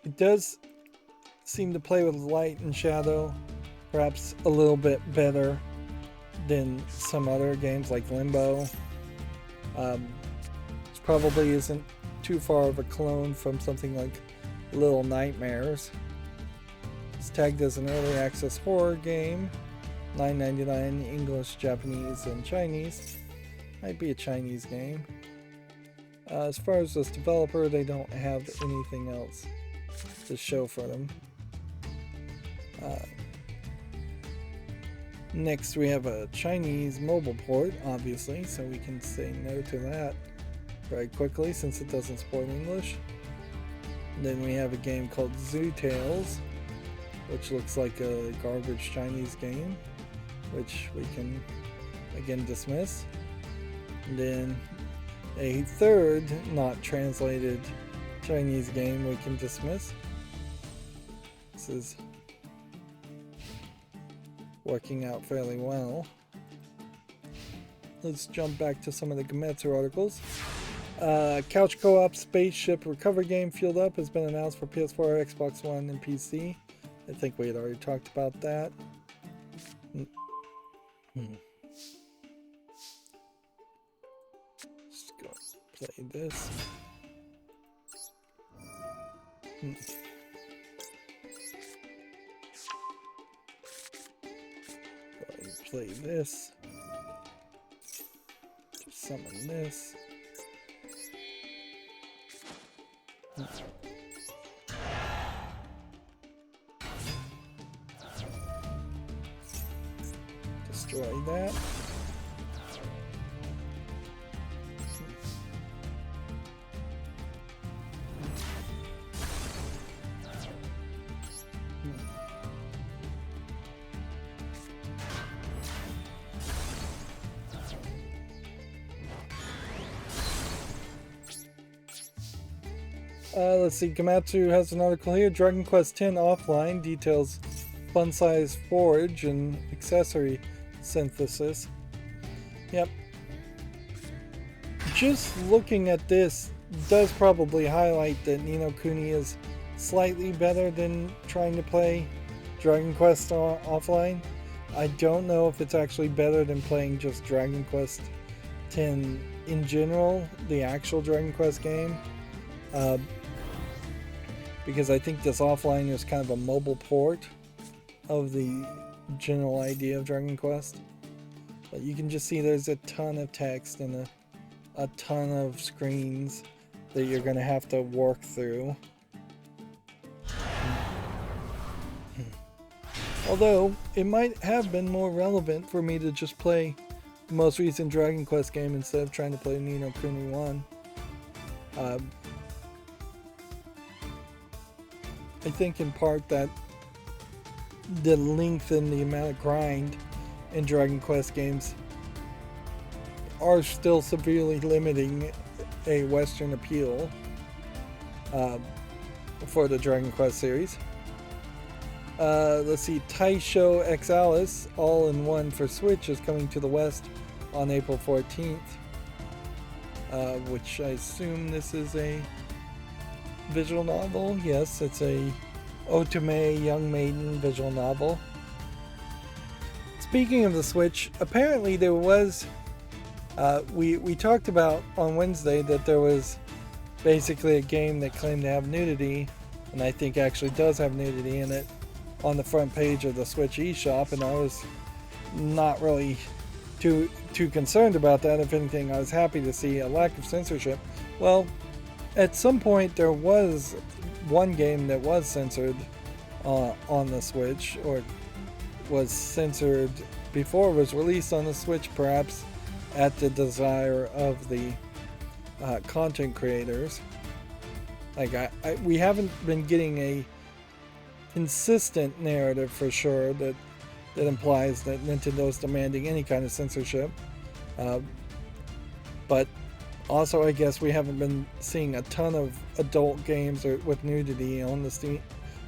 It does seem to play with light and shadow perhaps a little bit better than some other games like Limbo. It probably isn't too far of a clone from something like Little Nightmares. It's tagged as an early access horror game, $9.99 English, Japanese, and Chinese. Might be a Chinese game. As far as this developer, they don't have anything else to show for them. Next we have a Chinese mobile port, obviously, so we can say no to that very quickly since it doesn't support English. And then we have a game called Zoo Tales, which looks like a garbage Chinese game, which we can again dismiss. And then a third not translated Chinese game we can dismiss. This is working out fairly well. Let's jump back to some of the Gemetsu articles. Couch co-op spaceship recovery game Fueled Up has been announced for PS4, Xbox One, and PC. I think we had already talked about that. Just go play this. Go ahead and play this. Just summon this. Destroy that. Let's see, Gamatsu has an article here. Dragon Quest X offline details fun-size forge and accessory synthesis. Yep. Just looking at this does probably highlight that Ni no Kuni is slightly better than trying to play Dragon Quest offline. I don't know if it's actually better than playing just Dragon Quest X in general, the actual Dragon Quest game. Because I think this offline is kind of a mobile port of the general idea of Dragon Quest. But you can just see there's a ton of text and a ton of screens that you're going to have to work through. Although, it might have been more relevant for me to just play the most recent Dragon Quest game instead of trying to play Ni no Kuni 1. I think in part that the length and the amount of grind in Dragon Quest games are still severely limiting a Western appeal for the Dragon Quest series. Let's see, Taisho X Alice All-in-One for Switch is coming to the West on April 14th, which I assume this is a visual novel. Yes, it's a Otome young maiden visual novel. Speaking of the Switch, apparently there was we talked about on Wednesday that there was basically a game that claimed to have nudity, and I think actually does have nudity in it, on the front page of the Switch eShop, and I was not really too concerned about that. If anything, I was happy to see a lack of censorship. Well, at some point there was one game that was censored on the Switch, or was censored before it was released on the Switch, perhaps at the desire of the content creators. Like we haven't been getting a consistent narrative for sure that implies that Nintendo's demanding any kind of censorship, but also I guess we haven't been seeing a ton of adult games with nudity on the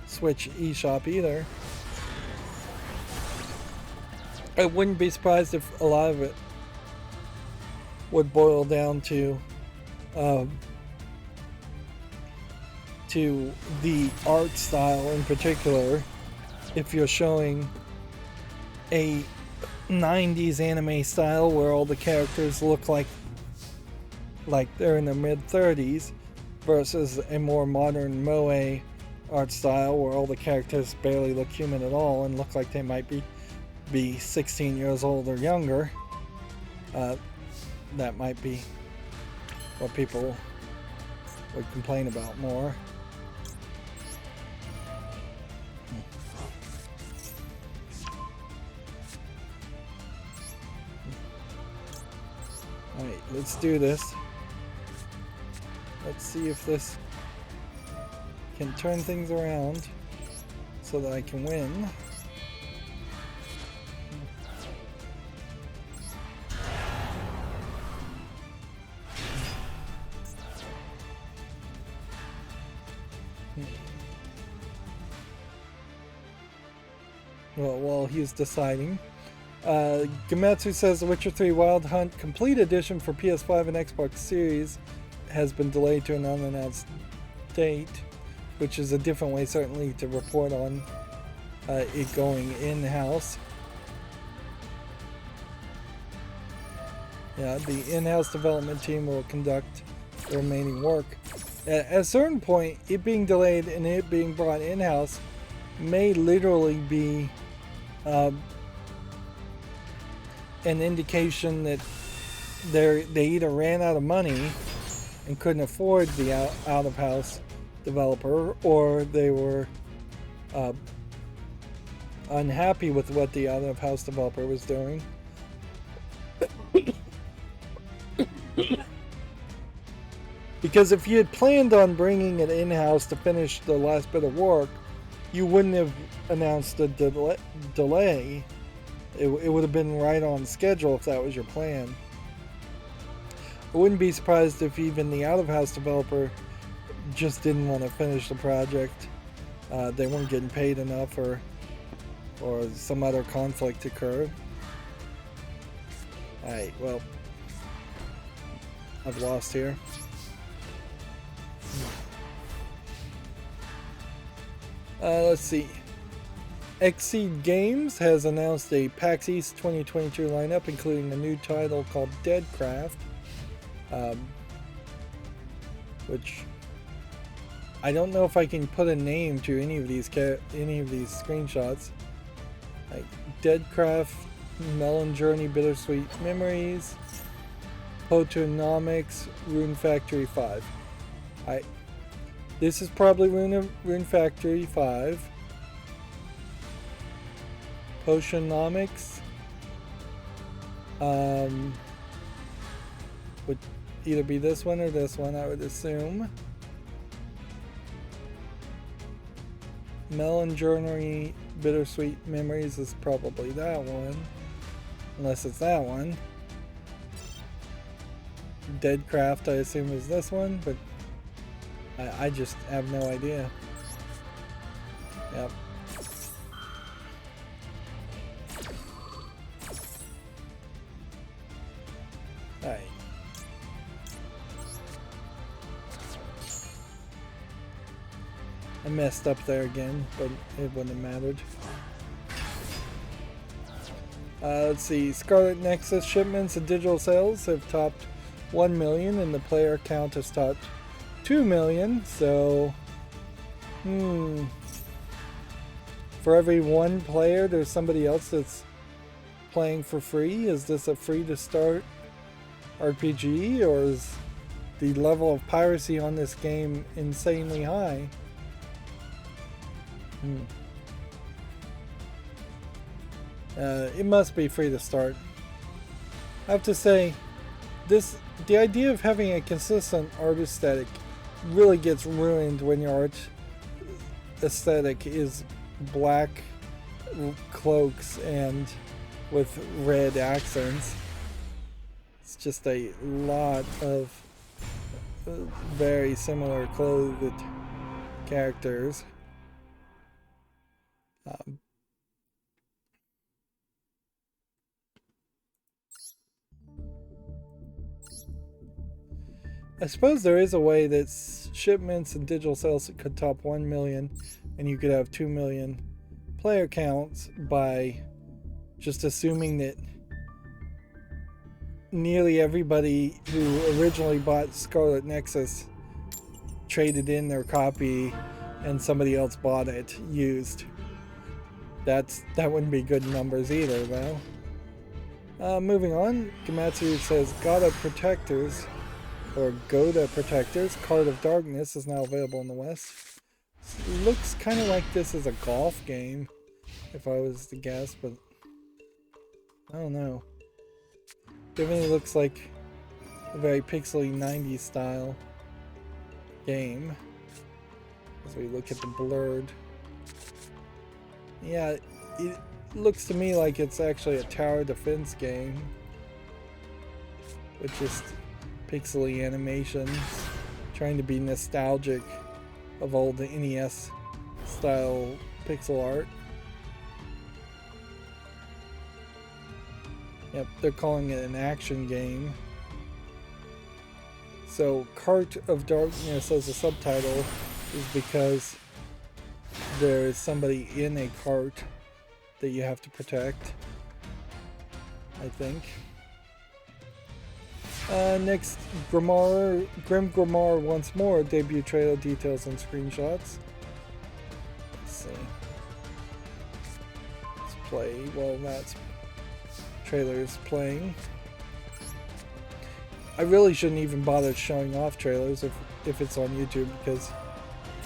Switch eShop either. I wouldn't be surprised if a lot of it would boil down to the art style in particular. If you're showing a 90s anime style where all the characters look like they're in their mid-30s, versus a more modern moe art style where all the characters barely look human at all and look like they might be 16 years old or younger, that might be what people would complain about more. Alright, let's do this. Let's see if this can turn things around so that I can win. Well, while he's deciding, Gamatsu says The Witcher 3 Wild Hunt Complete Edition for PS5 and Xbox Series has been delayed to an unannounced date, which is a different way certainly to report on it going in-house. Yeah, the in-house development team will conduct the remaining work. At a certain point, it being delayed and it being brought in-house may literally be an indication that they either ran out of money and couldn't afford the out-of-house developer, or they were unhappy with what the out-of-house developer was doing. Because if you had planned on bringing it in-house to finish the last bit of work, you wouldn't have announced a delay. It would have been right on schedule if that was your plan. I wouldn't be surprised if even the out-of-house developer just didn't want to finish the project. They weren't getting paid enough, or some other conflict occurred. Alright, well, I've lost here. Let's see. Exceed Games has announced a PAX East 2022 lineup, including a new title called Deadcraft, which I don't know if I can put a name to any of these screenshots. Like Deadcraft, Melon Journey, Bittersweet Memories, Potonomics, Rune Factory 5. This is probably Rune Factory 5. Potionomics would either be this one or this one, I would assume. Melon Journey, Bittersweet Memories is probably that one, unless it's that one. Deadcraft, I assume, is this one, but I just have no idea. Yep. Alright. I messed up there again, but it wouldn't have mattered. Let's see. Scarlet Nexus shipments and digital sales have topped 1 million, and the player count has topped 2 million. So, for every one player, there's somebody else that's playing for free. Is this a free to start RPG, or is the level of piracy on this game insanely high? It must be free to start. I have to say, the idea of having a consistent art aesthetic really gets ruined when your art aesthetic is black cloaks and with red accents. It's just a lot of very similar clothed characters. I suppose there is a way that shipments and digital sales could top 1 million and you could have 2 million player counts by just assuming that nearly everybody who originally bought Scarlet Nexus traded in their copy and somebody else bought it used. That wouldn't be good numbers either, though. Moving on, Gamatsu says Goda Protectors, or Goda Protectors, Card of Darkness is now available in the West. Looks kind of like this is a golf game, if I was to guess, but I don't know. Definitely looks like a very pixely 90s style game as we look at the blurred. Yeah, it looks to me like it's actually a tower defense game with just pixely animations, trying to be nostalgic of old NES style pixel art. Yep, they're calling it an action game. So, Cart of Darkness as a subtitle is because there's somebody in a cart that you have to protect, I think. Next, Grim Grimoire once more, debut trailer details and screenshots. Let's see. Let's play while that trailer is playing. I really shouldn't even bother showing off trailers if it's on YouTube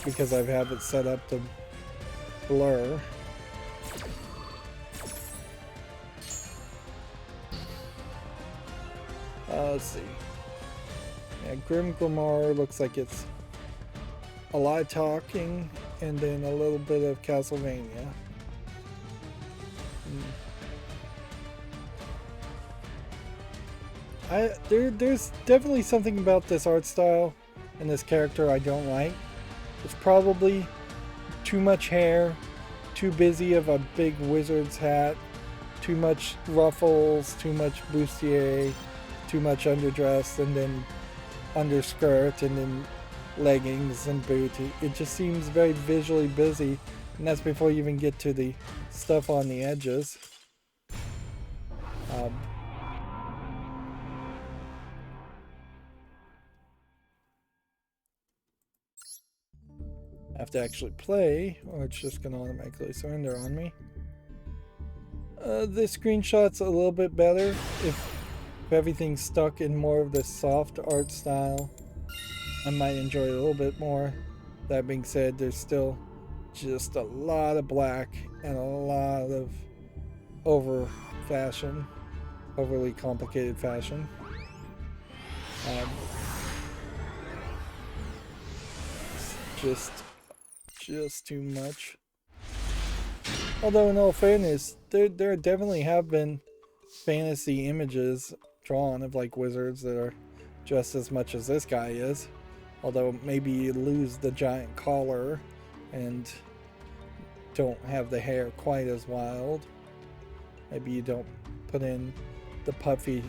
because I've had it set up to blur. Let's see. Yeah, Grim Grimoire looks like it's a lot of talking and then a little bit of Castlevania. There's definitely something about this art style in this character I don't like. It's probably too much hair, too busy of a big wizard's hat, too much ruffles, too much bustier, too much underdress, and then underskirt, and then leggings and booty. It just seems very visually busy, and that's before you even get to the stuff on the edges. I have to actually play, or it's just going to automatically surrender on me. This screenshot's a little bit better if everything's stuck in more of the soft art style. I might enjoy it a little bit more. That being said, there's still just a lot of black and a lot of overly complicated fashion. Just too much. Although in all fairness, there definitely have been fantasy images drawn of like wizards that are just as much as this guy is. Although maybe you lose the giant collar and don't have the hair quite as wild. Maybe you don't put in the puffy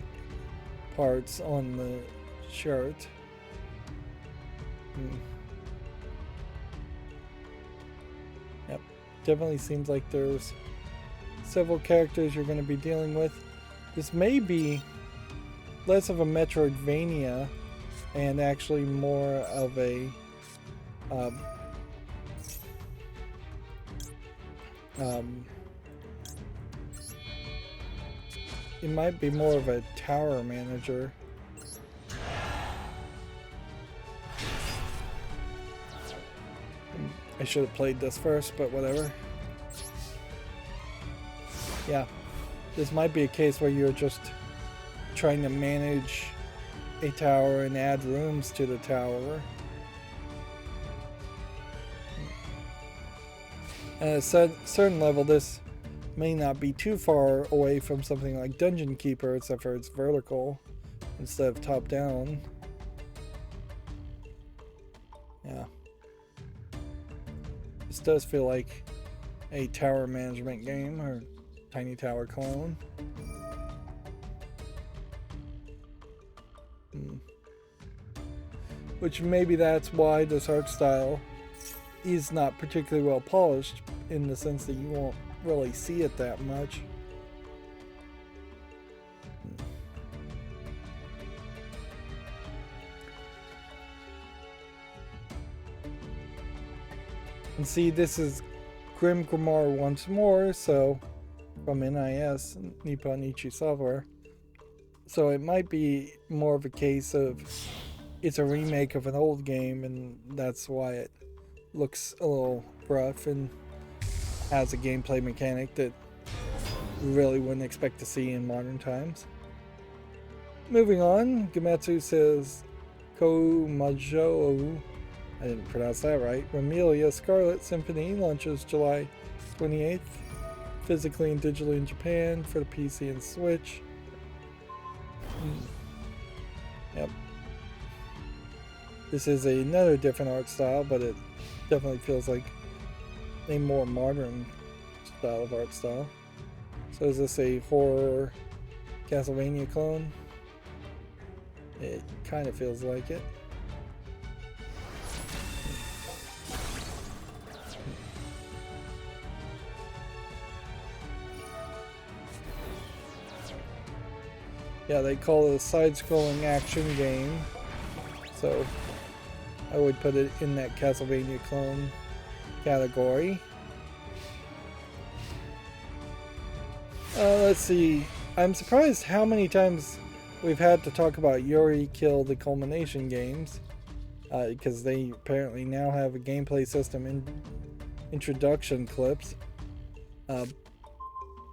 parts on the shirt. Yep, definitely seems like there's several characters you're going to be dealing with. This may be less of a Metroidvania and actually more of a it might be more of a tower manager. I should have played this first, but whatever. Yeah, this might be a case where you're just trying to manage a tower and add rooms to the tower. At a certain level, this may not be too far away from something like Dungeon Keeper, except for it's vertical instead of top down. Yeah. This does feel like a tower management game or Tiny Tower clone. Which maybe that's why this art style is not particularly well polished, in the sense that you won't really see it that much. And see, this is Grim Grimoire once more, so from NIS, Nippon Ichi Software. So it might be more of a case of it's a remake of an old game, and that's why it looks a little rough and has a gameplay mechanic that you really wouldn't expect to see in modern times. Moving on, Gametsu says Komajo, I didn't pronounce that right, Ramelia Scarlet Symphony launches July 28th, physically and digitally in Japan for the PC and Switch. Yep. This is another different art style, but it definitely feels like a more modern style of art style. So is this a horror Castlevania clone? It kind of feels like it. Yeah, they call it a side-scrolling action game, so I would put it in that Castlevania clone category. Let's see. I'm surprised how many times we've had to talk about Yuri Kill the Culmination games, because they apparently now have a gameplay system in introduction clips.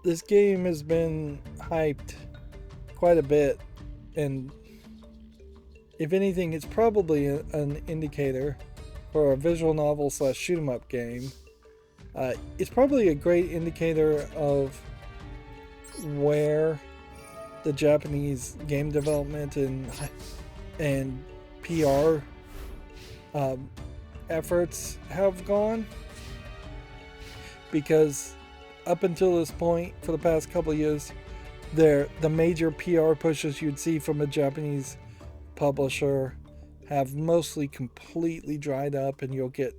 This game has been hyped quite a bit, and if anything, it's probably an indicator for a visual novel / shoot 'em up game. It's probably a great indicator of where the Japanese game development and PR efforts have gone, because up until this point, for the past couple of years, the major PR pushes you'd see from a Japanese publisher have mostly completely dried up, and you'll get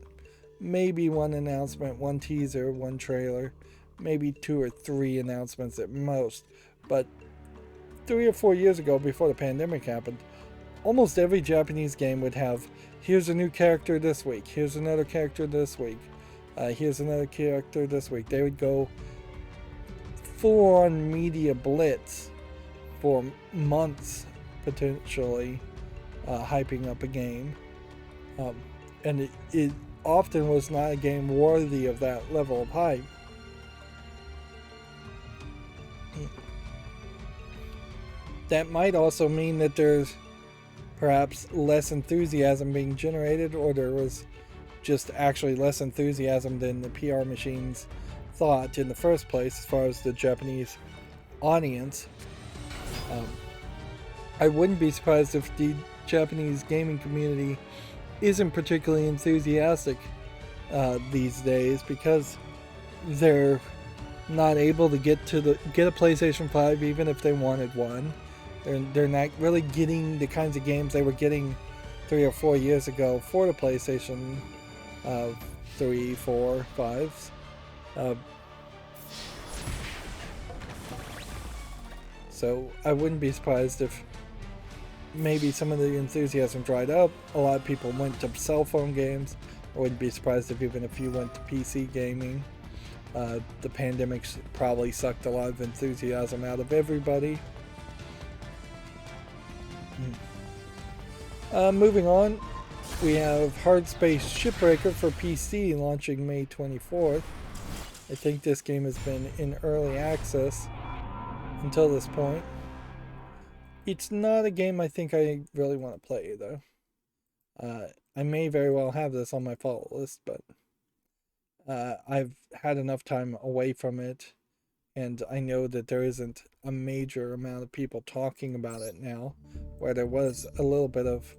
maybe one announcement, one teaser, one trailer, maybe 2 or 3 announcements at most. But 3 or 4 years ago, before the pandemic happened, almost every Japanese game would have, here's a new character this week, here's another character this week, here's another character this week. They would go full-on media blitz for months, potentially, hyping up a game. And it often was not a game worthy of that level of hype. That might also mean that there's perhaps less enthusiasm being generated, or there was just actually less enthusiasm than the PR machines thought in the first place as far as the Japanese audience. I wouldn't be surprised if the Japanese gaming community isn't particularly enthusiastic these days, because they're not able to get a PlayStation 5 even if they wanted one. They're not really getting the kinds of games they were getting 3 or 4 years ago for the PlayStation 3, 4, 5s. So I wouldn't be surprised if maybe some of the enthusiasm dried up. A lot of people went to cell phone games. I wouldn't be surprised if even a few went to PC gaming. The pandemic probably sucked a lot of enthusiasm out of everybody. Moving on, we have Hard Space Shipbreaker for PC launching May 24th. I think this game has been in early access until this point. It's not a game I think I really want to play, though. I may very well have this on my follow list, but I've had enough time away from it, and I know that there isn't a major amount of people talking about it now, where there was a little bit of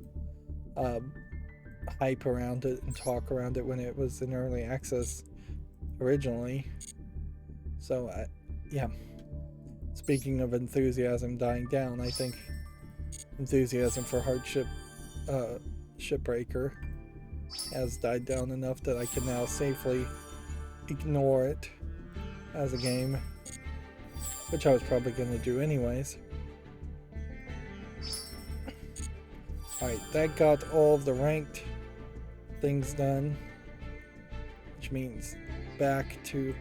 hype around it and talk around it when it was in early access originally. So, yeah. Speaking of enthusiasm dying down, I think enthusiasm for Shipbreaker has died down enough that I can now safely ignore it as a game, which I was probably going to do anyways. Alright, that got all of the ranked things done, which means back to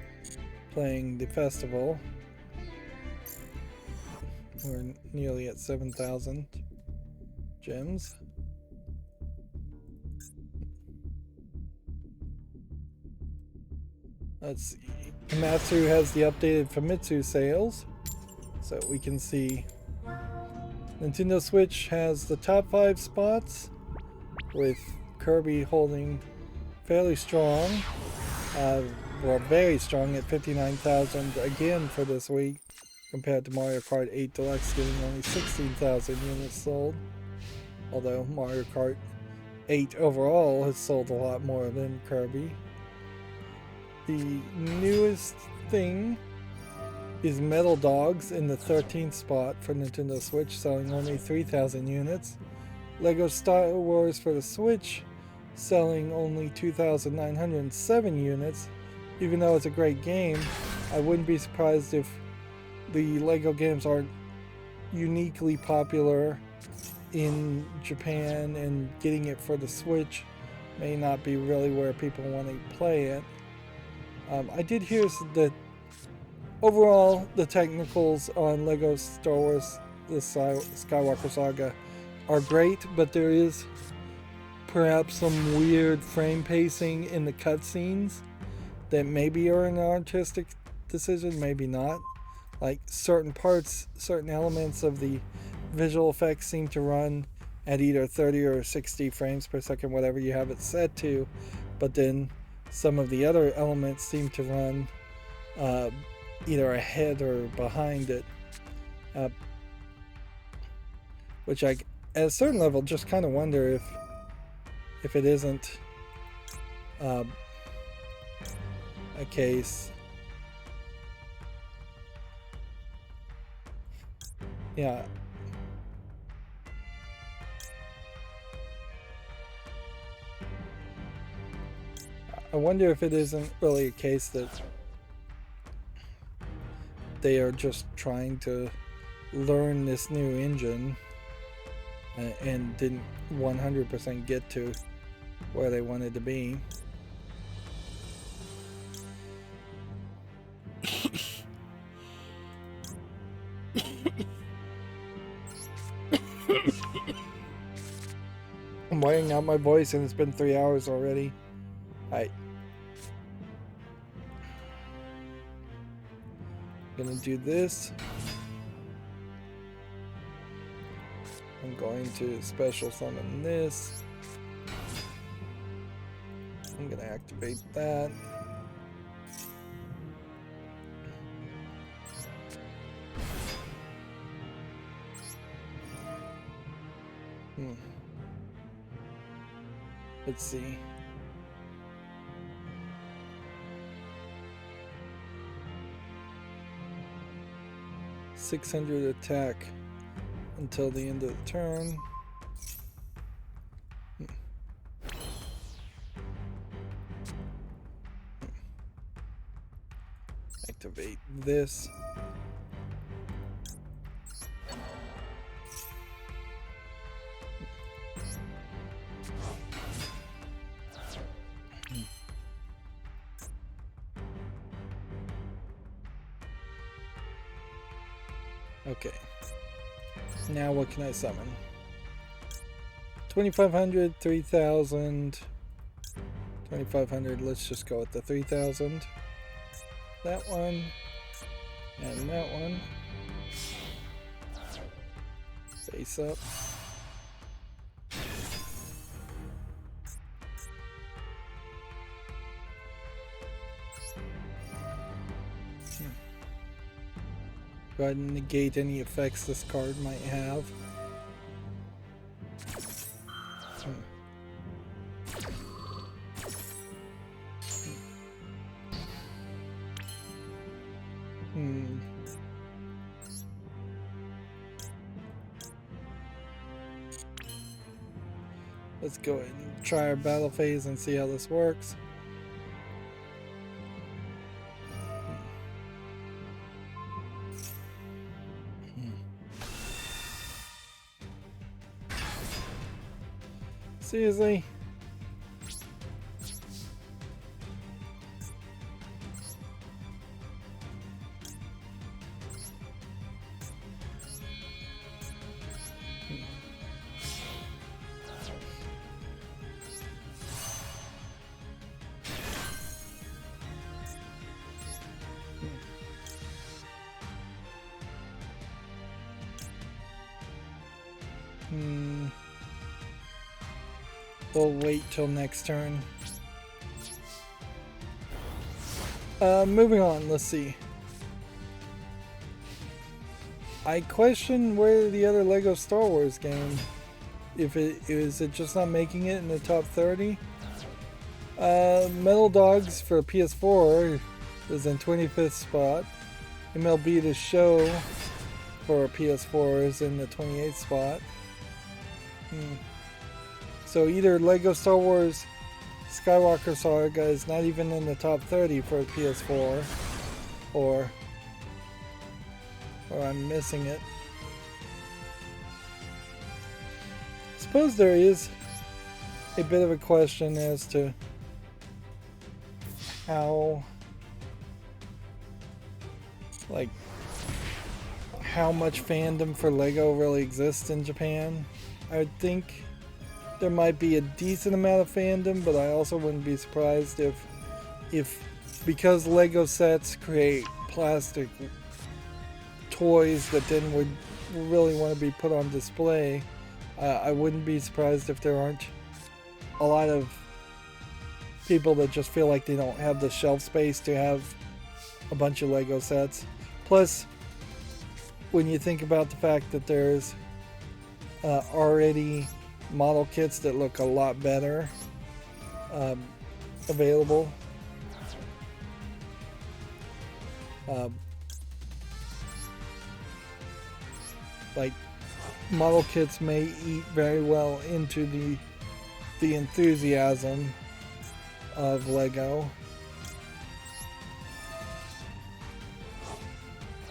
playing the festival. We're nearly at 7,000 gems. Let's see. Komatsu has the updated Famitsu sales, so we can see Nintendo Switch has the top 5 spots, with Kirby holding fairly strong, well, very strong at 59,000 again for this week, compared to Mario Kart 8 Deluxe getting only 16,000 units sold. Although Mario Kart 8 overall has sold a lot more than Kirby. The newest thing is Metal Dogs in the 13th spot for Nintendo Switch, selling only 3,000 units. Lego Star Wars for the Switch, selling only 2,907 units. Even though it's a great game, I wouldn't be surprised if the Lego games aren't uniquely popular in Japan, and getting it for the Switch may not be really where people want to play it. I did hear that overall the technicals on Lego Star Wars The Skywalker Saga are great, but there is perhaps some weird frame pacing in the cutscenes that maybe are an artistic decision, maybe not. Like certain parts, certain elements of the visual effects seem to run at either 30 or 60 frames per second, whatever you have it set to, but then some of the other elements seem to run either ahead or behind it, which I, at a certain level, just kind of wonder if if it isn't a case. Yeah. I wonder if it isn't really a case that they are just trying to learn this new engine and didn't 100% get to where they wanted to be. I'm wearing out my voice and it's been 3 hours already. I'm gonna do this. I'm going to special summon this. I'm gonna activate that. Let's see. $600 attack until the end of the turn. Activate this. Okay. Now what can I summon? 2,500, 3,000, 2,500. Let's just go with the 3,000. That one and that one. Face up. Go ahead and negate any effects this card might have. Let's go ahead and try our battle phase and see how this works. Seriously? We'll wait till next turn. Moving on, let's see. I question where the other Lego Star Wars game, if it is it just not making it in the top 30. Metal Dogs for PS4 is in 25th spot. MLB The Show for PS4 is in the 28th spot. So either Lego Star Wars Skywalker Saga is not even in the top 30 for PS4, or I'm missing it. I suppose there is a bit of a question as to how, like, how much fandom for Lego really exists in Japan. I would think there might be a decent amount of fandom, but I also wouldn't be surprised if because Lego sets create plastic toys that then would really want to be put on display, I wouldn't be surprised if there aren't a lot of people that just feel like they don't have the shelf space to have a bunch of Lego sets. Plus, when you think about the fact that there's already model kits that look a lot better available. Like model kits may eat very well into the enthusiasm of Lego,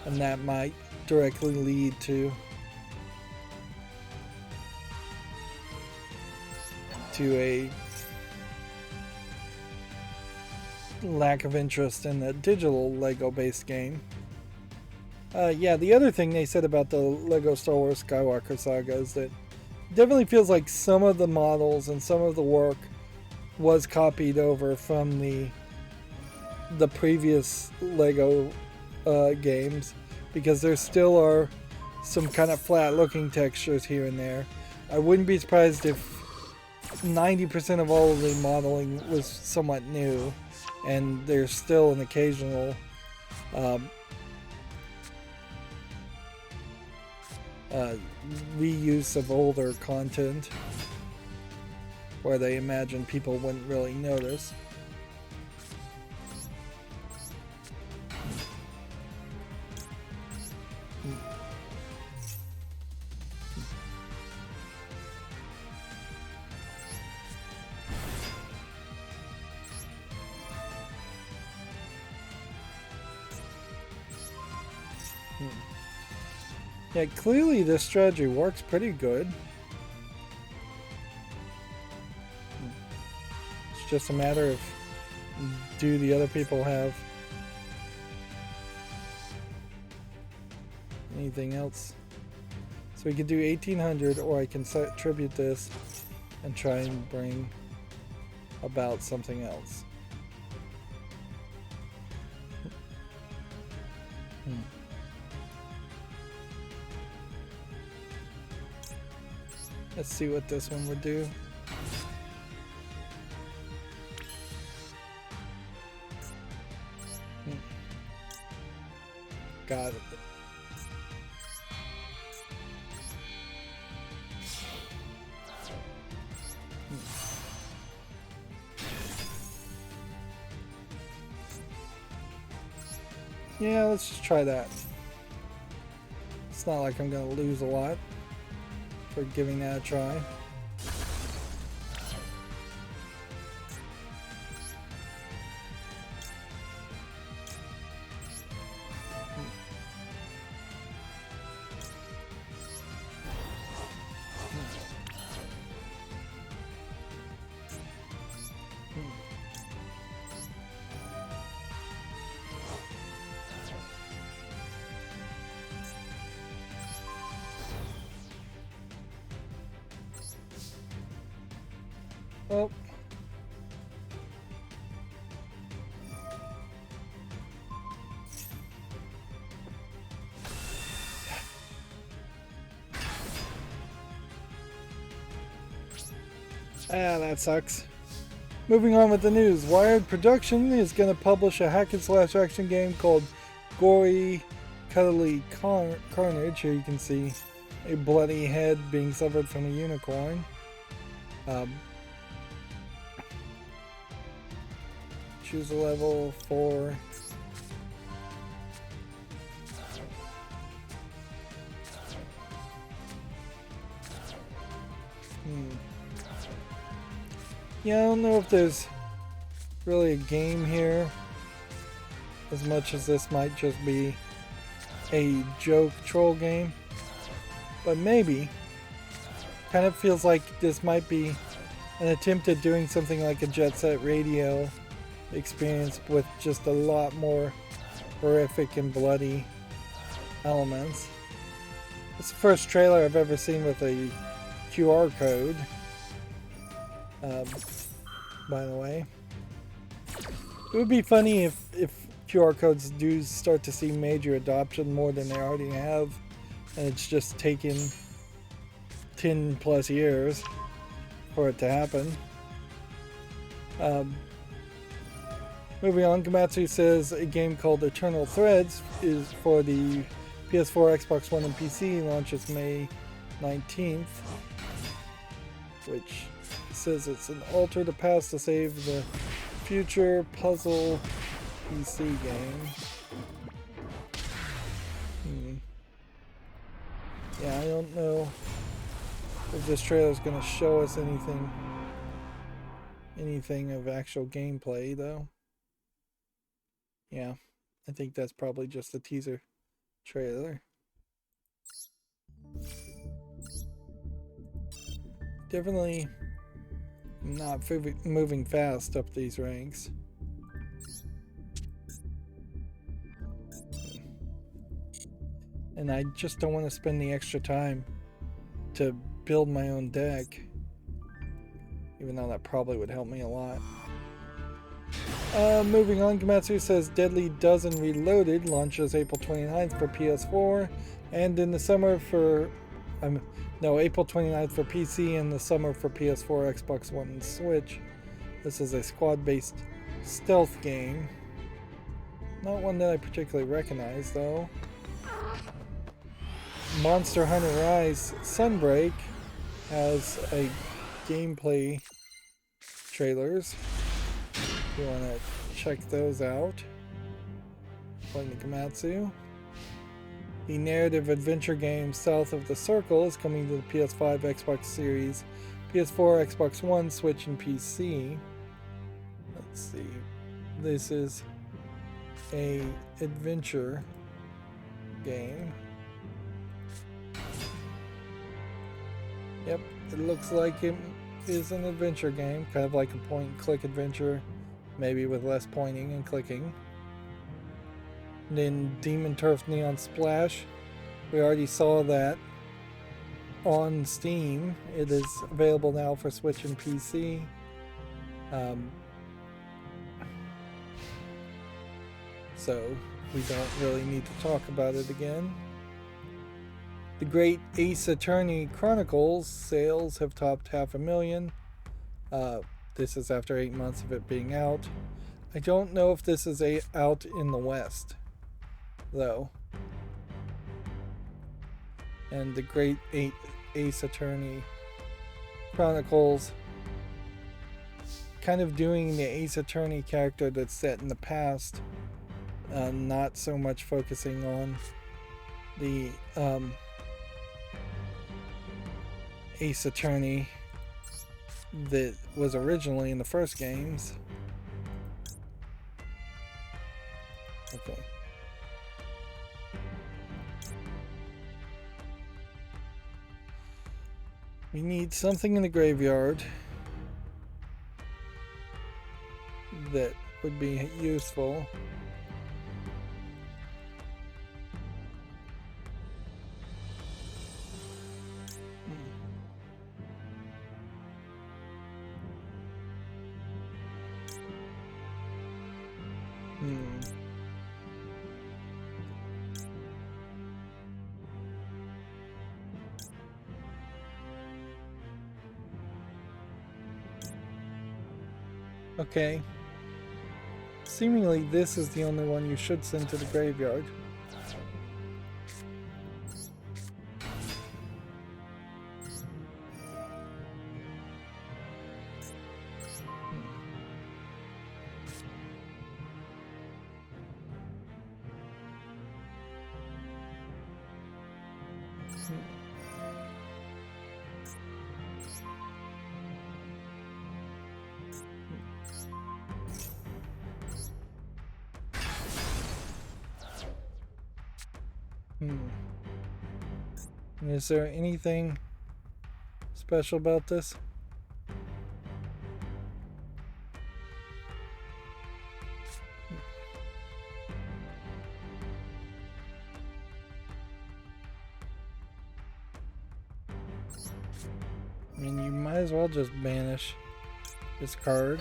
and that might directly lead to a lack of interest in the digital Lego based game. Yeah, the other thing they said about the Lego Star Wars Skywalker Saga is that it definitely feels like some of the models and some of the work was copied over from the previous Lego games, because there still are some kind of flat looking textures here and there. I wouldn't be surprised if 90% of all of the modeling was somewhat new, and there's still an occasional reuse of older content where they imagine people wouldn't really notice. Yeah, clearly this strategy works pretty good. It's just a matter of, do the other people have anything else? So we could do 1800, or I can attribute this and try and bring about something else. Let's see what this one would do. Got it. Yeah, let's just try that. It's not like I'm gonna lose a lot for giving that a try. Oh. Ah, that sucks. Moving on with the news. Wired Production is going to publish a hack and slash action game called Gory Cuddly Carnage. Here you can see a bloody head being severed from a unicorn. Choose a level for yeah, I don't know if there's really a game here, as much as this might just be a joke troll game, but maybe. Kind of feels like this might be an attempt at doing something like a Jet Set Radio experience with just a lot more horrific and bloody elements. It's the first trailer I've ever seen with a QR code, by the way. It would be funny if QR codes do start to see major adoption more than they already have, and it's just taken 10 plus years for it to happen. Moving on, Komatsu says a game called Eternal Threads is for the PS4, Xbox One, and PC. Launches May 19th. which says it's an alter the past to save the future puzzle PC game. Yeah, I don't know if this trailer is going to show us anything of actual gameplay, though. Yeah, I think that's probably just a teaser trailer. Definitely not moving fast up these ranks. And I just don't want to spend the extra time to build my own deck, even though that probably would help me a lot. Moving on, Gamatsu says Deadly Dozen Reloaded launches April 29th for PS4 and in the summer for April 29th for PC and the summer for PS4, Xbox One, and Switch. This is a squad-based stealth game. Not one that I particularly recognize, though. Monster Hunter Rise Sunbreak has a gameplay trailers. If you want to check those out. According to Gamatsu. The narrative adventure game South of the Circle is coming to the PS5, Xbox Series, PS4, Xbox One, Switch, and PC. Let's see. This is a adventure game. Yep, it looks like it is an adventure game, kind of like a point-and-click adventure, maybe with less pointing and clicking. And then Demon Turf Neon Splash, we already saw that on Steam. It is available now for Switch and PC. So we don't really need to talk about it again. The Great Ace Attorney Chronicles sales have topped 500,000. This is after 8 months of it being out. I don't know if this is out in the West, though. And the Great Ace Attorney Chronicles, kind of doing the Ace Attorney character that's set in the past, not so much focusing on the Ace Attorney that was originally in the first games. Okay. We need something in the graveyard that would be useful. Okay. Seemingly this is the only one you should send to the graveyard. Is there anything special about this? I mean, you might as well just banish this card.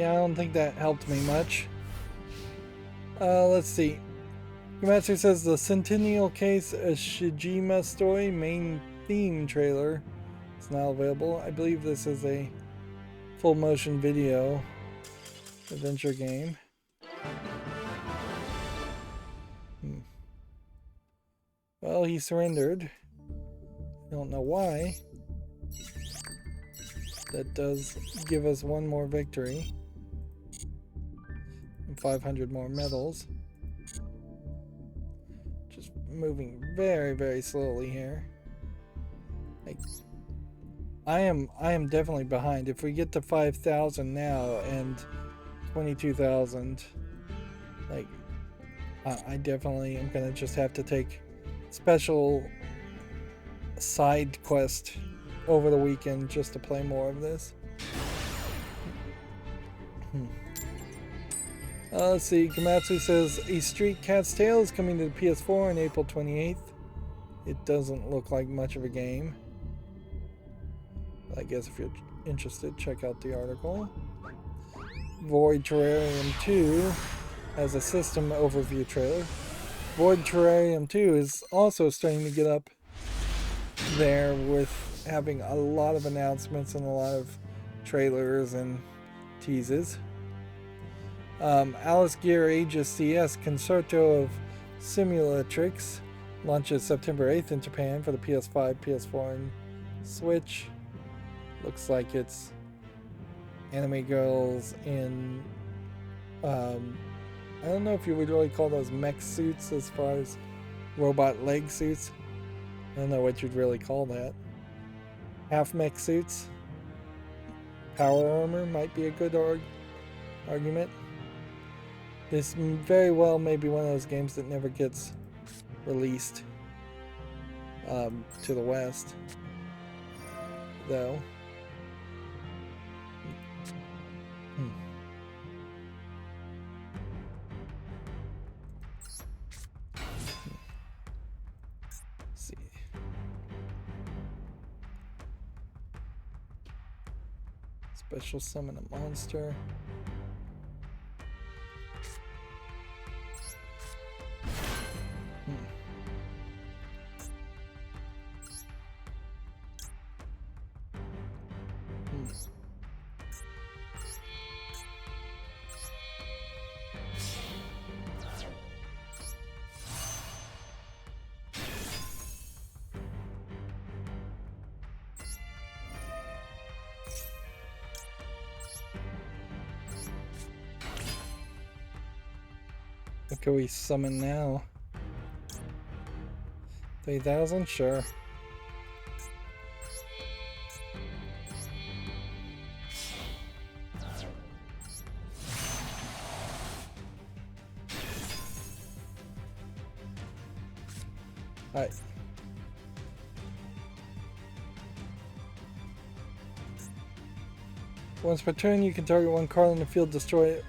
Yeah, I don't think that helped me much. Let's see. Komatsu says the Centennial Case a Shijima Story main theme trailer is now available. I believe this is a full motion video adventure game. Well, he surrendered. I don't know why. That does give us one more victory. And 500 more medals. Just moving very, very slowly here. Like, I am definitely behind. If we get to 5,000 now and 22,000, like, I definitely am gonna just have to take special side quest over the weekend just to play more of this. Let's see, Komatsu says A Street Cat's Tale is coming to the PS4 on April 28th. It doesn't look like much of a game. I guess if you're interested, check out the article. Void Terrarium 2 has a system overview trailer. Void Terrarium 2 is also starting to get up there with having a lot of announcements and a lot of trailers and teases. Alice Gear Aegis CS Concerto of Simulatrix launches September 8th in Japan for the PS5, PS4, and Switch. Looks like it's anime girls in I don't know if you would really call those mech suits as far as robot leg suits. I don't know what you'd really call that. Half mech suits. Power armor might be a good argument. This very well may be one of those games that never gets released to the West, though. Let's see. Special summon a monster. What can we summon now? 3,000? Sure. Alright. Once per turn, you can target one card on the field, destroy it.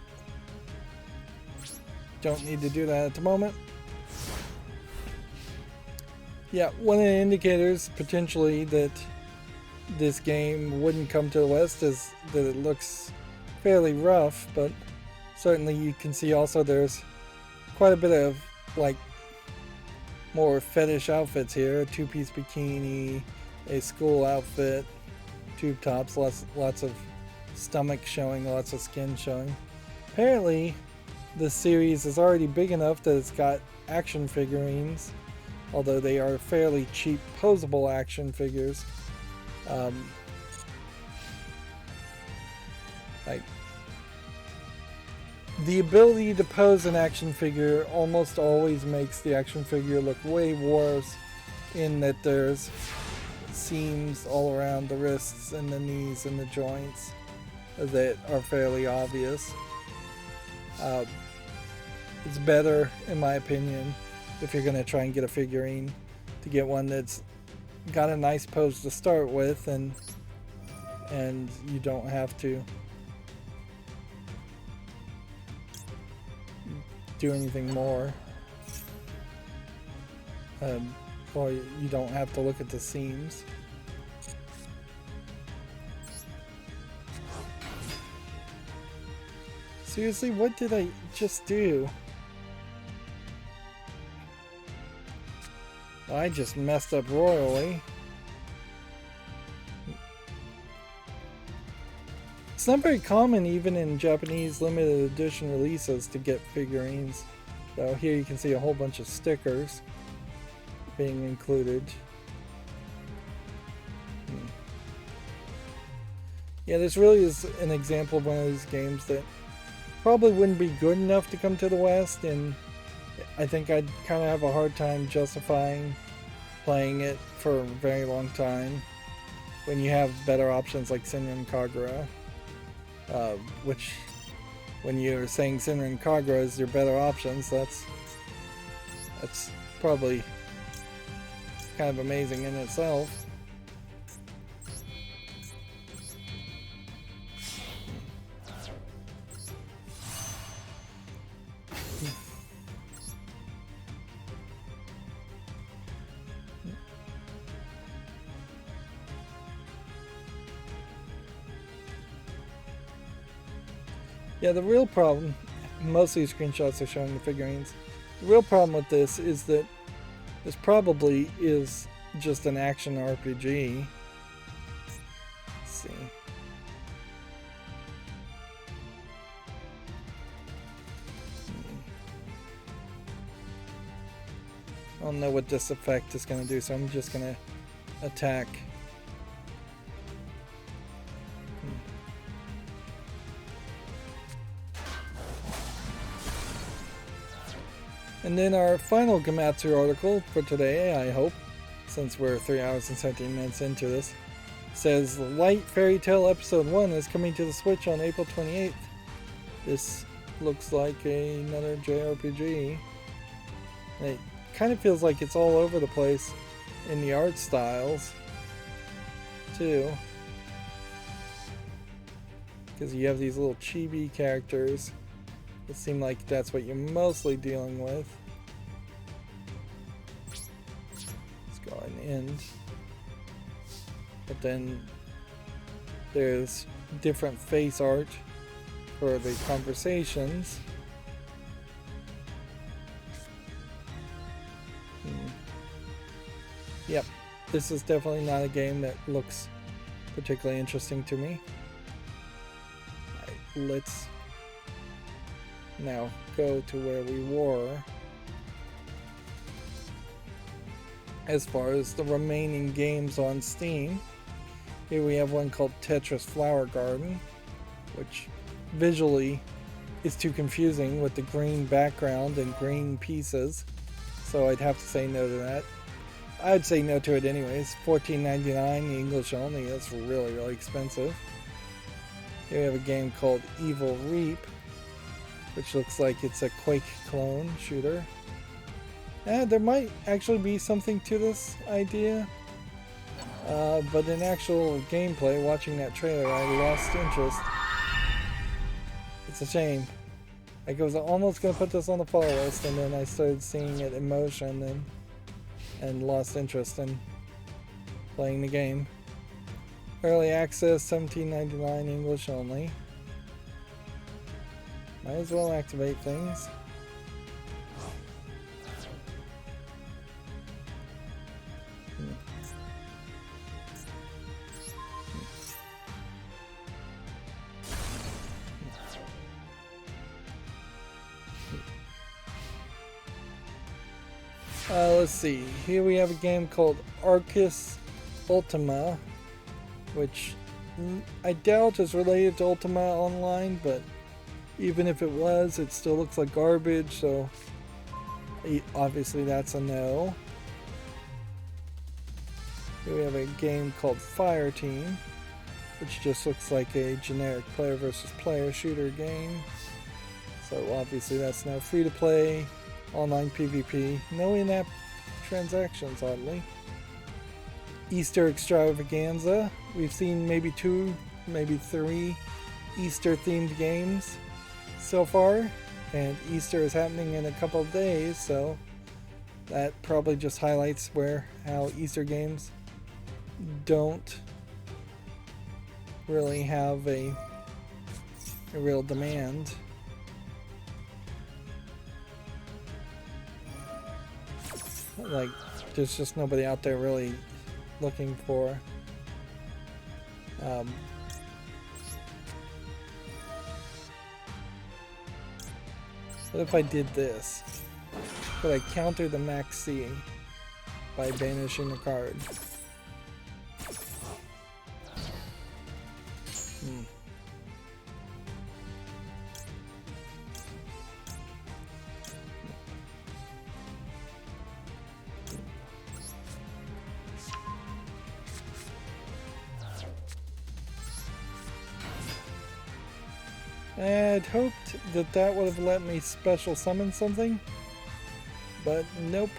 Don't need to do that at the moment. Yeah, one of the indicators potentially that this game wouldn't come to the West is that it looks fairly rough, but certainly you can see also there's quite a bit of like more fetish outfits here. A two-piece bikini, a school outfit, tube tops, lots of stomach showing, lots of skin showing. Apparently this series is already big enough that it's got action figurines, although they are fairly cheap posable action figures. Like the ability to pose an action figure almost always makes the action figure look way worse, in that there's seams all around the wrists and the knees and the joints that are fairly obvious. It's better, in my opinion, if you're going to try and get a figurine, to get one that's got a nice pose to start with, and you don't have to do anything more, or you don't have to look at the seams. Seriously, what did I just do? I just messed up royally. It's not very common even in Japanese limited edition releases to get figurines. So here you can see a whole bunch of stickers being included. Yeah, this really is an example of one of these games that probably wouldn't be good enough to come to the West, and I think I'd kind of have a hard time justifying playing it for a very long time when you have better options like Senran Kagura, which when you're saying Senran Kagura is your better options, that's probably kind of amazing in itself. Yeah, the real problem, most of these screenshots are showing the figurines. The real problem with this is that this probably is just an action RPG. Let's see. I don't know what this effect is going to do, so I'm just going to attack. And then our final Gamatsu article for today, I hope, since we're 3 hours and 17 minutes into this, says Light Fairy Tail Episode 1 is coming to the Switch on April 28th. This looks like another JRPG. It kind of feels like it's all over the place in the art styles, too. Because you have these little chibi characters. It seemed like that's what you're mostly dealing with. Let's go ahead and end. But then there's different face art for the conversations. Yep, this is definitely not a game that looks particularly interesting to me. Alright, let's now go to where we were as far as the remaining games on Steam. Here we have one called Tetris Flower Garden, which visually is too confusing with the green background and green pieces, so I'd have to say no to that. I'd say no to it anyways. $14.99 English only. That's really, really expensive. Here we have a game called Evil Reap, which looks like it's a Quake clone shooter. There might actually be something to this idea, but in actual gameplay, watching that trailer, I lost interest. It's a shame. I was almost going to put this on the follow list, and then I started seeing it in motion and lost interest in playing the game. Early access, $17.99 English only. Might as well activate things. Let's see. Here we have a game called Arcus Ultima, which I doubt is related to Ultima Online, but even if it was, it still looks like garbage, so obviously that's a no. Here we have a game called Fire Team, which just looks like a generic player versus player shooter game. So obviously that's no. Free to play, online PvP, no in-app transactions, oddly. Easter Extravaganza. We've seen maybe 2, maybe 3 Easter themed games so far, and Easter is happening in a couple of days, so that probably just highlights how Easter games don't really have a real demand. Like, there's just nobody out there really looking for. What if I did this? Could I counter the max C by banishing a card? I'd hoped that that would have let me special summon something, but nope.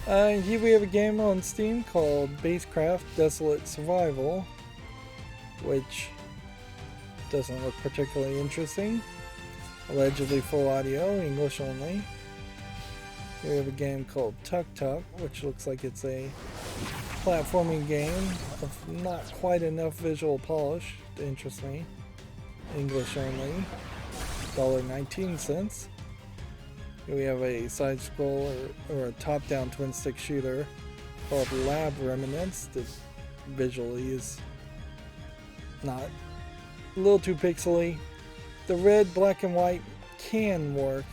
Here we have a game on Steam called Basecraft Desolate Survival, which doesn't look particularly interesting. Allegedly full audio, English only. Here we have a game called Tuk Tuk, which looks like it's a platforming game of not quite enough visual polish to interest me. English only. $1.19. Here we have a side scroller or a top-down twin stick shooter called Lab Remnants that visually is not a little too pixely. The red, black, and white can work,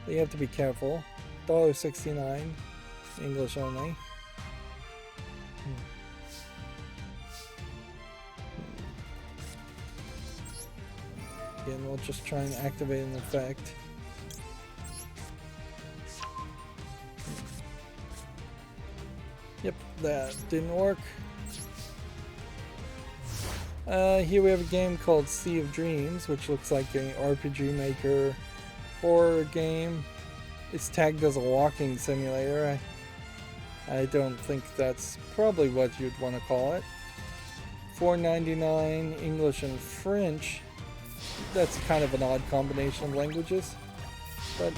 but you have to be careful. $1.69. English only. Again, we'll just try and activate an effect. Yep, that didn't work. Here we have a game called Sea of Dreams, which looks like an RPG Maker horror game. It's tagged as a walking simulator. I don't think that's probably what you'd want to call it. $4.99 English and French. That's kind of an odd combination of languages, but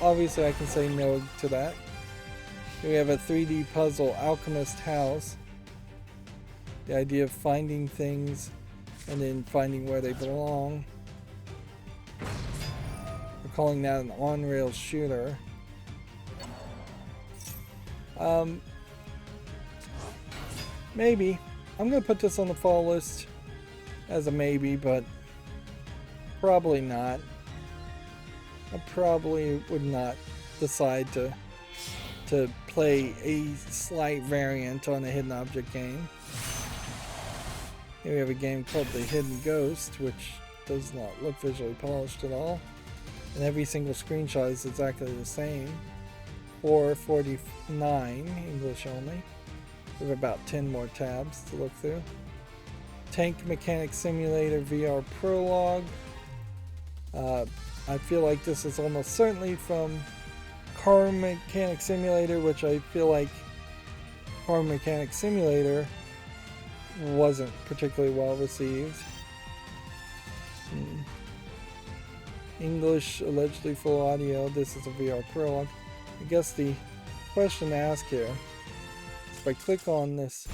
obviously I can say no to that. Here we have a 3D puzzle, Alchemist House. The idea of finding things and then finding where they belong. We're calling that an on-rail shooter. Maybe. I'm going to put this on the fall list as a maybe, but probably not. I probably would not decide to play a slight variant on a hidden object game. Here we have a game called The Hidden Ghost, which does not look visually polished at all. And every single screenshot is exactly the same. $4.49 English only. We have about 10 more tabs to look through. Tank Mechanic Simulator VR Prologue. I feel like this is almost certainly from Car Mechanic Simulator, which I feel like Car Mechanic Simulator wasn't particularly well received. English, allegedly full audio. This is a VR prologue. I guess the question to ask here is if I click on this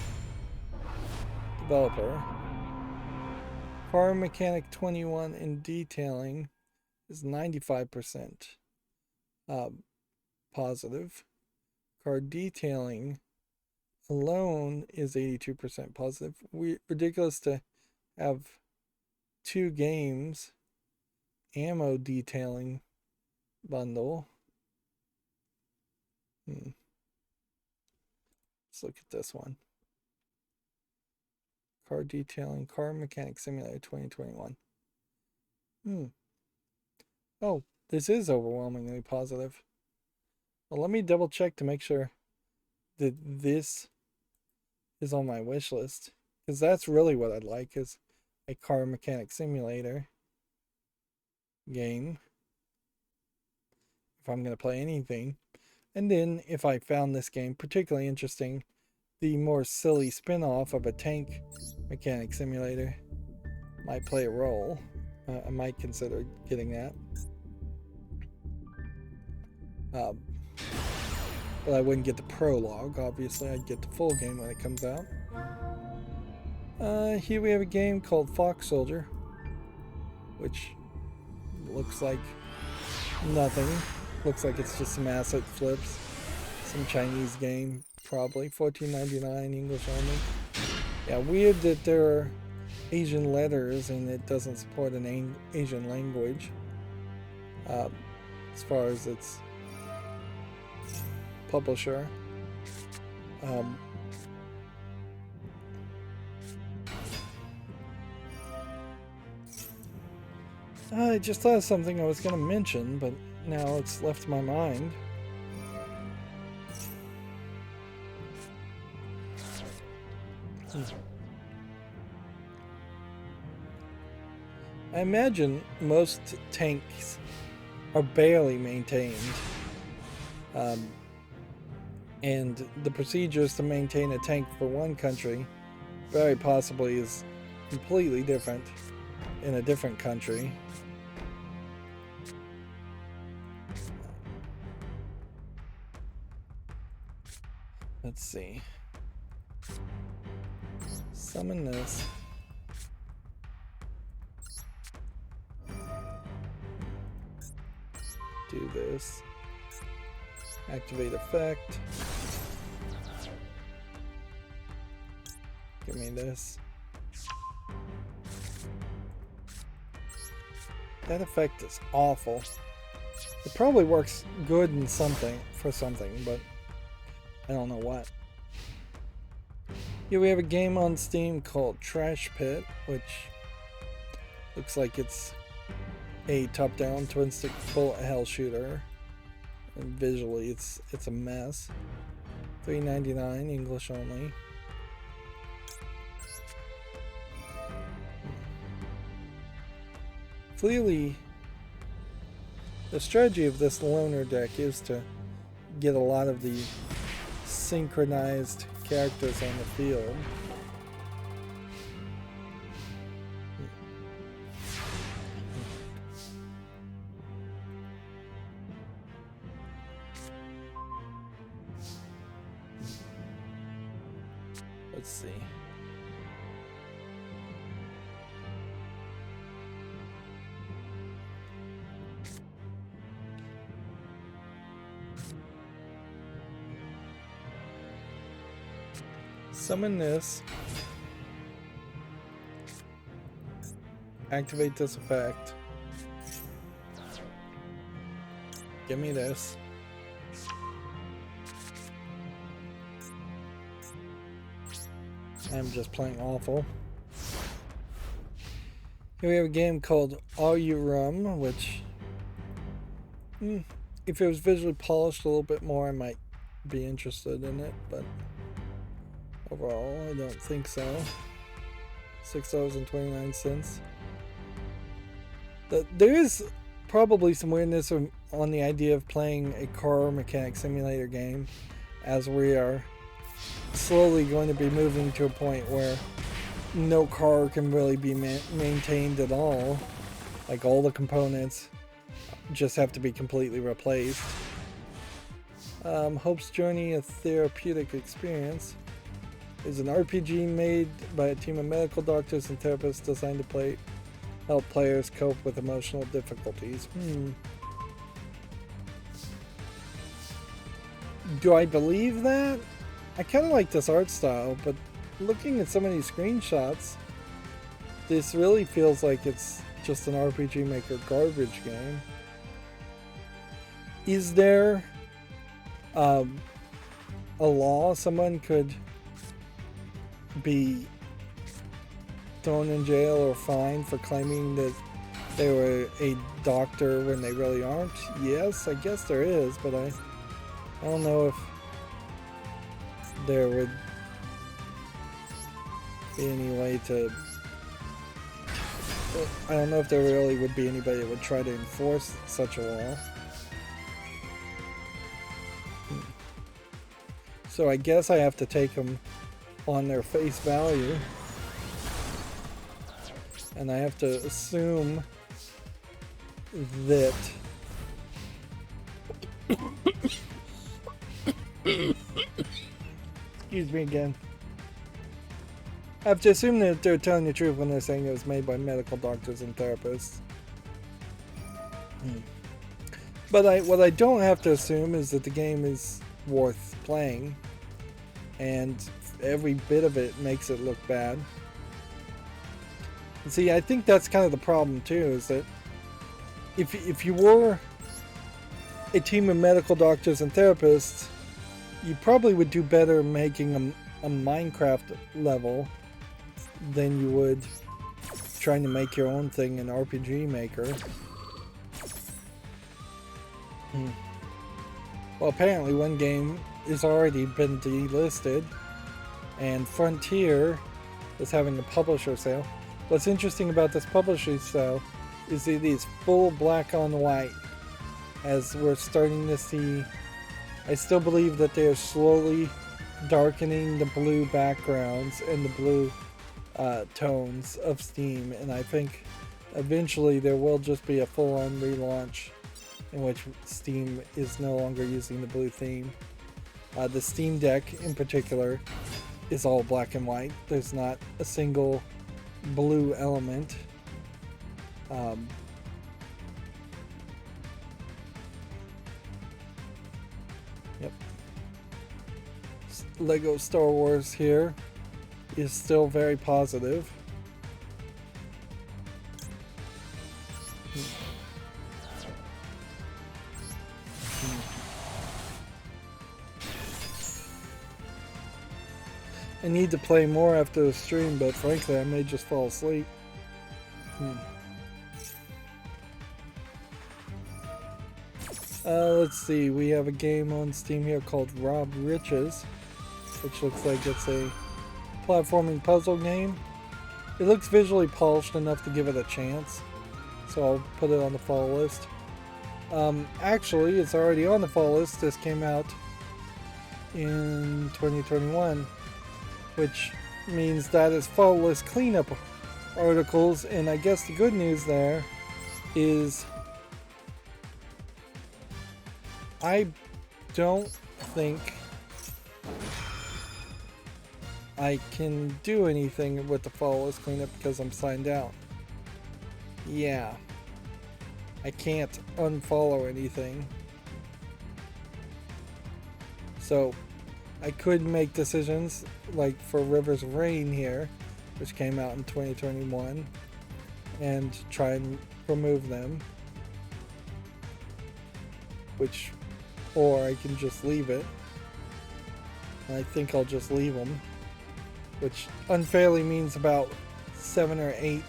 developer, Car Mechanic 21 in detailing is 95% positive. Car detailing alone is 82% positive. Ridiculous to have two games ammo detailing bundle. Let's look at this one. Car detailing, Car Mechanic Simulator 2021. Oh, this is overwhelmingly positive. Well, let me double check to make sure that this is on my wish list, because that's really what I'd like, is a Car Mechanic Simulator game if I'm going to play anything. And then if I found this game particularly interesting, the more silly spin-off of a Tank Mechanic Simulator might play a role. I might consider getting that. But I wouldn't get the prologue, obviously. I'd get the full game when it comes out. Here we have a game called Fox Soldier, which looks like nothing Looks like it's just some asset flips. Some Chinese game, probably. $14.99 English only. Yeah, weird that there are Asian letters and it doesn't support an Asian language. As far as its publisher. I just thought of something I was going to mention, but now it's left my mind. I imagine most tanks are barely maintained. And the procedures to maintain a tank for one country very possibly is completely different in a different country. Let's see. Summon this. Do this. Activate effect. Give me this. That effect is awful. It probably works good in something, but I don't know what. Here we have a game on Steam called Trash Pit, which looks like it's a top-down twin-stick bullet hell shooter. And visually, it's a mess. $3.99 English only. Clearly, the strategy of this loner deck is to get a lot of the synchronized characters on the field. Let's see. Summon this. Activate this effect. Give me this. I'm just playing awful. Here we have a game called Are You Rum, which if it was visually polished a little bit more I might be interested in it, but overall I don't think so. $6.29. There is probably some weirdness on the idea of playing a car mechanic simulator game, as we are slowly going to be moving to a point where no car can really be maintained at all. Like, all the components just have to be completely replaced. Hope's Journey, a therapeutic experience, is an RPG made by a team of medical doctors and therapists designed to help players cope with emotional difficulties. Do I believe that? I kind of like this art style, but looking at some of these screenshots, this really feels like it's just an RPG Maker garbage game. Is there a law someone could be thrown in jail or fined for claiming that they were a doctor when they really aren't? Yes, I guess there is, but I don't know if there would be any way to... I don't know if there really would be anybody that would try to enforce such a law. So I guess I have to take them on their face value. And I have to assume that excuse me again. I have to assume that they're telling the truth when they're saying it was made by medical doctors and therapists. But what I don't have to assume is that the game is worth playing, and every bit of it makes it look bad. And see, I think that's kind of the problem too, is that if you were a team of medical doctors and therapists, you probably would do better making a Minecraft level than you would trying to make your own thing in RPG Maker. Well, apparently one game has already been delisted, and Frontier is having a publisher sale. What's interesting about this publisher sale is it is full black on white, as we're starting to see. I still believe that they are slowly darkening the blue backgrounds and the blue tones of Steam, and I think eventually there will just be a full-on relaunch in which Steam is no longer using the blue theme. The Steam Deck in particular is all black and white. There's not a single blue element. Yep. Lego Star Wars here is still very positive. I need to play more after the stream, but frankly I may just fall asleep. Let's see, we have a game on Steam here called Rob Riches, which looks like it's a platforming puzzle game. It looks visually polished enough to give it a chance, so I'll put it on the fall list. Actually, it's already on the fall list. This came out in 2021, which means that is fall list cleanup articles, and I guess the good news there is I don't think I can do anything with the fall list cleanup because I'm signed out. Yeah, I can't unfollow anything. So I could make decisions like for Rivers of Rain here, which came out in 2021, and try and remove them. Or I can just leave it. I think I'll just leave them, which unfairly means about 7 or 8.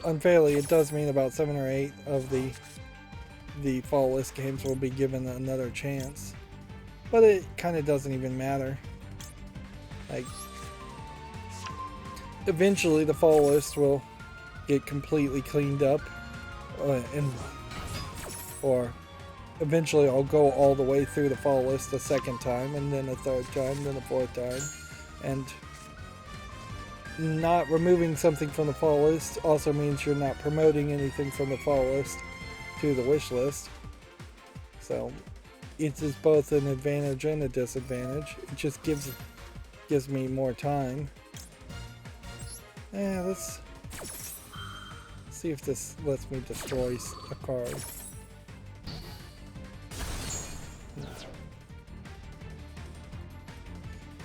Unfairly, it does mean about 7 or 8 of the fall list games will be given another chance, but it kind of doesn't even matter. Like, eventually the fall list will get completely cleaned up, or eventually I'll go all the way through the fall list a second time, and then a third time, then a fourth time, and not removing something from the fall list also means you're not promoting anything from the fall list to the wish list. So it is both an advantage and a disadvantage. It just gives me more time. Yeah, let's see if this lets me destroy a card.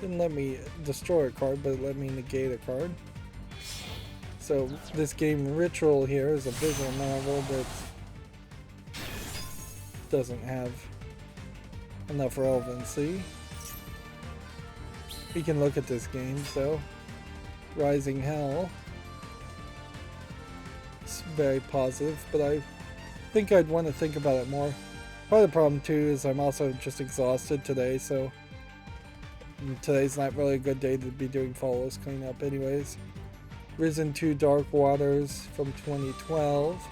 Didn't let me destroy a card, but it let me negate a card. So this game Ritual here is a visual novel that doesn't have enough relevancy. We can look at this game, so Rising Hell. It's very positive, but I think I'd want to think about it more. Part of the problem too is I'm also just exhausted today, so today's not really a good day to be doing fall list cleanup anyways. Risen 2 Dark Waters from 2012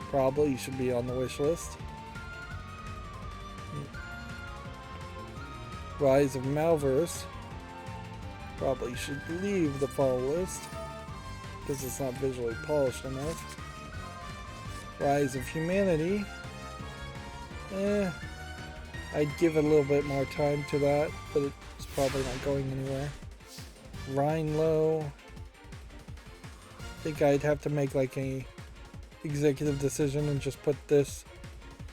probably should be on the wish list. Rise of Malverse probably should leave the fall list because it's not visually polished enough. Rise of Humanity, I'd give it a little bit more time to that, but it's probably not going anywhere. Rhinelo, think I'd have to make like a executive decision and just put this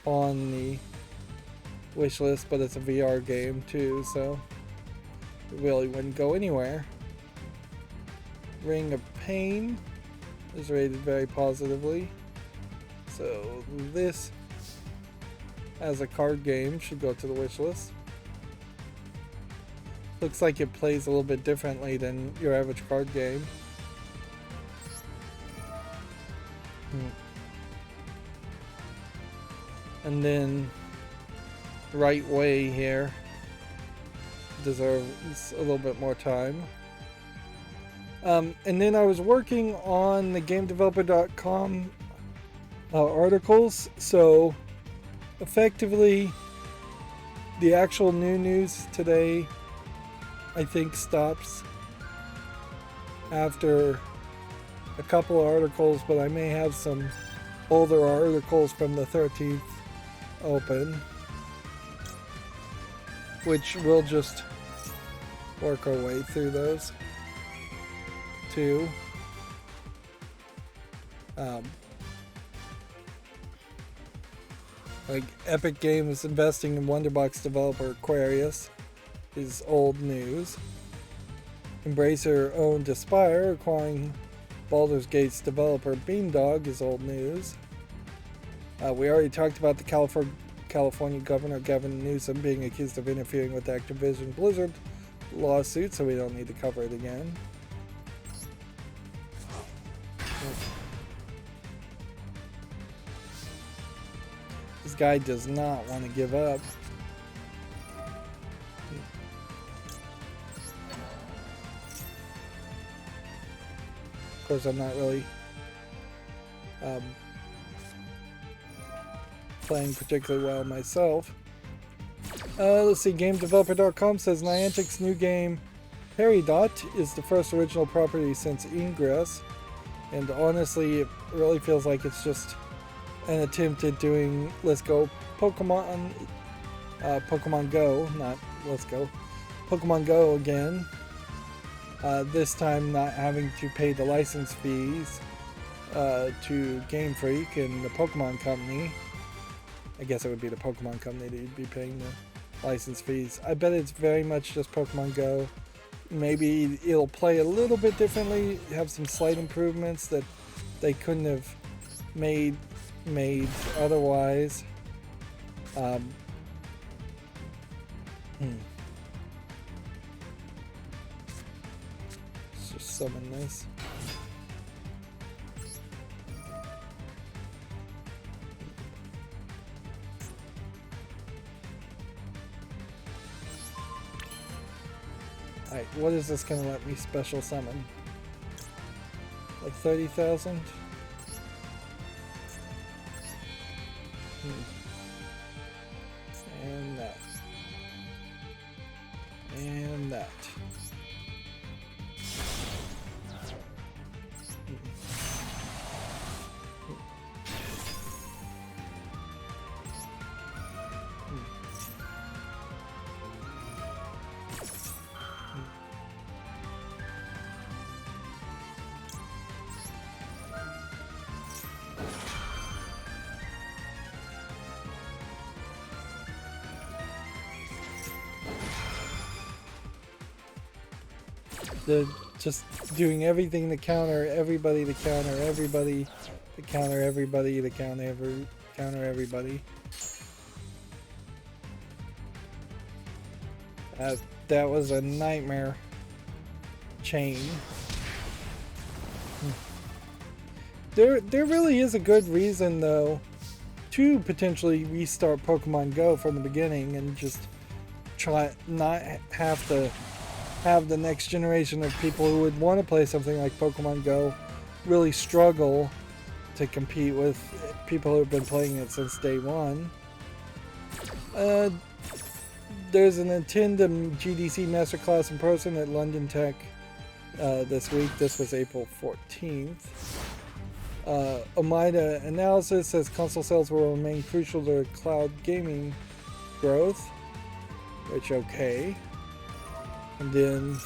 on the wish list, but it's a VR game too, so it really wouldn't go anywhere. Ring of Pain is rated very positively, so this as a card game should go to the wish list. Looks like it plays a little bit differently than your average card game. And then Right Way here deserves a little bit more time. And then I was working on the GameDeveloper.com articles, so effectively the actual new news today I think stops after a couple of articles, but I may have some older articles from the 13th open, which we'll just work our way through those too. Like Epic Games investing in Wonderbox developer Aquarius is old news. Embracer owned Aspire acquiring Baldur's Gate's developer Beamdog is old news. We already talked about the California Governor Gavin Newsom being accused of interfering with the Activision Blizzard lawsuit, so we don't need to cover it again. This guy does not want to give up. Of course, I'm not really playing particularly well myself. Let's see, GameDeveloper.com says Niantic's new game Peridot is the first original property since Ingress, and honestly it really feels like it's just an attempt at doing Let's Go Pokemon Go, not Let's Go, Pokemon Go again. This time not having to pay the license fees to Game Freak and the Pokemon Company. I guess it would be the Pokemon Company that you'd be paying the license fees. I bet it's very much just Pokemon Go. Maybe it'll play a little bit differently, have some slight improvements that they couldn't have made otherwise. Let's just summon this. Alright, what is this going to let me special summon? Like 30,000? And that. And that. They're just doing everything to counter everybody, to counter everybody, to counter everybody, to counter everybody. That was a nightmare chain. There really is a good reason though to potentially restart Pokemon Go from the beginning and just try not have to have the next generation of people who would want to play something like Pokemon Go really struggle to compete with people who have been playing it since day one. There's an Nintendo GDC Masterclass in person at London Tech this week. This was April 14th. Omida Analysis says console sales will remain crucial to cloud gaming growth, which okay. And then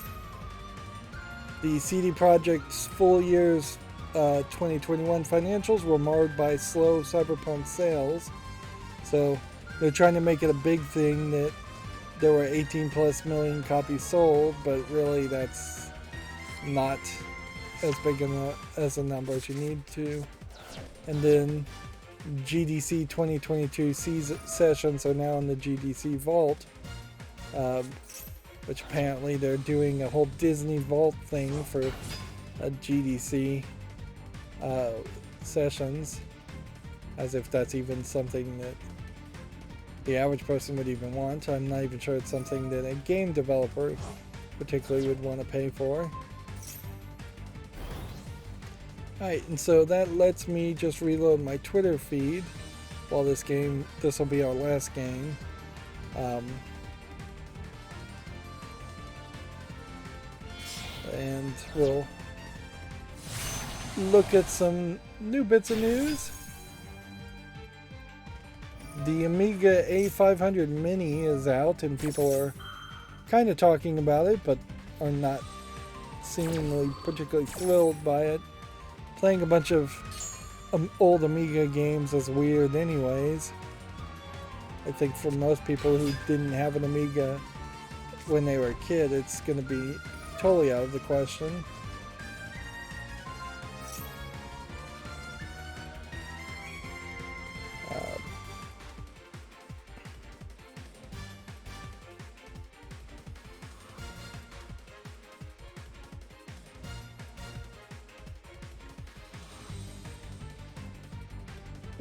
the CD Projekt's full year's 2021 financials were marred by slow Cyberpunk sales. So they're trying to make it a big thing that there were 18 plus million copies sold, but really that's not as big as a number as you need to. And then GDC 2022 sessions are now in the GDC Vault, which apparently they're doing a whole Disney Vault thing for GDC sessions, as if that's even something that the average person would even want. I'm not even sure it's something that a game developer particularly would want to pay for. Alright, and so that lets me just reload my Twitter feed while this will be our last game. And we'll look at some new bits of news. The Amiga A500 Mini is out and people are kind of talking about it, but are not seemingly particularly thrilled by it. Playing a bunch of old Amiga games is weird anyways. I think for most people who didn't have an Amiga when they were a kid, it's going to be totally out of the question.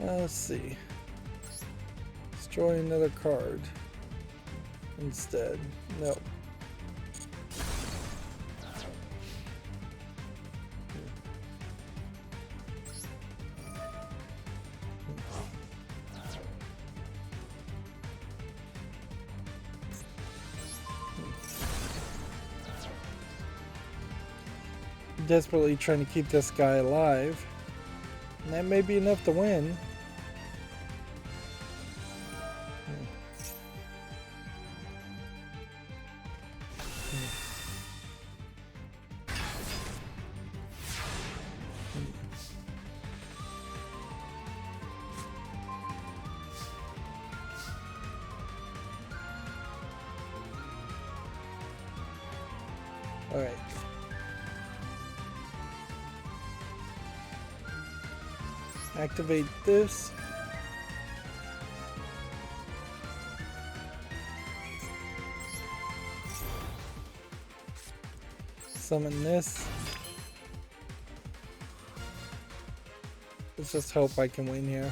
Let's see. Destroy another card instead. No. Desperately trying to keep this guy alive. And that may be enough to win. Alright. Activate this. Summon this. Let's just hope I can win here.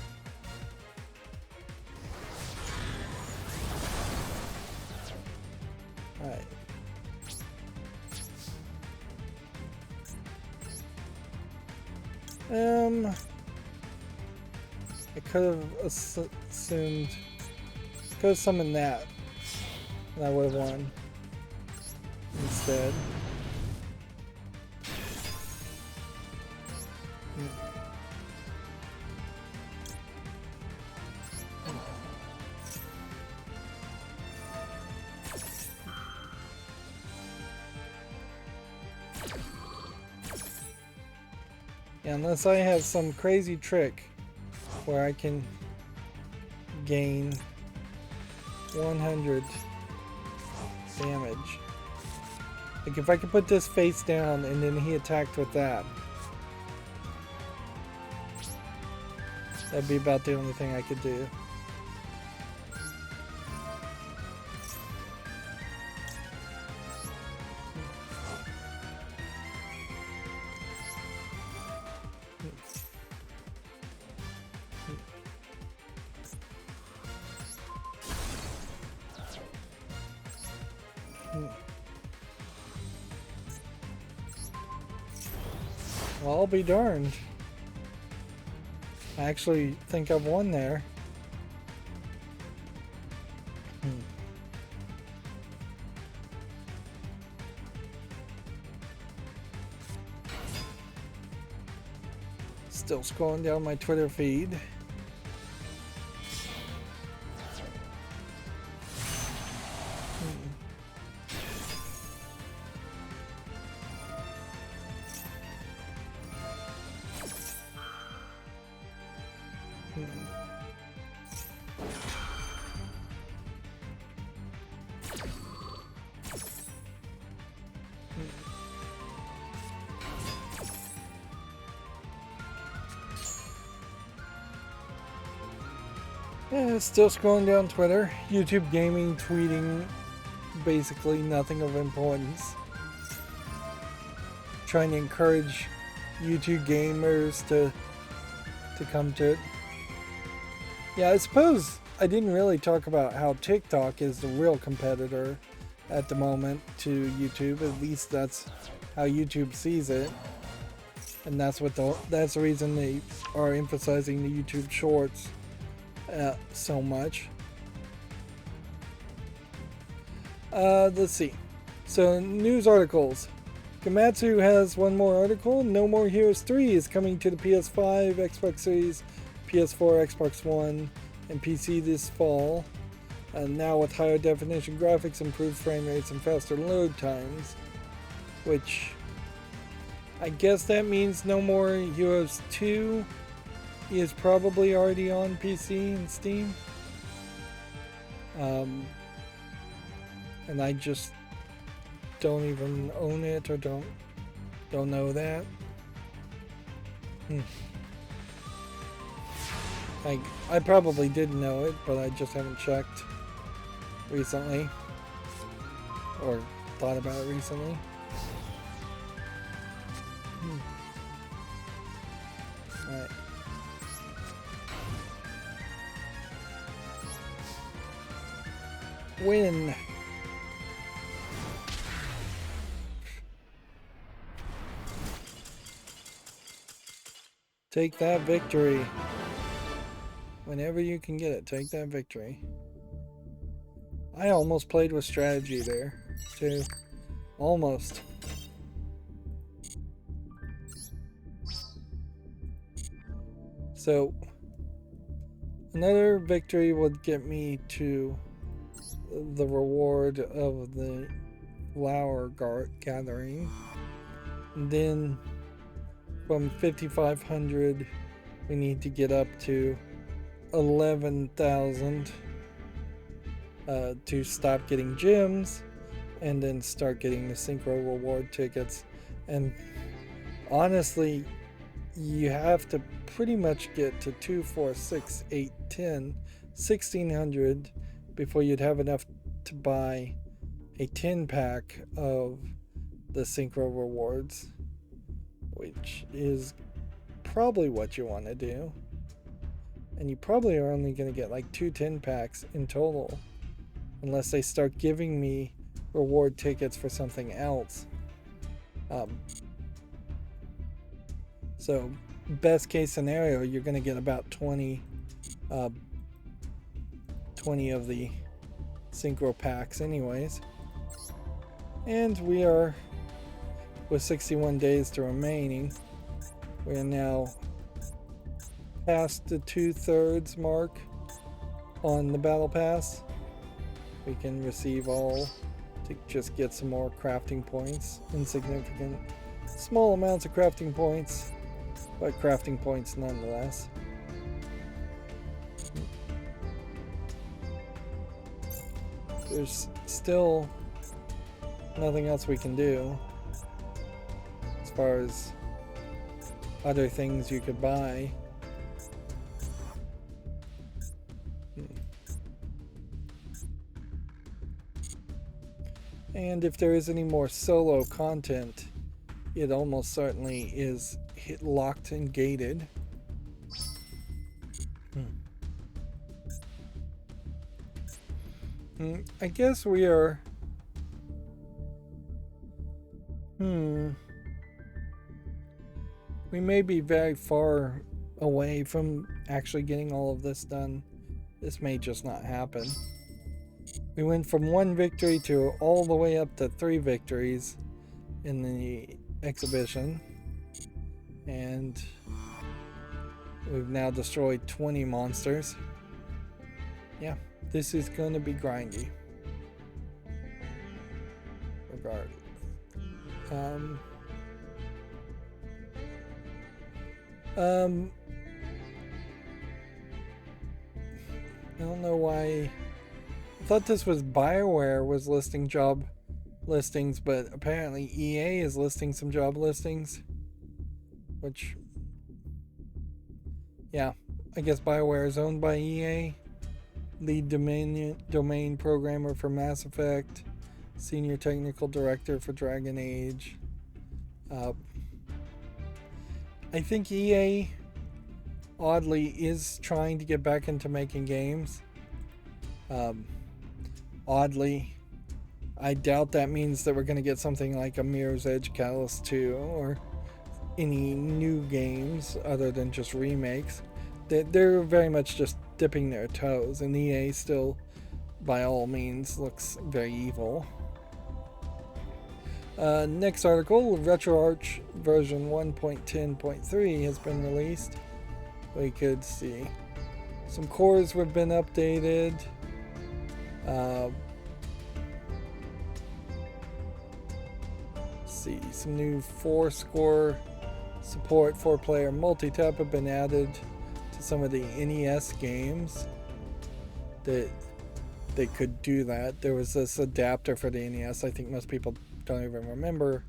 Alright. I could have assumed, could have summoned that, and I would have won instead. Yeah, unless I have some crazy trick where I can gain 100 damage. Like if I could put this face down and then he attacked with that. That'd be about the only thing I could do. Well, I'll be darned. I actually think I've won there. Still scrolling down my Twitter feed. Yeah, still scrolling down Twitter. YouTube Gaming tweeting basically nothing of importance. Trying to encourage YouTube gamers to come to it. Yeah, I suppose I didn't really talk about how TikTok is the real competitor at the moment to YouTube. At least that's how YouTube sees it. And that's the reason they are emphasizing the YouTube Shorts so much. Let's see. So, news articles. Gamatsu has one more article. No More Heroes 3 is coming to the PS5, Xbox Series, PS4, Xbox One, and PC this fall. Now with higher definition graphics, improved frame rates, and faster load times. Which, I guess that means No More Heroes 2 is probably already on PC and Steam. And I just don't even own it or don't know that. I probably did know it, but I just haven't checked recently or thought about it recently. Alright. Win. Take that victory. Whenever you can get it, take that victory. I almost played with strategy there, too. Almost. So, another victory would get me to the reward of the flower gathering. And then from 5,500 we need to get up to 11,000 to stop getting gems and then start getting the synchro reward tickets. And honestly, you have to pretty much get to 2, 4, 6, 8, 10, 1,600 before you'd have enough to buy a 10 pack of the synchro rewards, which is probably what you want to do. And you probably are only going to get like 2 10 packs in total, unless they start giving me reward tickets for something else. So best case scenario, you're going to get about 20 of the synchro packs anyways. And we are, with 61 days to remaining, we are now past the 2/3 mark on the battle pass. We can receive all to just get some more crafting points. Insignificant, small amounts of crafting points, but crafting points nonetheless. There's still nothing else we can do as far as other things you could buy. And if there is any more solo content, it almost certainly is locked and gated. I guess we are... We may be very far away from actually getting all of this done. This may just not happen. We went from 1 victory to all the way up to 3 victories in the exhibition. And we've now destroyed 20 monsters. Yeah, this is going to be grindy. Regardless. I don't know why. I thought this was BioWare was listing job listings, but apparently EA is listing some job listings. Which, yeah, I guess BioWare is owned by EA. Lead domain programmer for Mass Effect. Senior technical director for Dragon Age. I think EA, oddly, is trying to get back into making games. Oddly, I doubt that means that we're going to get something like a Mirror's Edge Catalyst 2 or any new games other than just remakes. They're very much just dipping their toes, and EA still, by all means, looks very evil. Next article, RetroArch version 1.10.3 has been released. We could see some cores have been updated. See, some new 4-score support, 4-player multi-tap have been added to some of the NES games that they could do that. There was this adapter for the NES, I think most people don't even remember,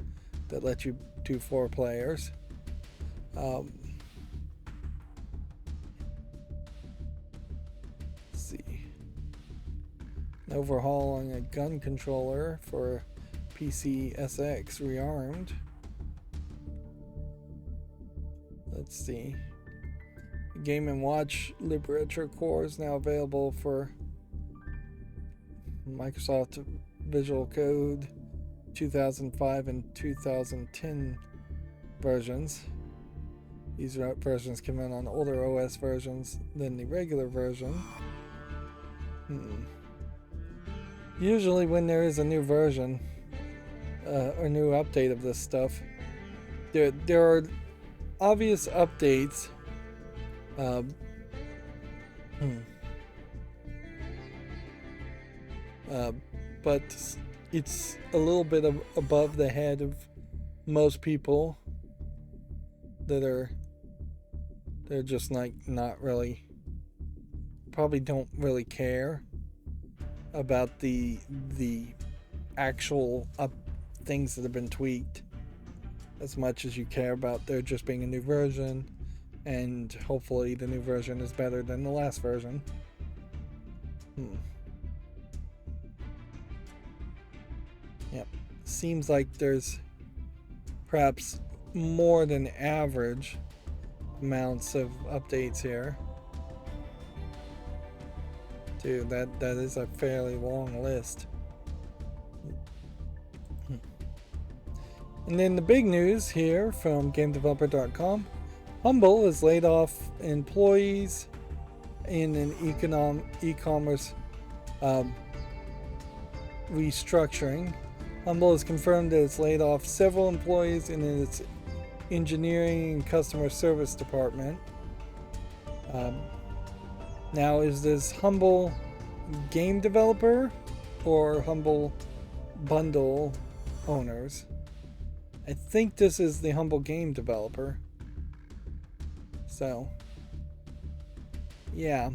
that let you do 4 players. Let's see. An overhaul on a gun controller for PC SX rearmed. Let's see. Game & Watch Libretro Core is now available for Microsoft Visual Code 2005 and 2010 versions. These versions come in on older OS versions than the regular version. Usually when there is a new version or new update of this stuff, there are obvious updates. But it's a little bit above the head of most people they're just like not really, probably don't really care about the actual things that have been tweaked as much as you care about there just being a new version, and hopefully the new version is better than the last version. Yep. Seems like there's perhaps more than average amounts of updates here. Dude, that is a fairly long list. And then the big news here from GameDeveloper.com. Humble has laid off employees in an e-commerce restructuring. Humble has confirmed that it's laid off several employees in its engineering and customer service department. Now, is this Humble game developer or Humble bundle owners? I think this is the Humble game developer. So, yeah.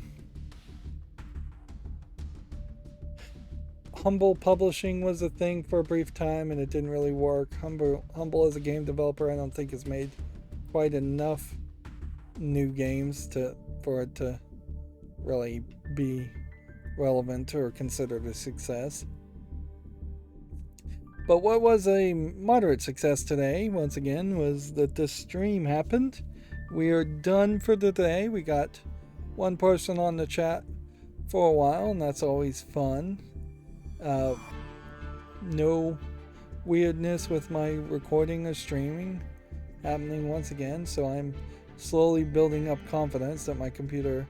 Humble publishing was a thing for a brief time and it didn't really work. Humble as a game developer, I don't think has made quite enough new games for it to really be relevant or considered a success. But what was a moderate success today, once again, was that this stream happened. We are done for today. We got one person on the chat for a while, and that's always fun. No weirdness with my recording or streaming happening once again, so I'm slowly building up confidence that my computer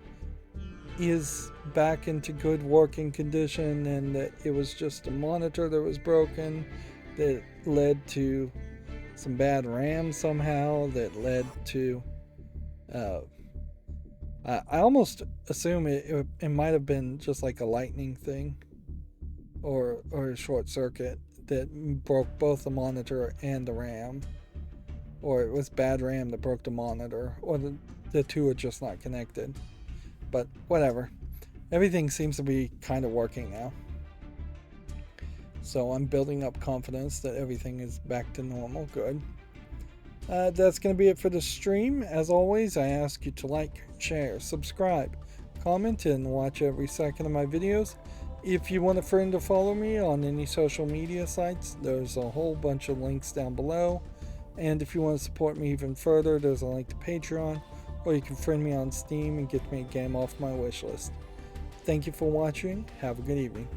is back into good working condition and that it was just a monitor that was broken that led to some bad RAM somehow that led to I almost assume it might have been just like a lightning thing or a short circuit that broke both the monitor and the RAM, or it was bad RAM that broke the monitor, or the two are just not connected. But whatever. Everything seems to be kind of working now. So I'm building up confidence that everything is back to normal. Good. That's going to be it for the stream. As always, I ask you to like, share, subscribe, comment, and watch every second of my videos. If you want a friend to follow me on any social media sites, there's a whole bunch of links down below. And if you want to support me even further, there's a link to Patreon, or you can friend me on Steam and get me a game off my wishlist. Thank you for watching. Have a good evening.